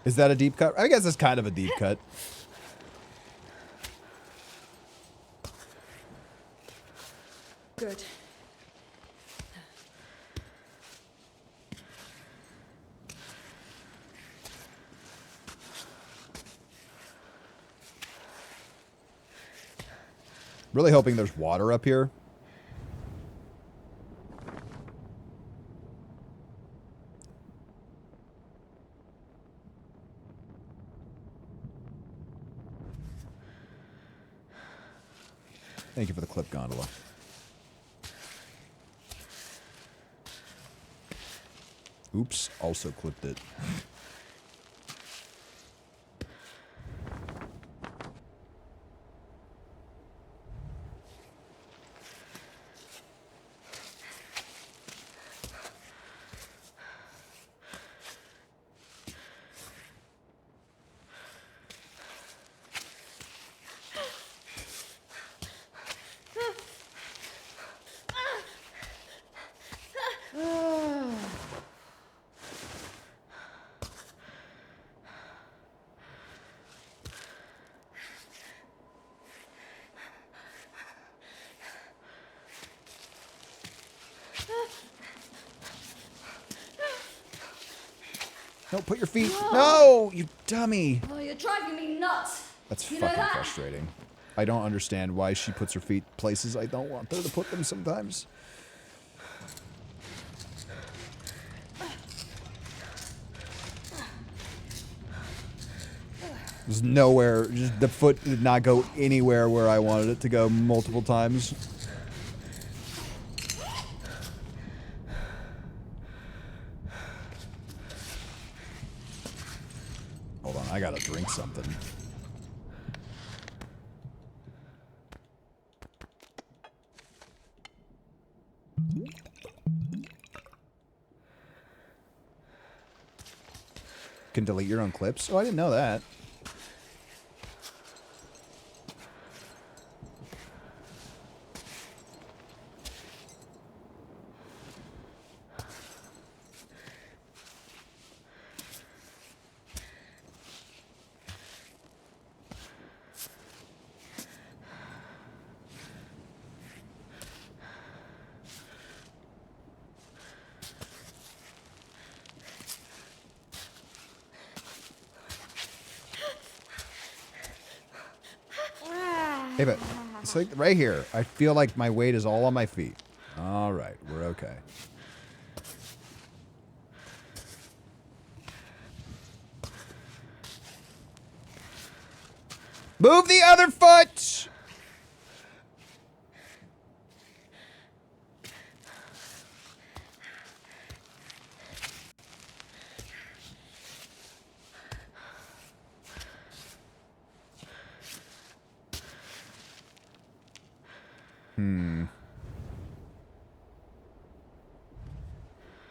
Is that a deep cut? I guess it's kind of a deep cut. Good. Really hoping there's water up here. Thank you for the clip gondola. Oops, also clipped it. No, put your feet. No, you dummy. Oh, you're driving me nuts. That's You know fucking that? frustrating. I don't understand why she puts her feet places I don't want her to put them sometimes. There's nowhere, just the foot did not go anywhere where I wanted it to go multiple times. Hold on, I gotta drink something. Can delete your own clips? Oh, I didn't know that. Hey, but it's like right here. I feel like my weight is all on my feet. All right, we're okay. Move the other foot!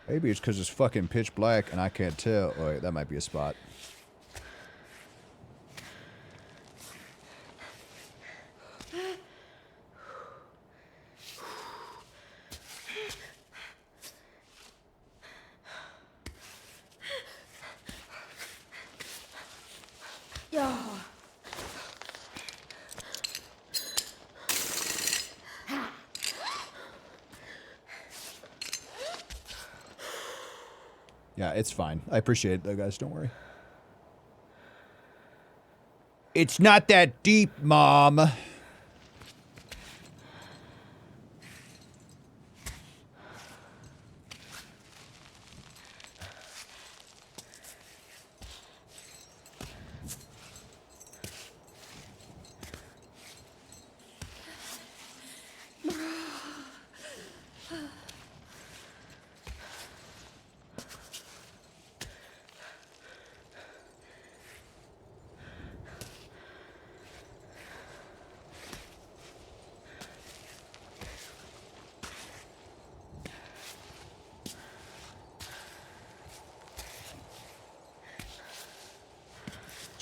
Maybe it's because it's fucking pitch black and I can't tell. Oh, wait, that might be a spot. Yeah, it's fine. I appreciate it, though, guys. Don't worry. It's not that deep, Mom.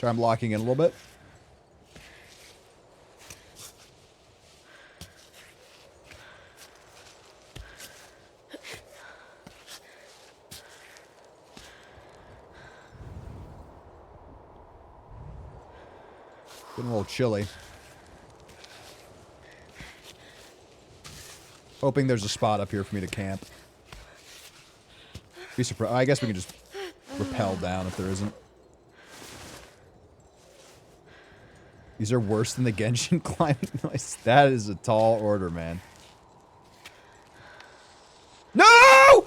Sorry, I'm locking in a little bit. Getting a little chilly. Hoping there's a spot up here for me to camp. Be surprised. I guess we can just rappel down if there isn't. These are worse than the Genshin climbing noise. That is a tall order, man. No!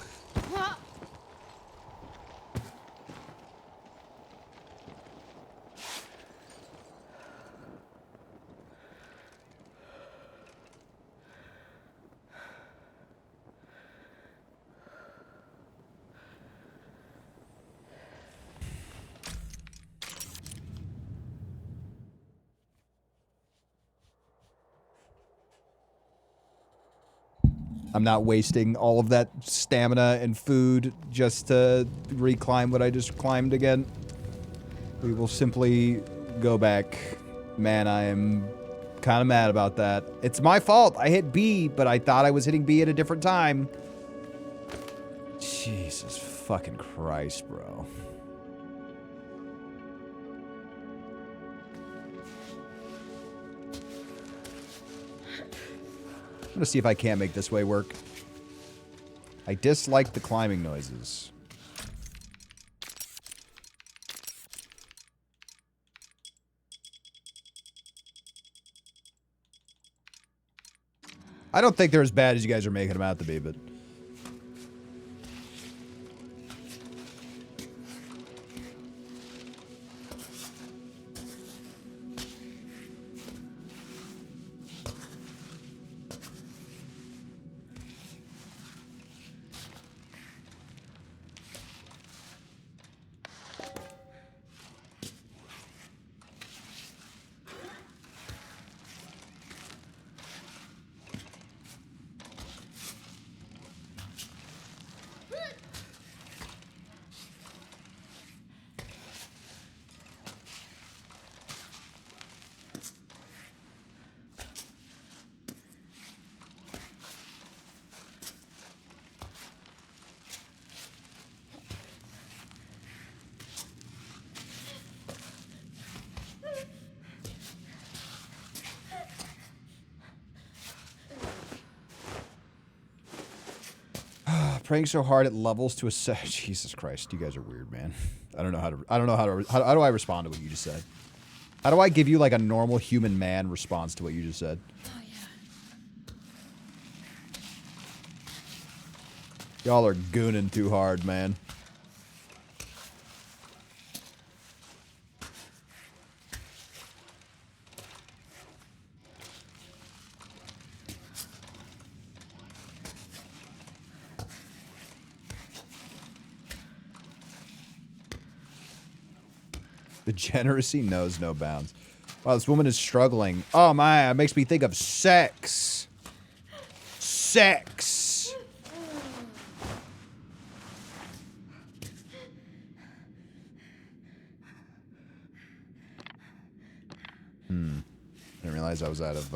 I'm not wasting all of that stamina and food just to reclimb what I just climbed again. We will simply go back. Man, I am kind of mad about that. It's my fault. I hit B, but I thought I was hitting B at a different time. Jesus fucking Christ, bro. I'm gonna see if I can't make this way work. I dislike the climbing noises. I don't think they're as bad as you guys are making them out to be, but... Praying so hard it levels to a set. Jesus Christ, you guys are weird, man. I don't know how do I respond to what you just said? How do I give you like a normal human man response to what you just said? Oh, yeah. Y'all are gooning too hard, man. Degeneracy knows no bounds. Wow, this woman is struggling. Oh my, it makes me think of sex. Sex. Didn't realize I was out of,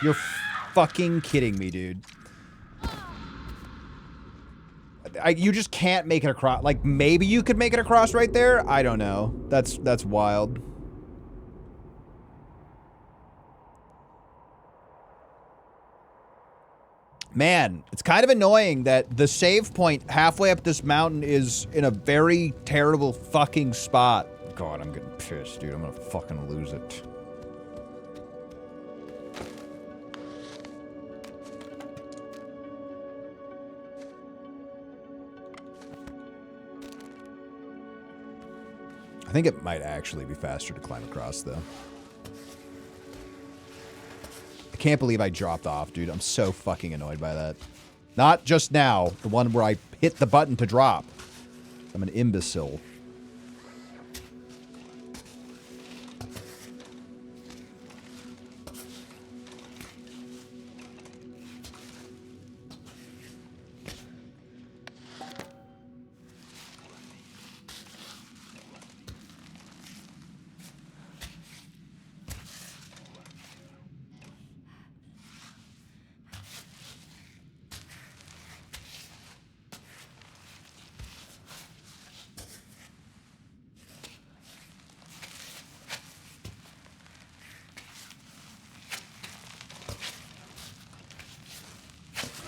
You're fucking kidding me, dude. You just can't make it across. Like, maybe you could make it across right there? I don't know. That's wild. Man, it's kind of annoying that the save point halfway up this mountain is in a very terrible fucking spot. God, I'm getting pissed, dude. I'm gonna fucking lose it. I think it might actually be faster to climb across, though. I can't believe I dropped off, dude. I'm so fucking annoyed by that. Not just now, the one where I hit the button to drop. I'm an imbecile.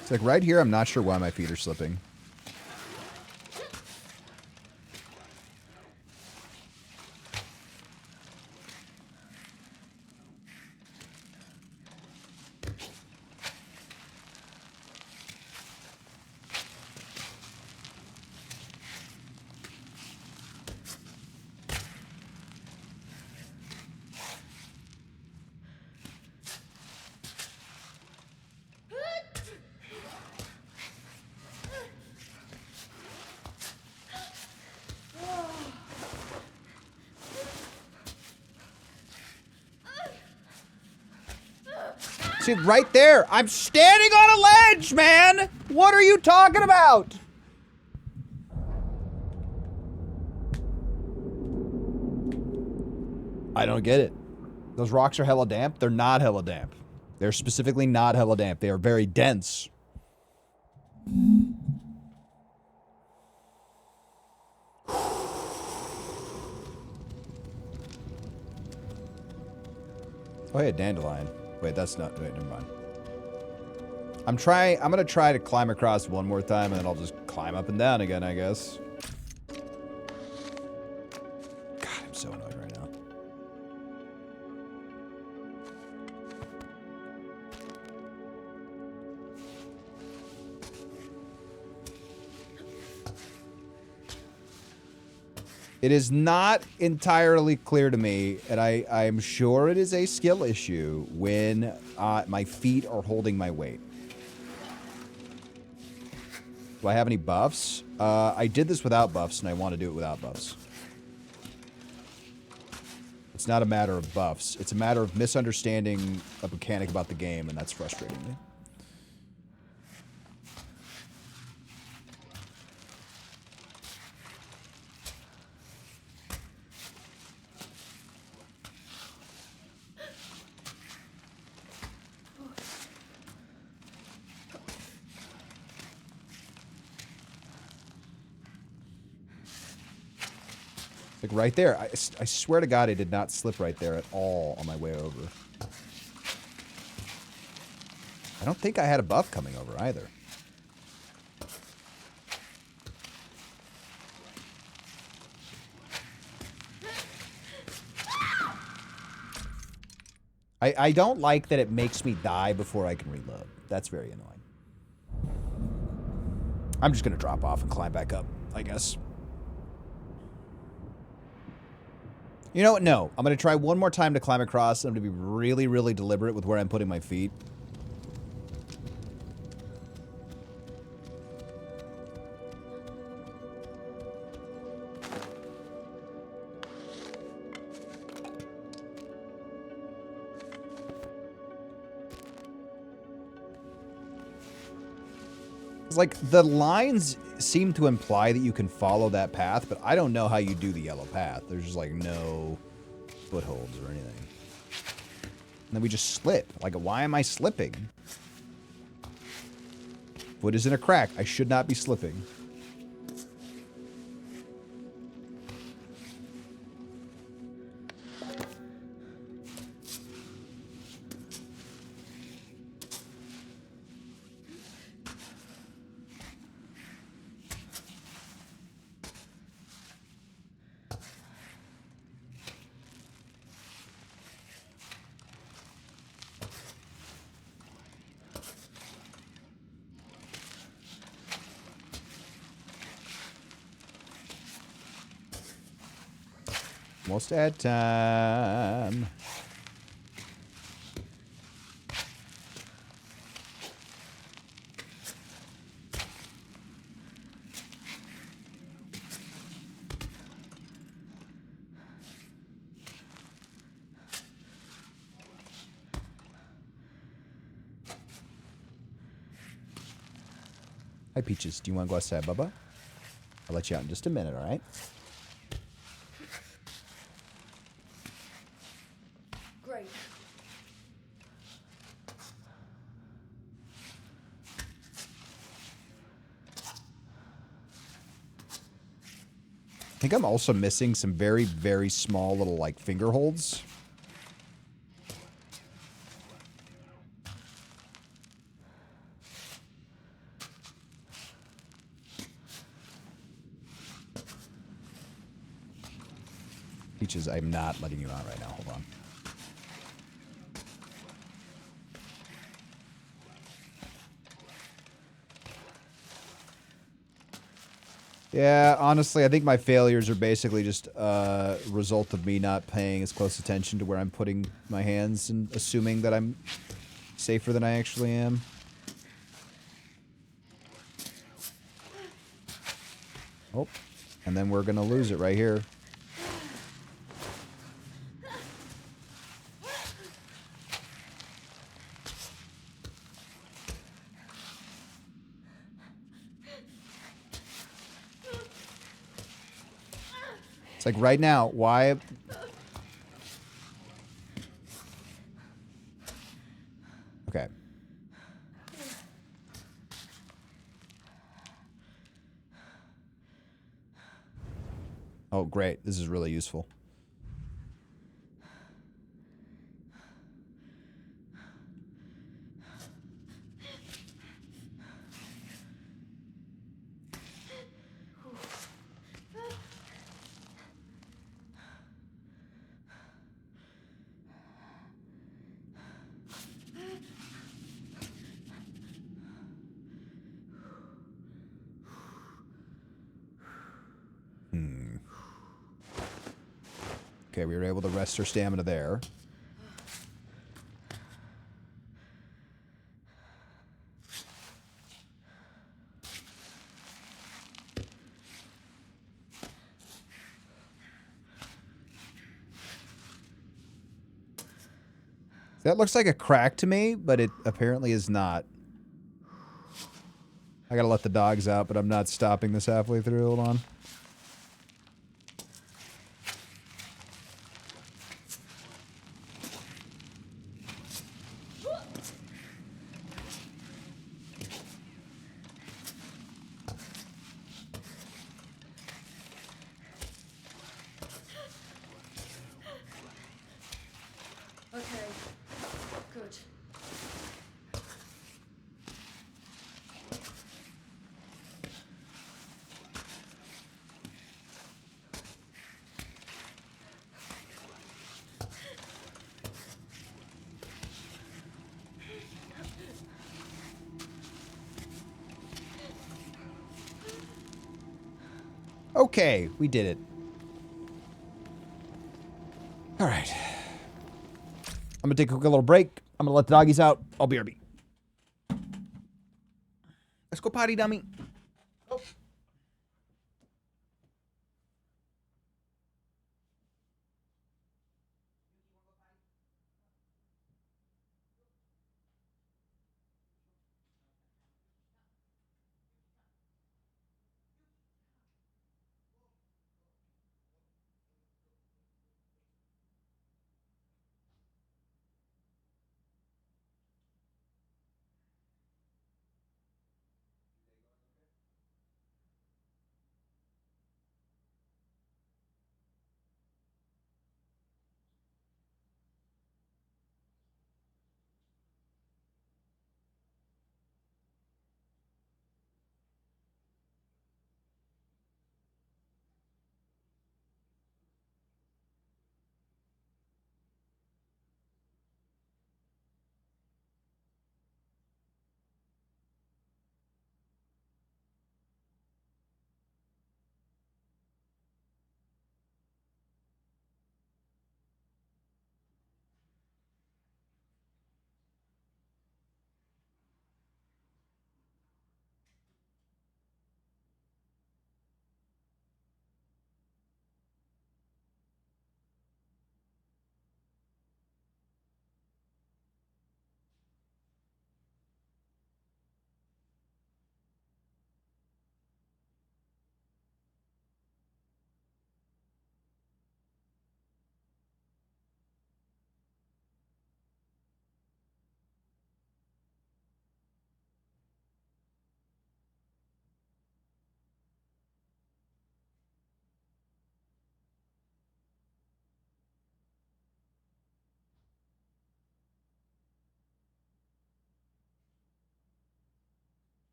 It's like right here, I'm not sure why my feet are slipping. See, right there, I'm standing on a ledge, man! What are you talking about? I don't get it. Those rocks are hella damp? They're not hella damp. They're specifically not hella damp. They are very dense. Oh, hey, a dandelion. Wait, that's not... Wait, never mind. I'm gonna try to climb across one more time, and then I'll just climb up and down again, I guess. God, I'm so annoyed right now. It is not entirely clear to me, and I'm sure it is a skill issue when my feet are holding my weight. Do I have any buffs? I did this without buffs, and I want to do it without buffs. It's not a matter of buffs. It's a matter of misunderstanding a mechanic about the game, and that's frustrating me. Like right there. I swear to God I did not slip right there at all on my way over. I don't think I had a buff coming over either. I don't like that it makes me die before I can reload. That's very annoying. I'm just going to drop off and climb back up, I guess. You know what? No. I'm going to try one more time to climb across. I'm going to be really, really deliberate with where I'm putting my feet. It's like the lines seem to imply that you can follow that path, but I don't know how you do the yellow path. There's just like no footholds or anything. And then we just slip. Like, why am I slipping? Foot is in a crack. I should not be slipping. Almost at time. Hi, Peaches. Do you want to go outside, Bubba? I'll let you out in just a minute, all right? Great. I think I'm also missing some very, very small little, like, finger holds. Peaches, I'm not letting you out right now. Hold on. Yeah, honestly, I think my failures are basically just a result of me not paying as close attention to where I'm putting my hands and assuming that I'm safer than I actually am. Oh, and then we're going to lose it right here. It's like right now, why? Okay. Oh, great. This is really useful. Okay, we were able to rest our stamina there. That looks like a crack to me, but it apparently is not. I gotta let the dogs out, but I'm not stopping this halfway through. Hold on. Okay. Good. Okay, we did it. All right. I'm gonna take a quick little break. I'm gonna let the doggies out. I'll be RB. Let's go potty, dummy. Oh.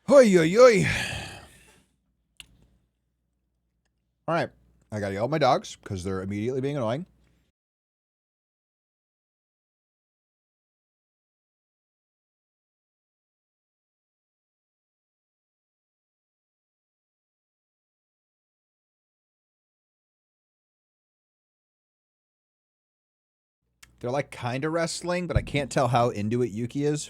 Hoi, hoi, hoi. All right. I gotta yell at my dogs because they're immediately being annoying. They're like kind of wrestling, but I can't tell how into it Yuki is.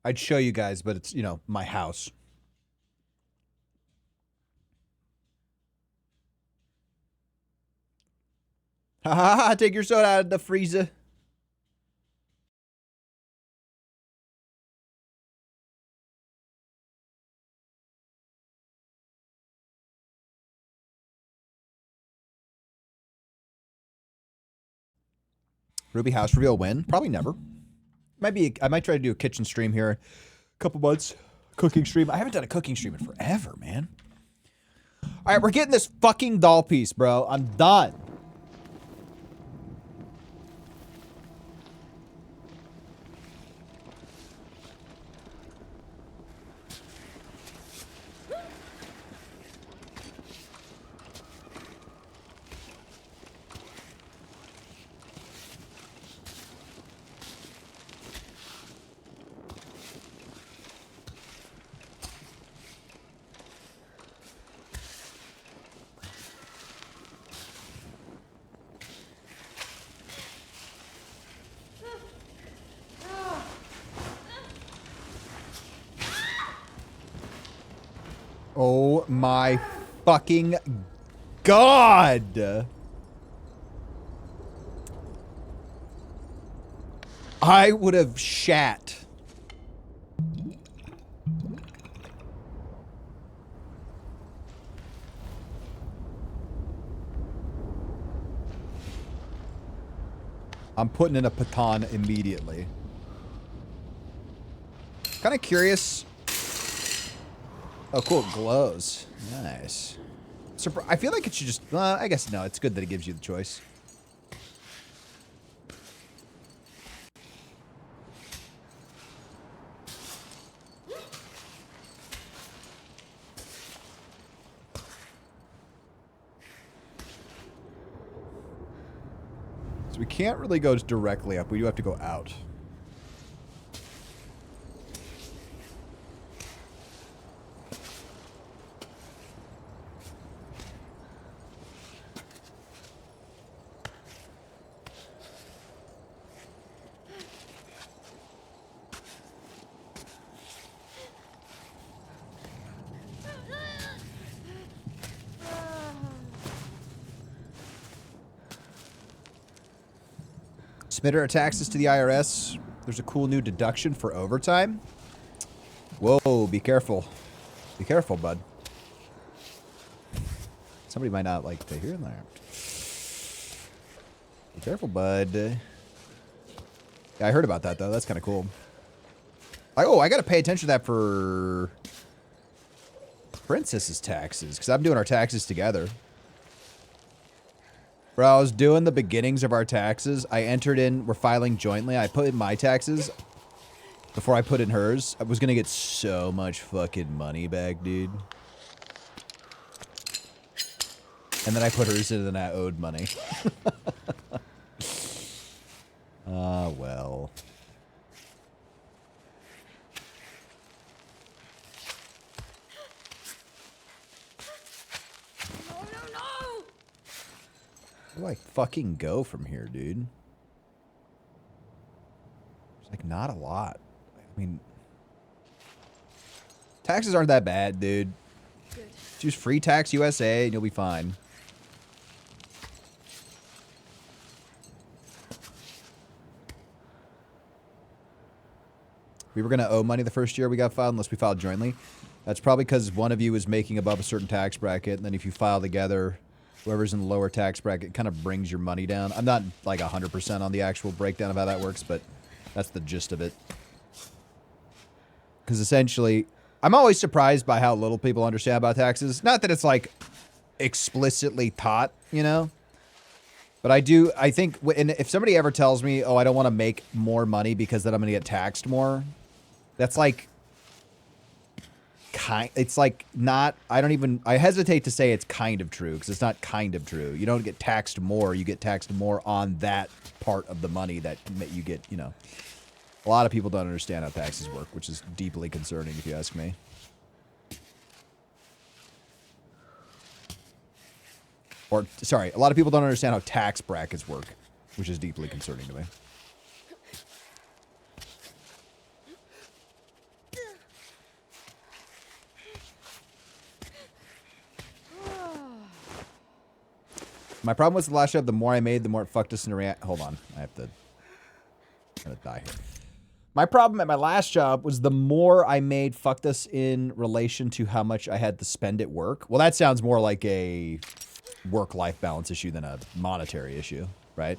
I'd show you guys, but it's, you know, my house. Ha ha ha, take your soda out of the freezer. Ruby house reveal win? Probably never. I might try to do a kitchen stream here. A couple months. Cooking stream. I haven't done a cooking stream in forever, man. All right, we're getting this fucking doll piece, bro. I'm done. Oh my fucking God. I would have shat. I'm putting in a baton immediately. Kind of curious. Oh, cool. It glows. Nice. I feel like it should just... I guess no. It's good that it gives you the choice. So we can't really go directly up. We do have to go out. Submit our taxes to the IRS. There's a cool new deduction for overtime. Whoa, be careful. Be careful, bud. Somebody might not like to hear that. Be careful, bud. Yeah, I heard about that, though. That's kind of cool. I got to pay attention to that for Princess's taxes, because I'm doing our taxes together. Bro, I was doing the beginnings of our taxes. I entered in, we're filing jointly. I put in my taxes before I put in hers. I was going to get so much fucking money back, dude. And then I put hers in and I owed money. Ah, well. Where do I fucking go from here, dude? There's like not a lot. I mean, taxes aren't that bad, dude. Good. Choose Free Tax USA and you'll be fine. We were going to owe money the first year we got filed unless we filed jointly. That's probably because one of you is making above a certain tax bracket, and then if you file together, whoever's in the lower tax bracket kind of brings your money down. I'm not like 100% on the actual breakdown of how that works, but that's the gist of it. Because essentially, I'm always surprised by how little people understand about taxes. Not that it's like explicitly taught, you know? But I think if somebody ever tells me, oh, I don't want to make more money because then I'm going to get taxed more, that's like it's like not, I hesitate to say it's kind of true because it's not kind of true. You don't get taxed more. You get taxed more on that part of the money that you get, you know. A lot of people don't understand how taxes work, which is deeply concerning if you ask me. Or, sorry, a lot of people don't understand how tax brackets work, which is deeply concerning to me. My problem was the last job, the more I made, the more it fucked us in a hold on. I'm gonna die here. My problem at my last job was the more I made fucked us in relation to how much I had to spend at work. Well, that sounds more like a work-life balance issue than a monetary issue, right?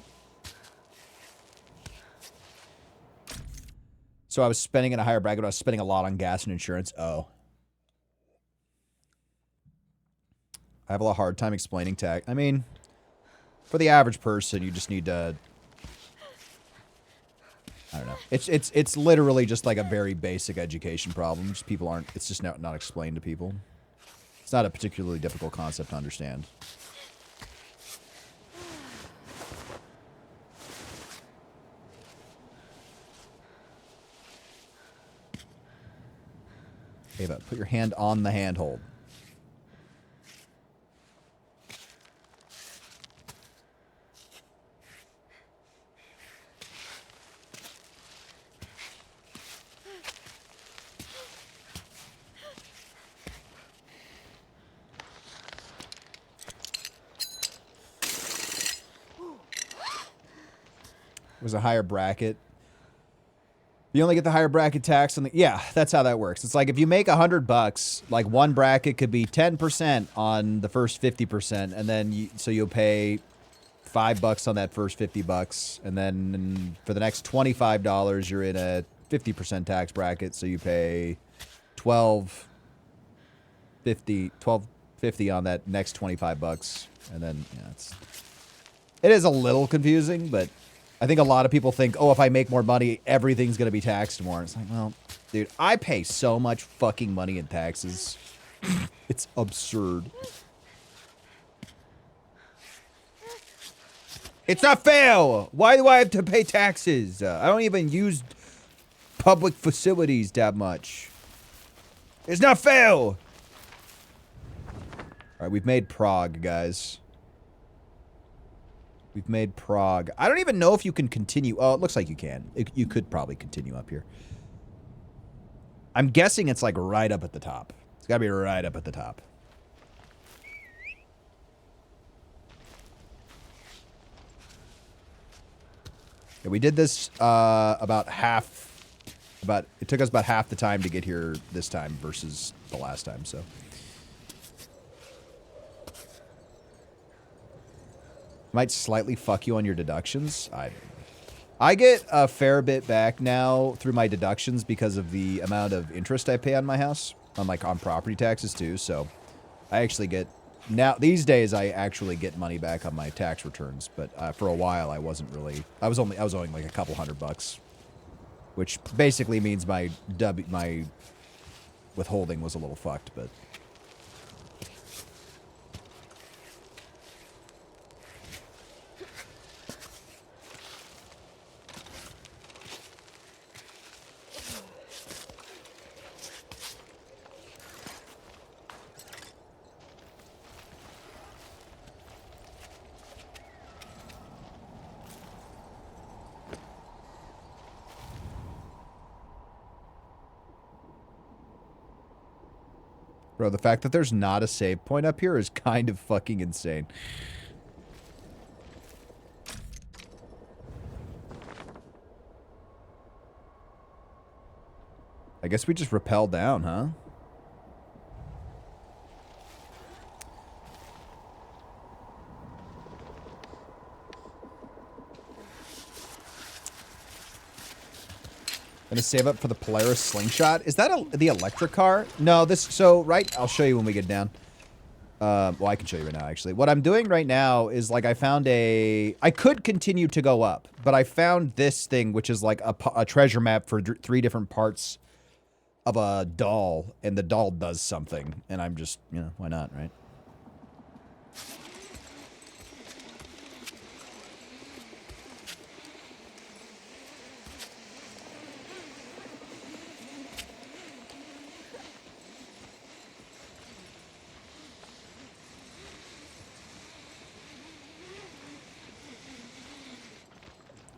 So I was spending in a higher bracket, but I was spending a lot on gas and insurance. Oh. I have a hard time explaining tax. I mean, for the average person, you just need to... I don't know. It's literally just like a very basic education problem. Just people aren't... It's just not explained to people. It's not a particularly difficult concept to understand. Ava, put your hand on the handhold. It was a higher bracket. You only get the higher bracket tax on the... Yeah, that's how that works. It's like if you make $100, like one bracket could be 10% on the first 50%, and then so you'll pay $5 on that first $50, and then for the next $25, you're in a 50% tax bracket, so you pay $12.50 on that next $25, and then yeah, it is a little confusing, but I think a lot of people think, oh, if I make more money, everything's going to be taxed more. And it's like, well, dude, I pay so much fucking money in taxes. It's absurd. It's not fair. Why do I have to pay taxes? I don't even use public facilities that much. It's not fair. All right, we've made Prague, guys. We've made Prague. I don't even know if you can continue. Oh, it looks like you can. You could probably continue up here. I'm guessing it's like right up at the top. It's got to be right up at the top. Yeah, we did this it took us about half the time to get here this time versus the last time, so. Might slightly fuck you on your deductions. I get a fair bit back now through my deductions because of the amount of interest I pay on my house, on property taxes too. So I actually get now these days I actually get money back on my tax returns. But for a while I wasn't really. I was owing like a couple $100, which basically means my withholding was a little fucked, but. Bro, the fact that there's not a save point up here is kind of fucking insane. I guess we just rappel down, huh? Gonna save up for the Polaris slingshot. Is that the electric car? No, right, I'll show you when we get down. Well, I can show you right now, actually. What I'm doing right now is, like, I found I could continue to go up, but I found this thing, which is like a treasure map for 3 different parts of a doll, and the doll does something, and I'm just, you know, why not, right?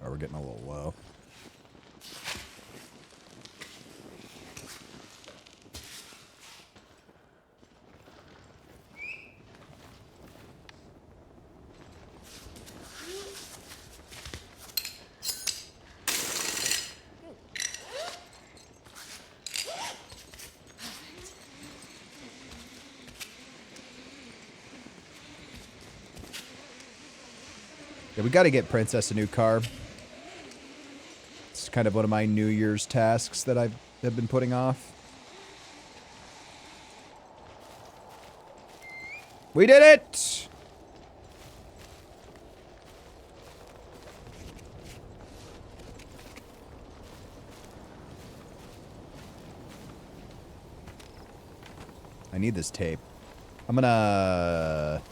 Oh, we're getting a little low. Yeah, we got to get Princess a new car. It's kind of one of my New Year's tasks that have been putting off. We did it! I need this tape. I'm gonna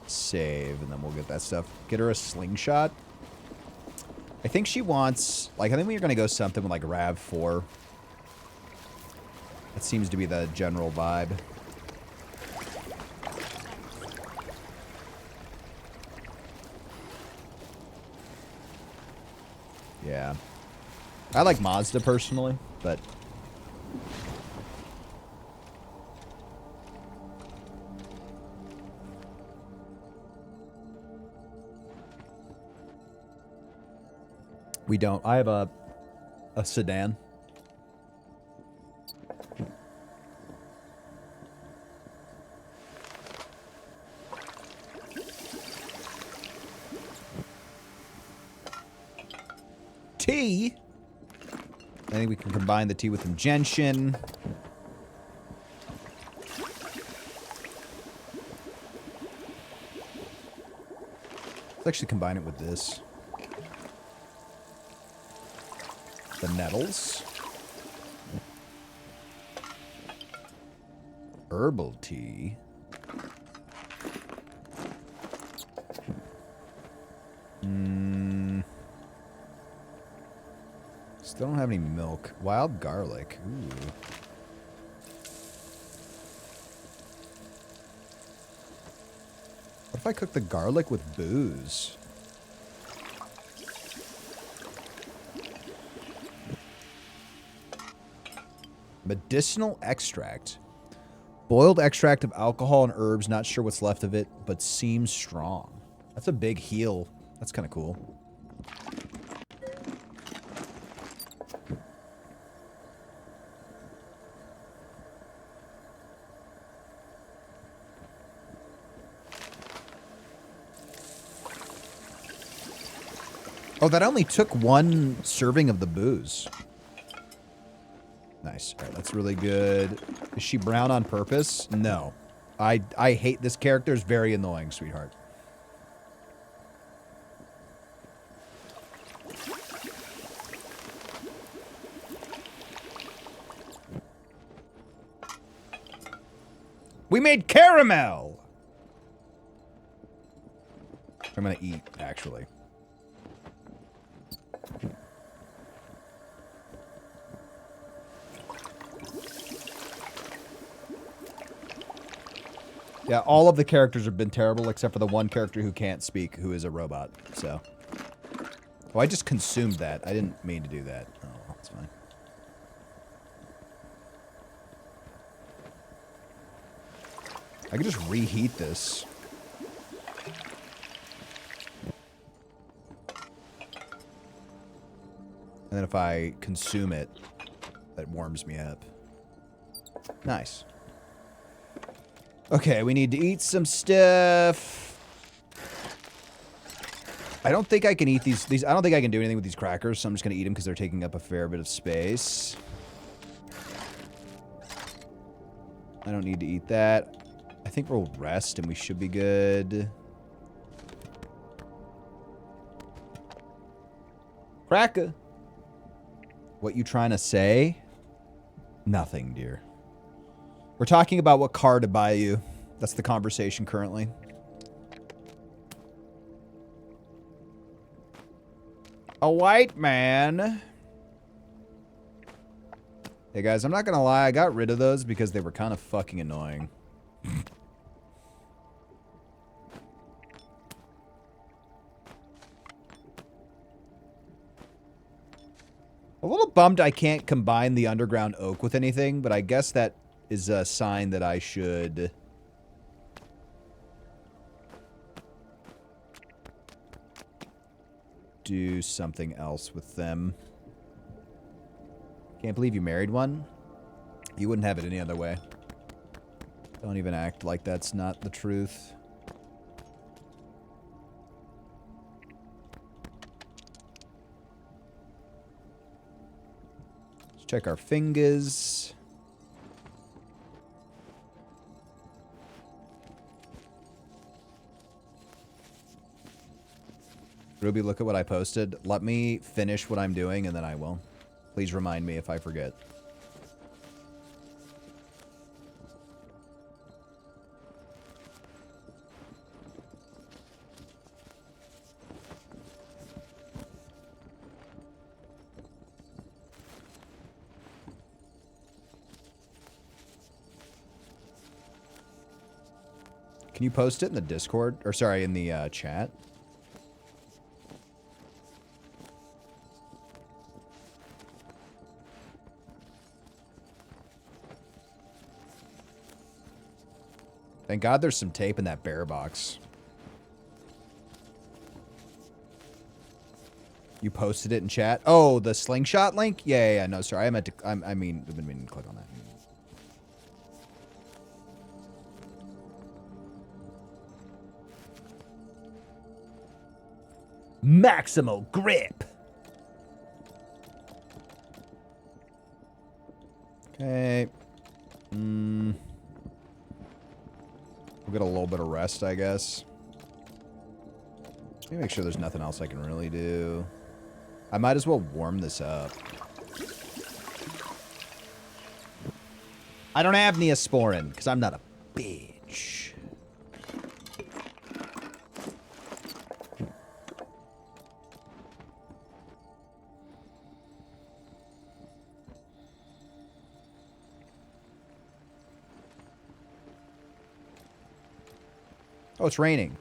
save, and then we'll get that stuff. Get her a slingshot. I think she wants, like, I think we're gonna go something with, like, RAV4. That seems to be the general vibe. Yeah. I like Mazda personally, but... We don't. I have a sedan. Tea? I think we can combine the tea with some gentian. Let's actually combine it with this. The nettles. Herbal tea. Still don't have any milk. Wild garlic. Ooh. What if I cook the garlic with booze? Medicinal extract. Boiled extract of alcohol and herbs. Not sure what's left of it, but seems strong. That's a big heal. That's kind of cool. Oh, that only took one serving of the booze. Nice. All right, that's really good. Is she brown on purpose? No. I hate this character. It's very annoying, sweetheart. We made caramel! I'm gonna eat, actually. Yeah, all of the characters have been terrible except for the one character who can't speak, who is a robot, so. Oh, I just consumed that. I didn't mean to do that. Oh, that's fine. I could just reheat this. And then if I consume it, that warms me up. Nice. Okay, we need to eat some stuff. I don't think I can eat these. I don't think I can do anything with these crackers, so I'm just going to eat them because they're taking up a fair bit of space. I don't need to eat that. I think we'll rest and we should be good. Cracker. What you trying to say? Nothing, dear. We're talking about what car to buy you. That's the conversation currently. A white man. Hey guys, I'm not gonna lie, I got rid of those because they were kind of fucking annoying. A little bummed I can't combine the underground oak with anything, but I guess that is a sign that I should do something else with them. Can't believe you married one. You wouldn't have it any other way. Don't even act like that's not the truth. Let's check our fingers. Ruby, look at what I posted. Let me finish what I'm doing, and then I will. Please remind me if I forget. Can you post it in the Discord? Or sorry, in the chat? Thank God there's some tape in that bear box. You posted it in chat? Oh, the slingshot link? Yeah, no, sorry. I meant to, I mean, I've been meaning to click on that. Maximal grip. Okay. We'll get a little bit of rest, I guess. Let me make sure there's nothing else I can really do. I might as well warm this up. I don't have Neosporin, because I'm not a bitch. Oh, it's raining.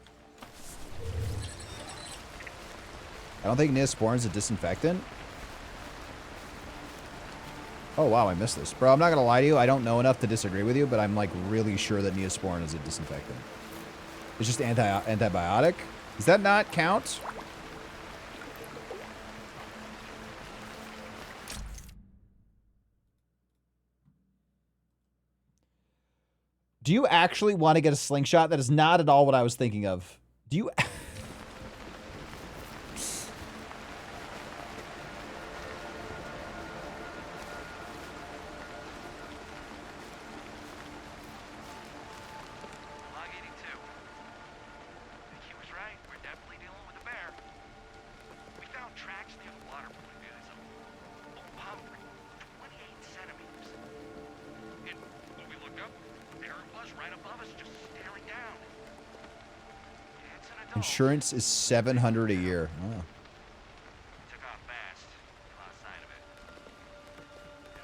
I don't think Neosporin is a disinfectant. Oh, wow, I missed this. Bro, I'm not going to lie to you. I don't know enough to disagree with you, but I'm, like, really sure that Neosporin is a disinfectant. It's just antibiotic. Does that not count? Do you actually want to get a slingshot? That is not at all what I was thinking of. Do you... Insurance is $700 a year. Oh. Took off fast. Lost sight of it.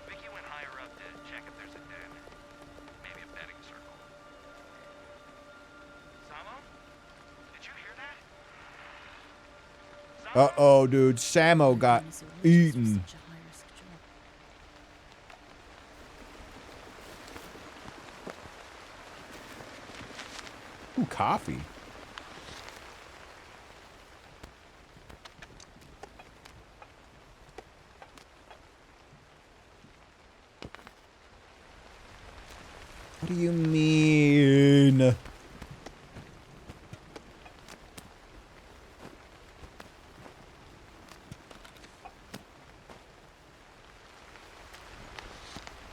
Vicky went higher up to check if there's a den. Maybe a betting circle. Samo? Did you hear that? Uh-oh, dude. Samo got eaten. Ooh, coffee. What do you mean?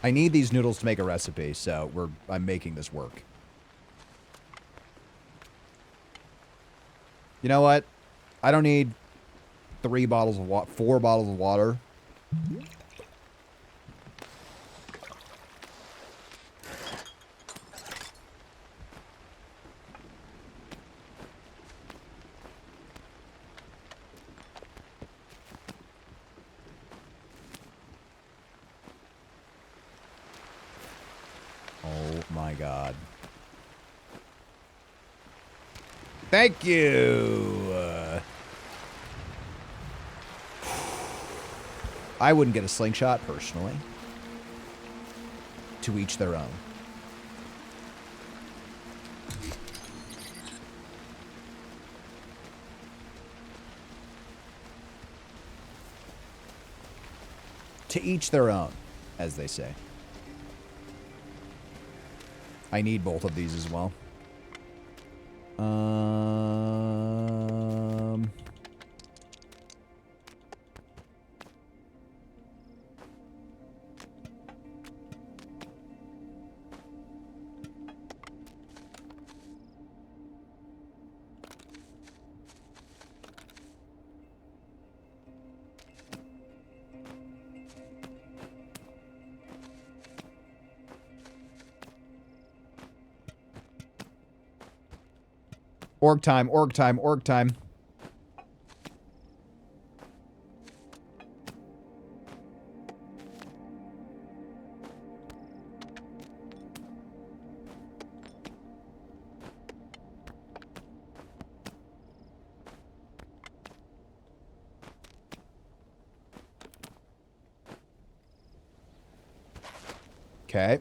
I need these noodles to make a recipe, so I'm making this work. You know what? I don't need 4 bottles of water. my god. Thank you. I wouldn't get a slingshot personally. To each their own. To each their own, as they say. I need both of these as well. Org time, org time, org time. Okay.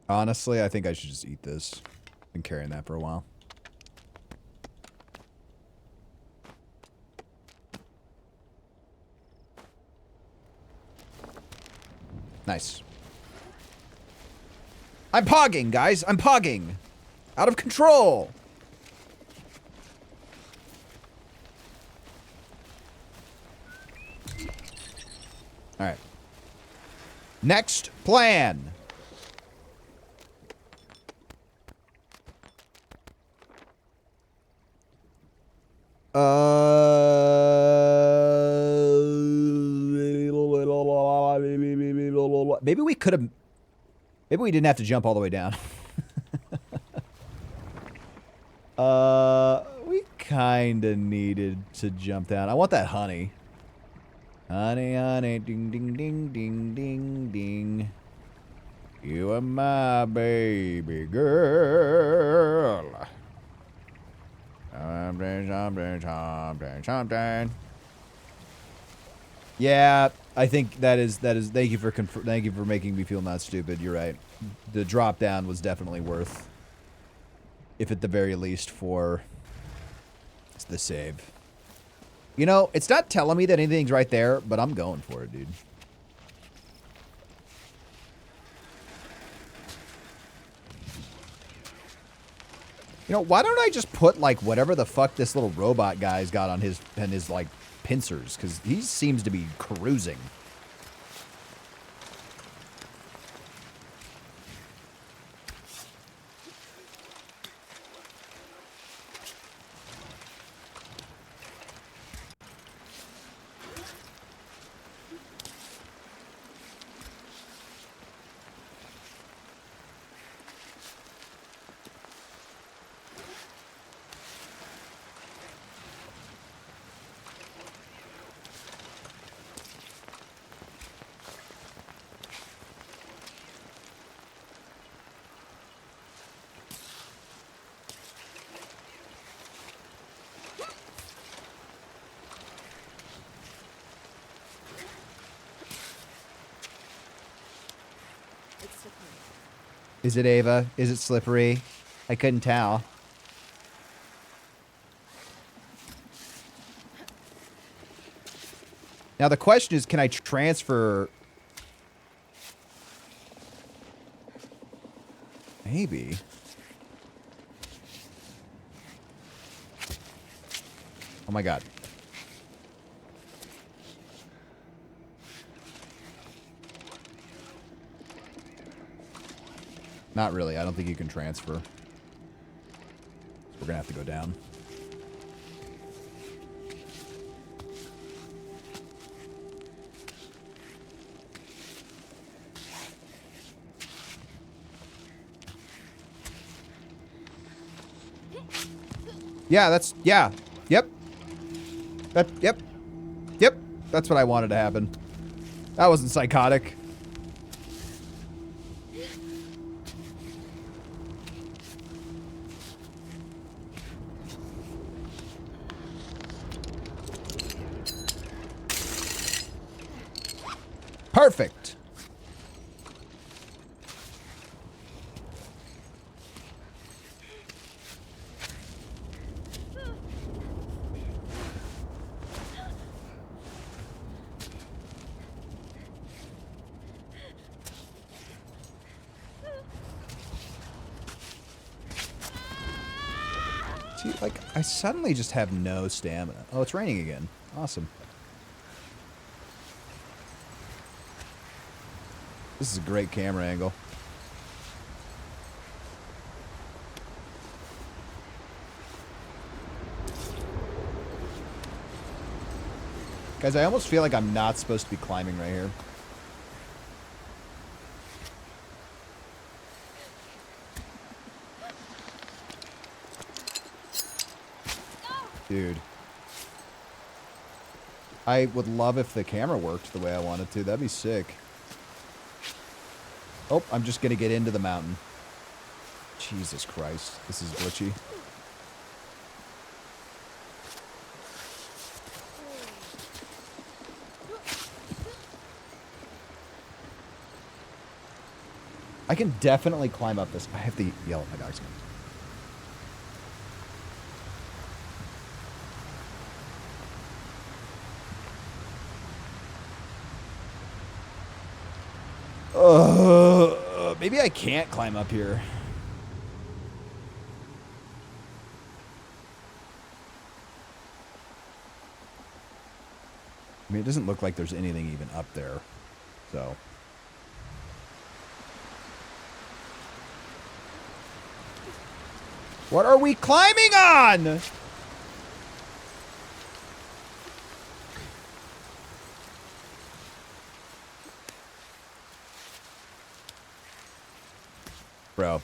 Honestly, I think I should just eat this. Been carrying that for a while. Nice. I'm pogging, guys. I'm pogging. Out of control. All right. Next plan. Maybe we could have... Maybe we didn't have to jump all the way down. We kind of needed to jump down. I want that honey. Honey, honey, ding, ding, ding, ding, ding, ding. You are my baby girl. Yeah, I think that is. Thank you for making me feel not stupid. You're right. The drop down was definitely worth, if at the very least for the save. You know, it's not telling me that anything's right there, but I'm going for it, dude. You know, why don't I just put, like, whatever the fuck this little robot guy's got on his like, pincers? Because he seems to be cruising. Is it Ava? Is it slippery? I couldn't tell. Now the question is, can I transfer? Maybe. Oh my god. Not really. I don't think you can transfer. We're gonna have to go down. Yeah, that's... Yeah. Yep. Yep. Yep. That's what I wanted to happen. That wasn't psychotic. Perfect. See, like, I suddenly just have no stamina. Oh, it's raining again. Awesome. This is a great camera angle. Guys, I almost feel like I'm not supposed to be climbing right here. Dude. I would love if the camera worked the way I wanted to. That'd be sick. Oh, I'm just gonna get into the mountain. Jesus Christ. This is glitchy. I can definitely climb up this. I have to yell at my dogs. Maybe I can't climb up here. I mean, it doesn't look like there's anything even up there, so. What are we climbing on? Bro.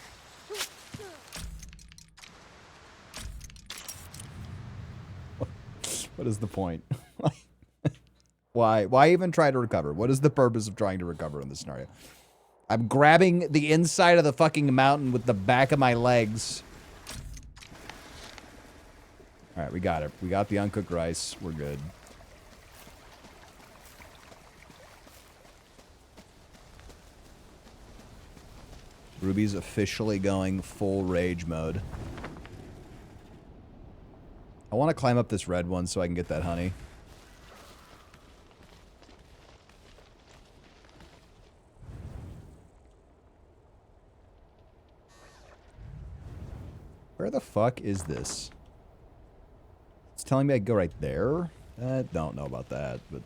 What is the point? Why even try to recover? What is the purpose of trying to recover in this scenario? I'm grabbing the inside of the fucking mountain with the back of my legs. All right, we got it. We got the uncooked rice. We're good. Ruby's officially going full rage mode. I want to climb up this red one so I can get that honey. Where the fuck is this? It's telling me I go right there? I don't know about that, but...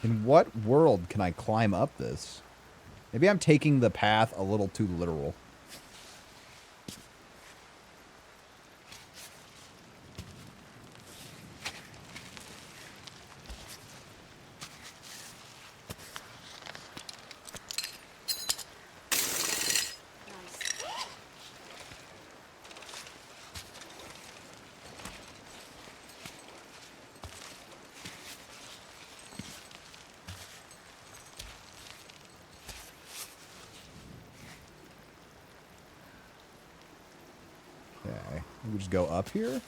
In what world can I climb up this? Maybe I'm taking the path a little too literal. Okay, we just go up here?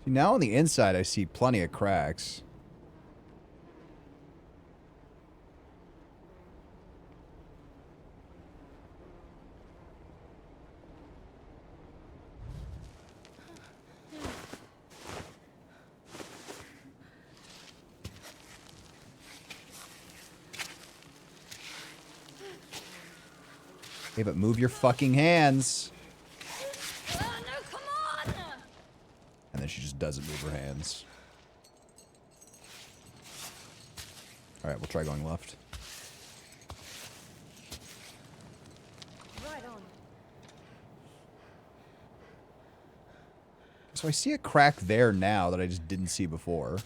See, now on the inside I see plenty of cracks. Okay, but move your fucking hands. No, come on! And then she just doesn't move her hands. Alright, we'll try going left. Right on. So I see a crack there now that I just didn't see before.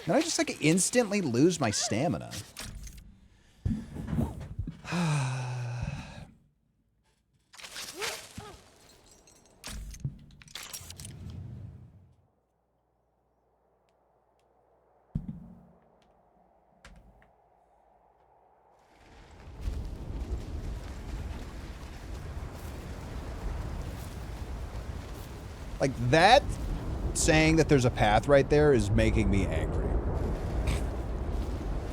Then I just like instantly lose my stamina. Like that saying that there's a path right there is making me angry.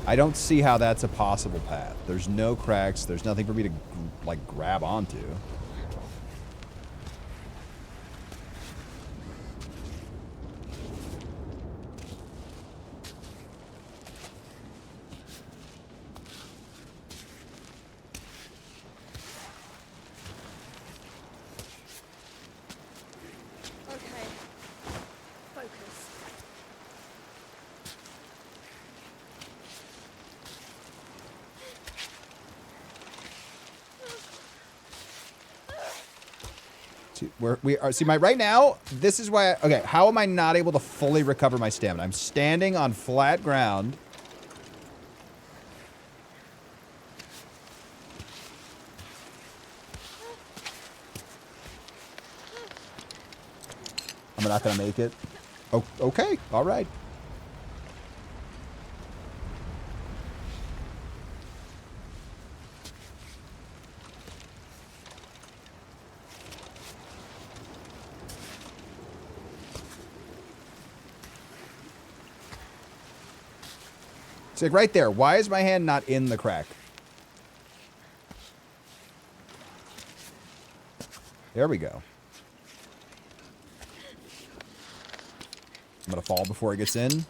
I don't see how that's a possible path. There's no cracks. There's nothing for me to, like, grab onto. Okay. Focus. See, right now, this is why, okay, how am I not able to fully recover my stamina? I'm standing on flat ground. I'm not gonna make it. Oh, okay, all right. It's like right there. Why is my hand not in the crack? There we go. I'm gonna fall before it gets in.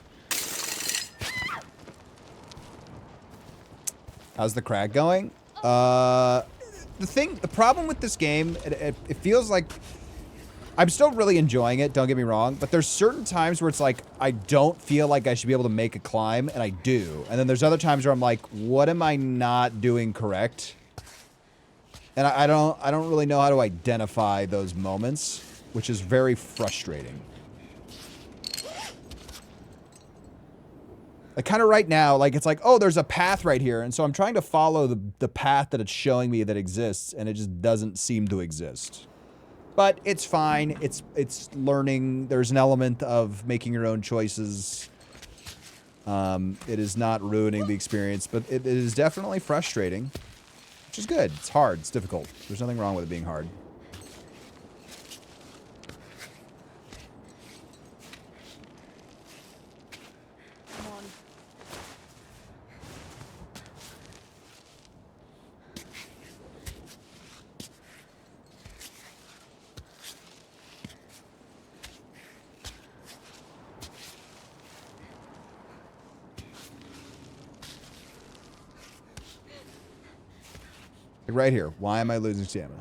How's the crack going? The problem with this game, it feels like I'm still really enjoying it, don't get me wrong, but there's certain times where it's like, I don't feel like I should be able to make a climb, and I do. And then there's other times where I'm like, what am I not doing correct? And I don't really know how to identify those moments, which is very frustrating. Like, kind of right now, like, it's like, oh, there's a path right here, and so I'm trying to follow the path that it's showing me that exists, and it just doesn't seem to exist. But it's fine. It's learning. There's an element of making your own choices. It is not ruining the experience, but it is definitely frustrating, which is good. It's hard. It's difficult. There's nothing wrong with it being hard. Come on. Like right here. Why am I losing stamina?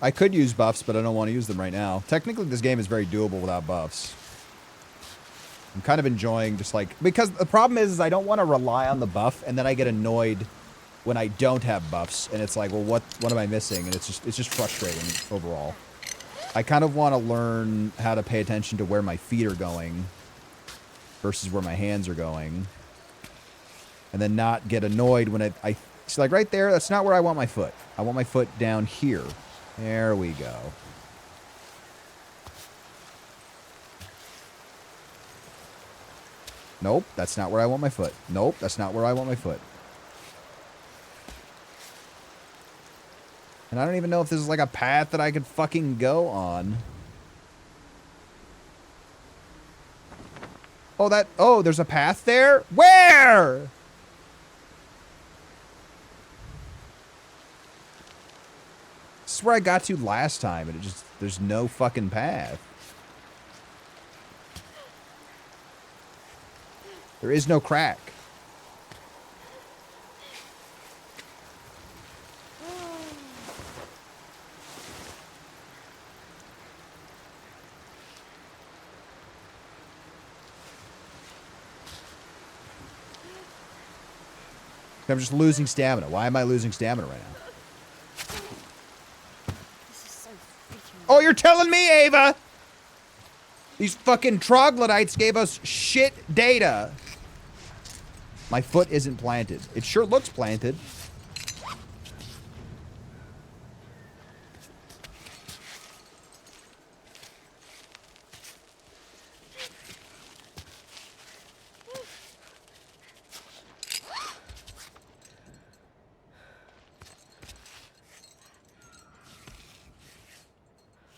I could use buffs, but I don't want to use them right now. Technically, this game is very doable without buffs. I'm kind of enjoying just like... Because the problem is I don't want to rely on the buff, and then I get annoyed when I don't have buffs. And it's like, well, what am I missing? And it's just frustrating overall. I kind of want to learn how to pay attention to where my feet are going versus where my hands are going. And then not get annoyed when I see, like right there, that's not where I want my foot. I want my foot down here. There we go. Nope, that's not where I want my foot. Nope, that's not where I want my foot. And I don't even know if this is like a path that I could fucking go on. Oh, there's a path there? Where? This is where I got to last time, and there's no fucking path. There is no crack. I'm just losing stamina. Why am I losing stamina right now? This is so freaking. Oh, you're telling me, Ava? These fucking troglodytes gave us shit data. My foot isn't planted. It sure looks planted.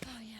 Oh yeah.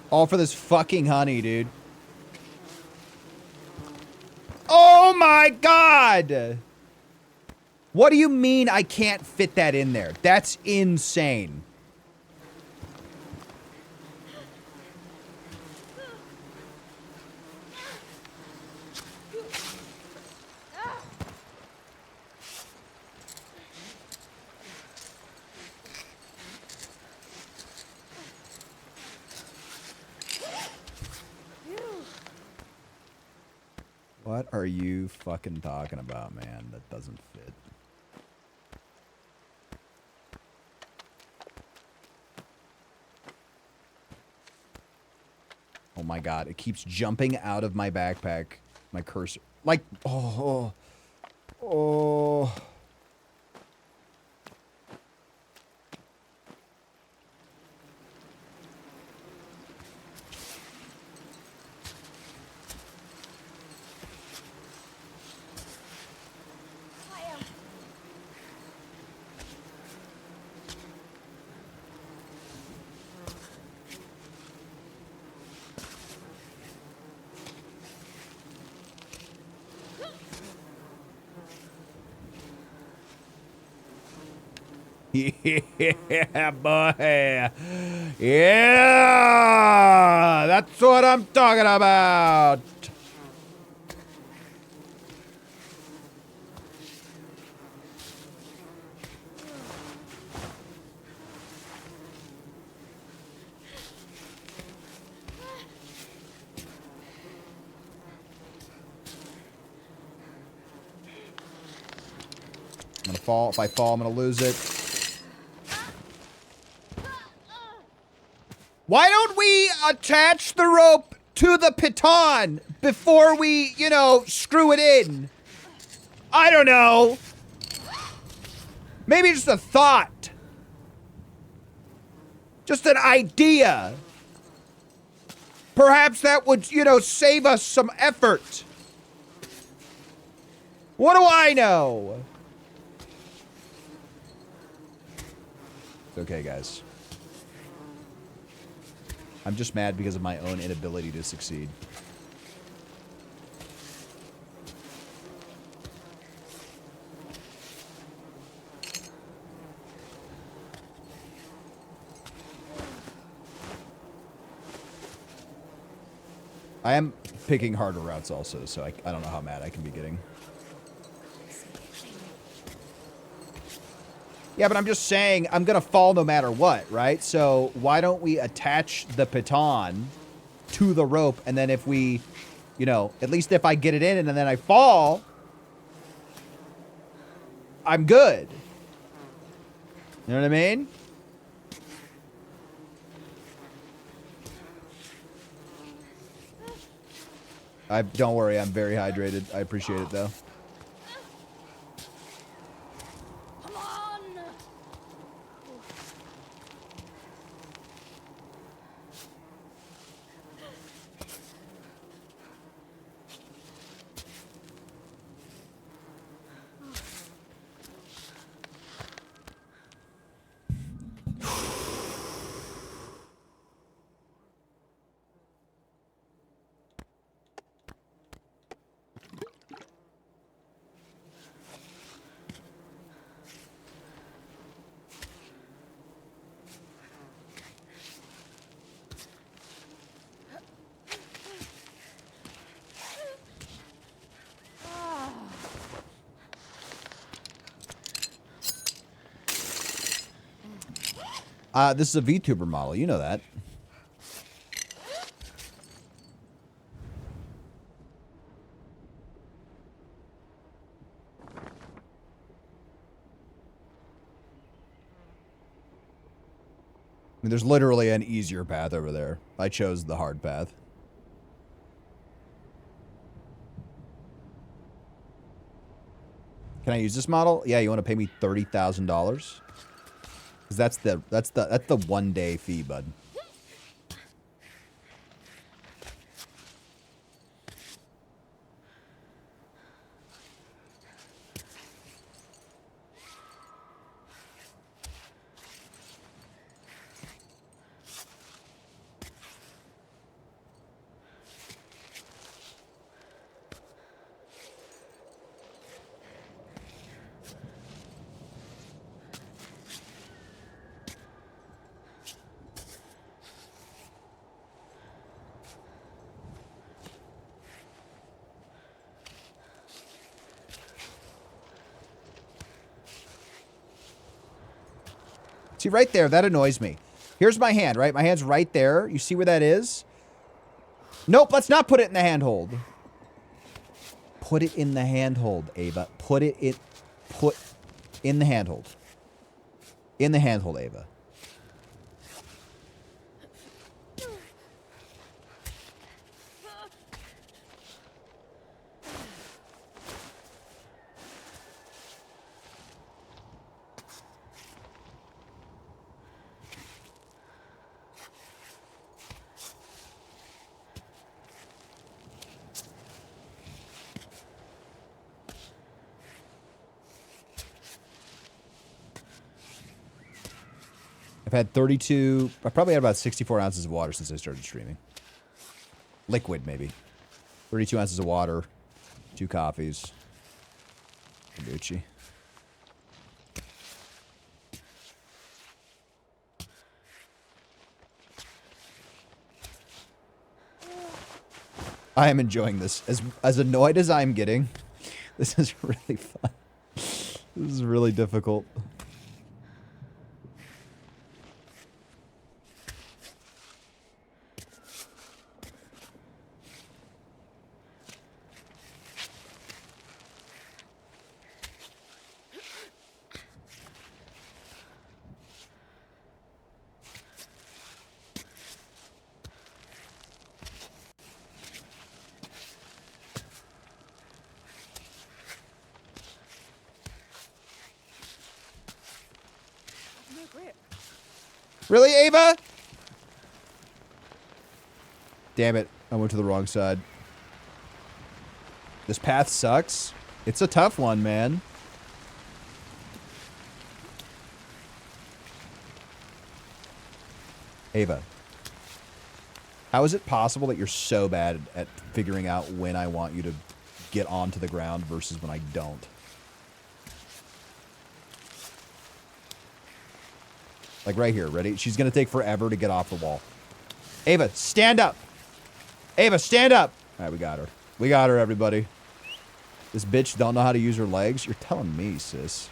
All for this fucking honey, dude. Oh my god! What do you mean I can't fit that in there? That's insane. What are you fucking talking about, man? That doesn't fit. Oh my god, it keeps jumping out of my backpack. My cursor. Like, oh. Oh. Yeah, boy. Yeah, that's what I'm talking about. I'm gonna fall. If I fall, I'm gonna lose it. Why don't we attach the rope to the piton before we, you know, screw it in? I don't know. Maybe just a thought. Just an idea. Perhaps that would, you know, save us some effort. What do I know? It's okay, guys. I'm just mad because of my own inability to succeed. I am picking harder routes also, so I don't know how mad I can be getting. Yeah, but I'm just saying I'm going to fall no matter what, right? So why don't we attach the piton to the rope, and then if we, you know, at least if I get it in and then I fall, I'm good. You know what I mean? Don't worry, I'm very hydrated. I appreciate it, though. Come on! This is a VTuber model. You know that. I mean, there's literally an easier path over there. I chose the hard path. Can I use this model? Yeah, you want to pay me $30,000? Because that's the 1 day fee, bud. See, right there, that annoys me. Here's my hand, right? My hand's right there. You see where that is? Nope, let's not put it in the handhold. Put it in the handhold, Ava. Put in the handhold. In the handhold, Ava. I've had 32... I probably had about 64 ounces of water since I started streaming. Liquid, maybe. 32 ounces of water. 2 coffees. Gucci. I am enjoying this. As annoyed as I'm getting, this is really fun. This is really difficult. Really, Ava? Damn it. I went to the wrong side. This path sucks. It's a tough one, man. Ava. How is it possible that you're so bad at figuring out when I want you to get onto the ground versus when I don't? Like right here, ready? She's going to take forever to get off the wall. Ava, stand up. Ava, stand up. All right, we got her. We got her, everybody. This bitch don't know how to use her legs? You're telling me, sis.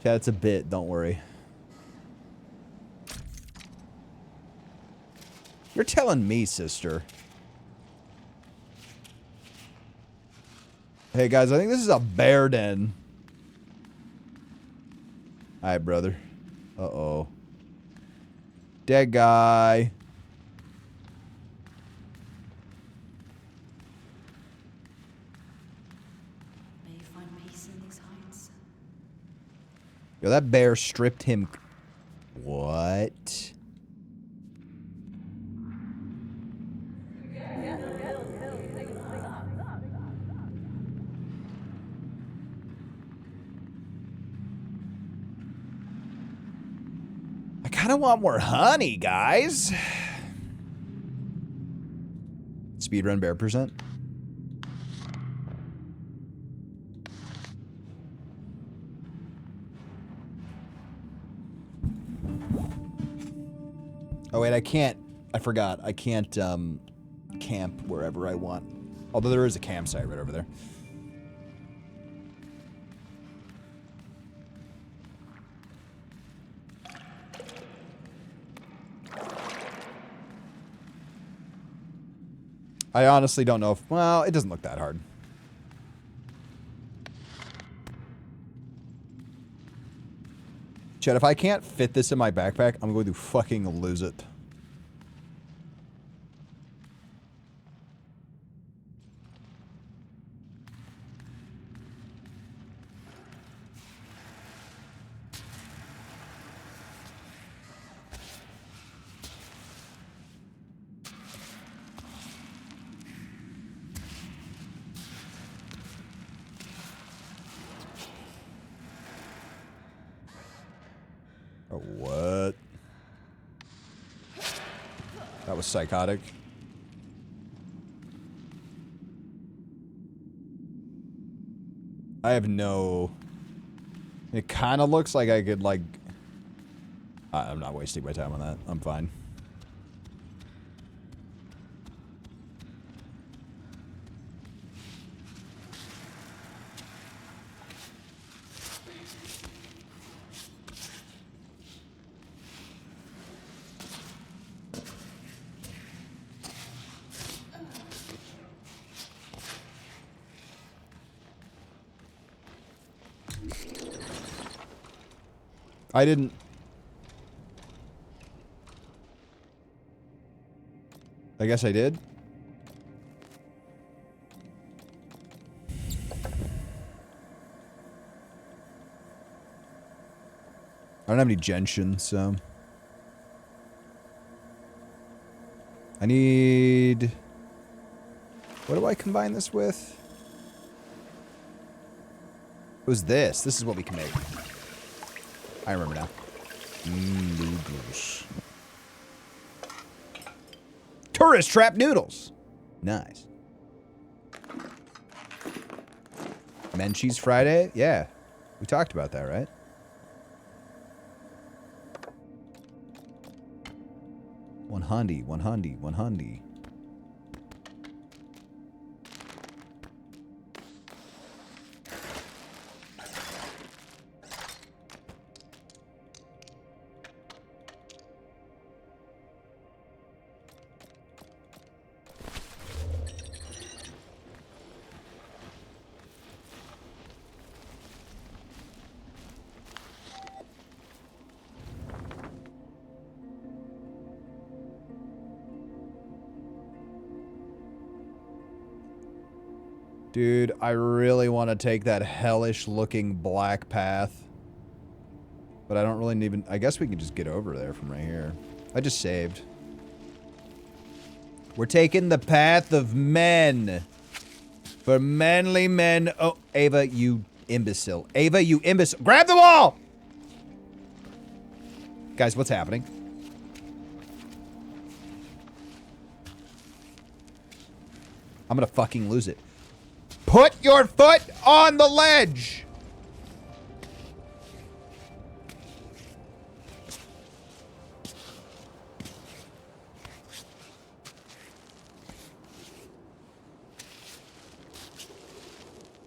Yeah, it's a bit, don't worry. You're telling me, sister. Hey, guys, I think this is a bear den. Hi, brother. Uh-oh. Dead guy. May you find peace in these heights. Yo, that bear stripped him. What? I kind of want more honey, guys. Speedrun bear percent. Oh wait, I can't. I forgot. I can't camp wherever I want. Although there is a campsite right over there. I honestly don't know if... Well, it doesn't look that hard. Chad, if I can't fit this in my backpack, I'm going to fucking lose it. Oh, what? That was psychotic. I have no... It kind of looks like I could, like... I'm not wasting my time on that. I'm fine. I didn't... I guess I did. I don't have any gentian, so... I need... What do I combine this with? It was this. This is what we can make. I remember now. Noodles. Tourist trap noodles. Nice. Menchie's Friday? Yeah. We talked about that, right? One hundy, one hundy, one hundy. Dude, I really want to take that hellish looking black path. But I don't really even... I guess we can just get over there from right here. I just saved. We're taking the path of men. For manly men... Oh, Ava, you imbecile. Ava, you imbecile. Grab the wall! Guys, what's happening? I'm gonna fucking lose it. Put your foot on the ledge!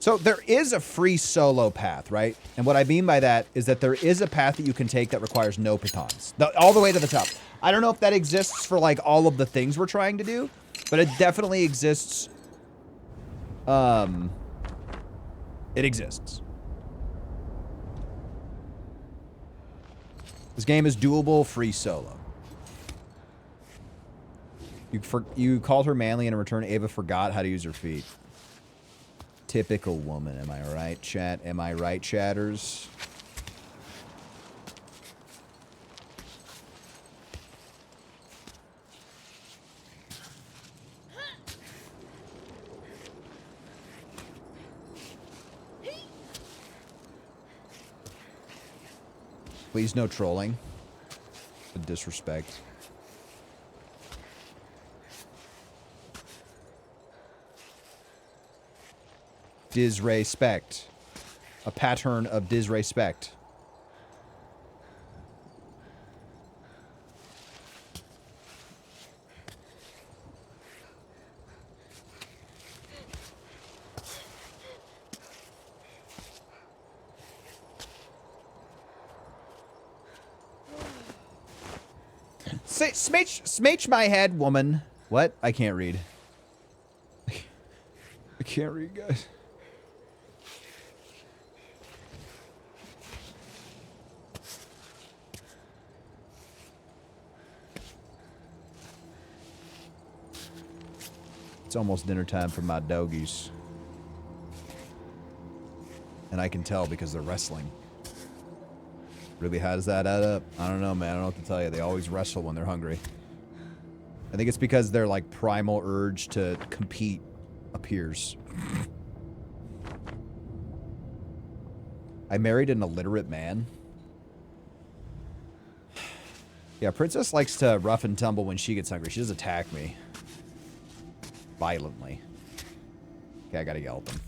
So there is a free solo path, right? And what I mean by that is that there is a path that you can take that requires no pitons. All the way to the top. I don't know if that exists for like all of the things we're trying to do, but it definitely exists. It exists. This game is doable, free solo. You called her manly and in return Ava forgot how to use her feet. Typical woman, am I right, chat? Am I right, chatters? Please no trolling. The disrespect. Disrespect. A pattern of disrespect. Smage my head, woman. What? I can't read. I can't read, guys. It's almost dinner time for my doggies. And I can tell because they're wrestling. Really, how does that add up? I don't know, man. I don't know what to tell you. They always wrestle when they're hungry. I think it's because their, like, primal urge to compete appears. I married an illiterate man. Yeah, Princess likes to rough and tumble when she gets hungry. She does attack me. Violently. Okay, I gotta yell at them.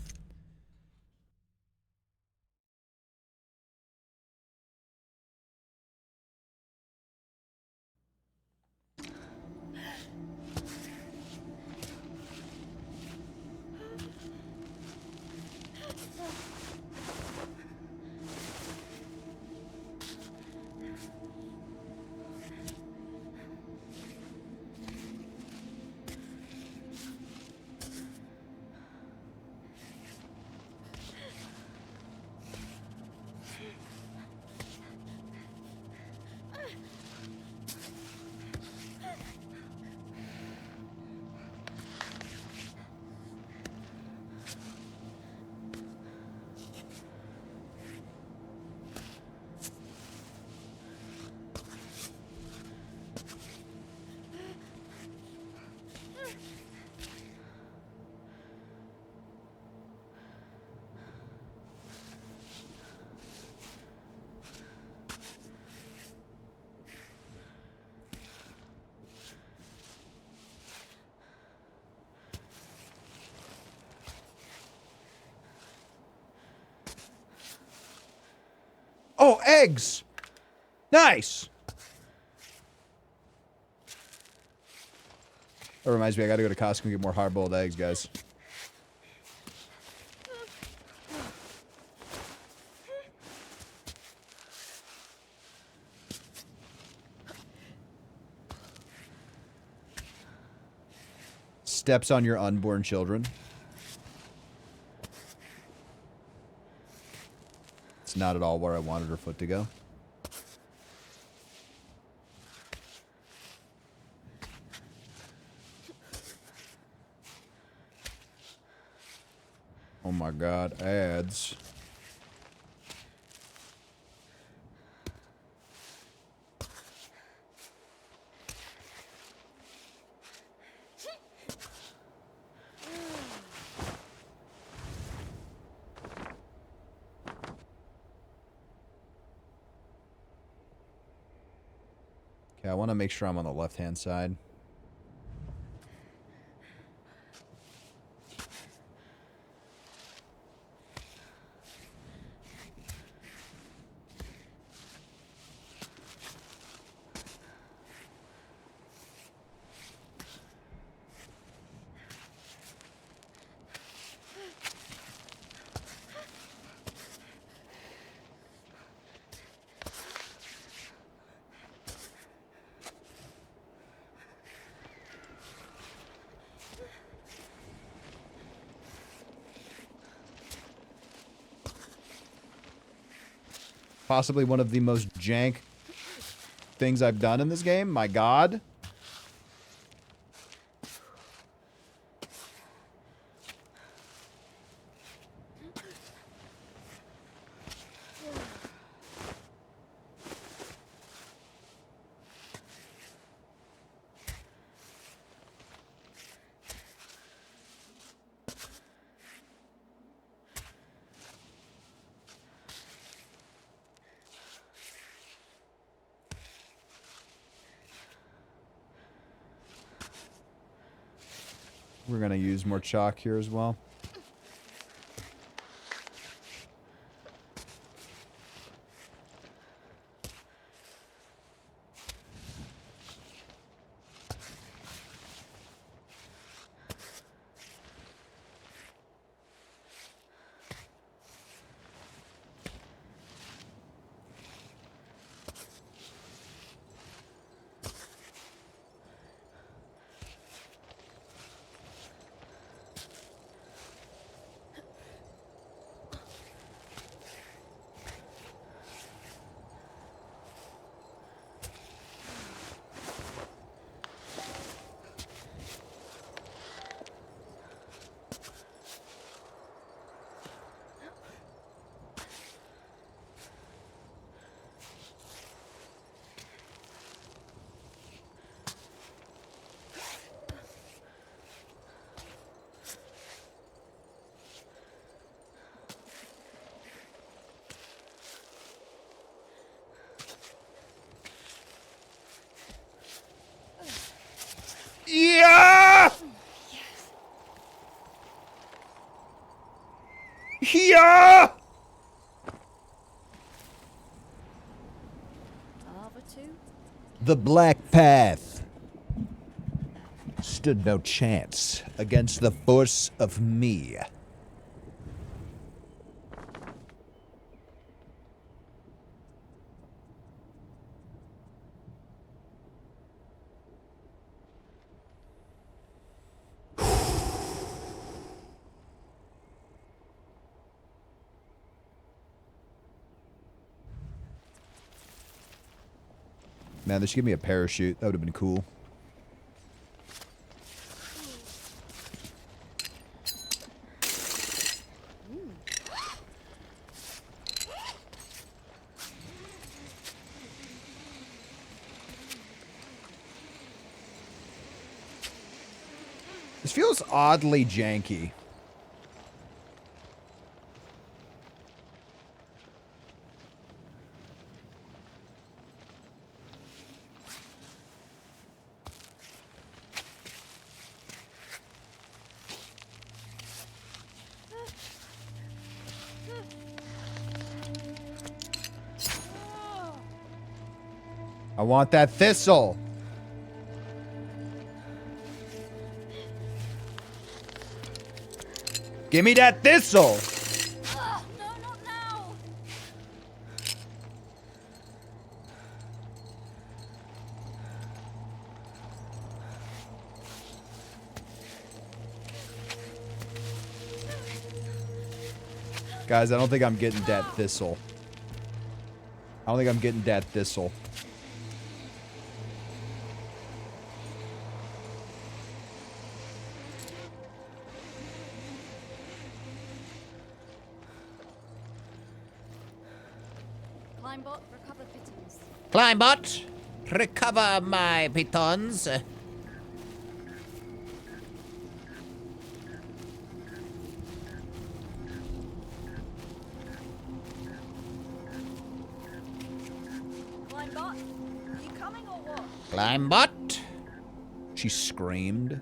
Oh, eggs! Nice! That reminds me, I gotta go to Costco and get more hard-boiled eggs, guys. Steps on your unborn children. It's not at all where I wanted her foot to go. my god, ads. Okay, I want to make sure I'm on the left-hand side. Possibly one of the most jank things I've done in this game. My god. We're going to use more chalk here as well. Yeah! Yeah! Other two? The Black Path stood no chance against the force of me. Man, they should give me a parachute. That would have been cool. This feels oddly janky. I want that thistle. Give me that thistle. No, not now! Guys, I don't think I'm getting that thistle. I don't think I'm getting that thistle. Climbot, recover pitons. Climbot, recover my pitons. Climbot, you coming or what? Climbot. She screamed.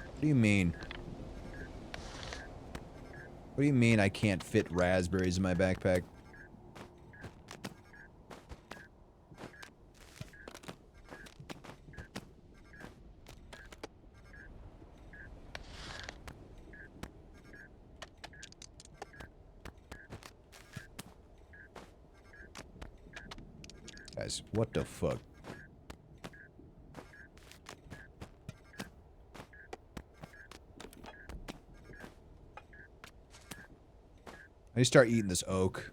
What do you mean? What do you mean I can't fit raspberries in my backpack? Guys, what the fuck? I need to start eating this oak.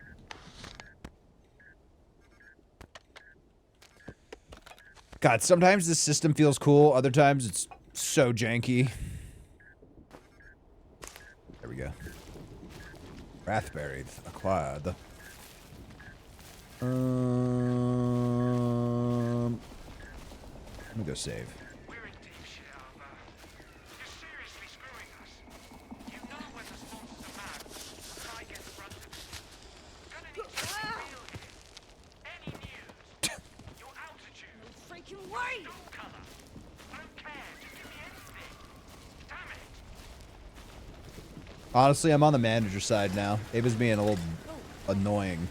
God, sometimes this system feels cool, other times it's so janky. There we go. Raspberry acquired. Let me go save. We're in deep shit, Alva. You're seriously screwing us. You know when the sponsors are mad, the guy gets the brunt of it. Gonna need to be real here. Any news? Your altitude? Freaking way! Dog color? I don't care. Just give me anything. Damn it. Honestly, I'm on the manager side now. Ava's being a little annoying.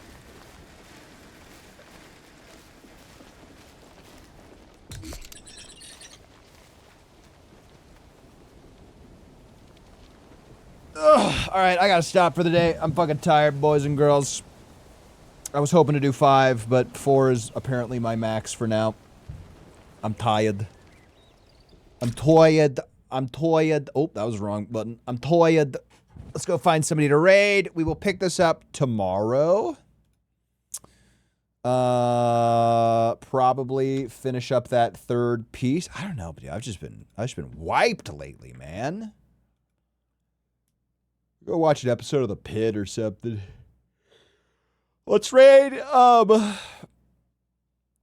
Alright, I gotta stop for the day. I'm fucking tired, boys and girls. I was hoping to do 5, but 4 is apparently my max for now. I'm tired. I'm tired. I'm tired. Oh, that was the wrong button. I'm tired. Let's go find somebody to raid. We will pick this up tomorrow. Probably finish up that third piece. I don't know, but yeah, I've just been wiped lately, man. Go watch an episode of The Pit or something. Let's raid,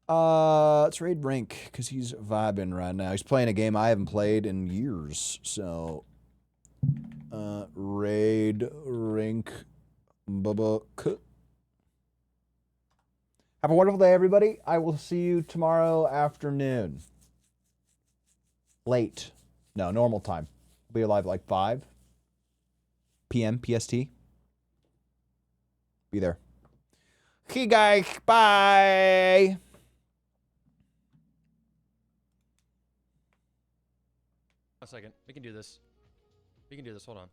let's raid Rink, because he's vibing right now. He's playing a game I haven't played in years, so, raid Rink Bubba. Have a wonderful day, everybody. I will see you tomorrow afternoon. Late. No, normal time. I'll be alive at like 5 p.m. PST. Be there. Okay, guys. Bye. A second. We can do this. We can do this. Hold on.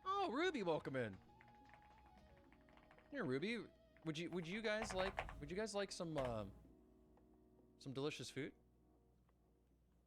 Oh, Ruby, welcome in. Here, Ruby. Would you guys like some delicious food?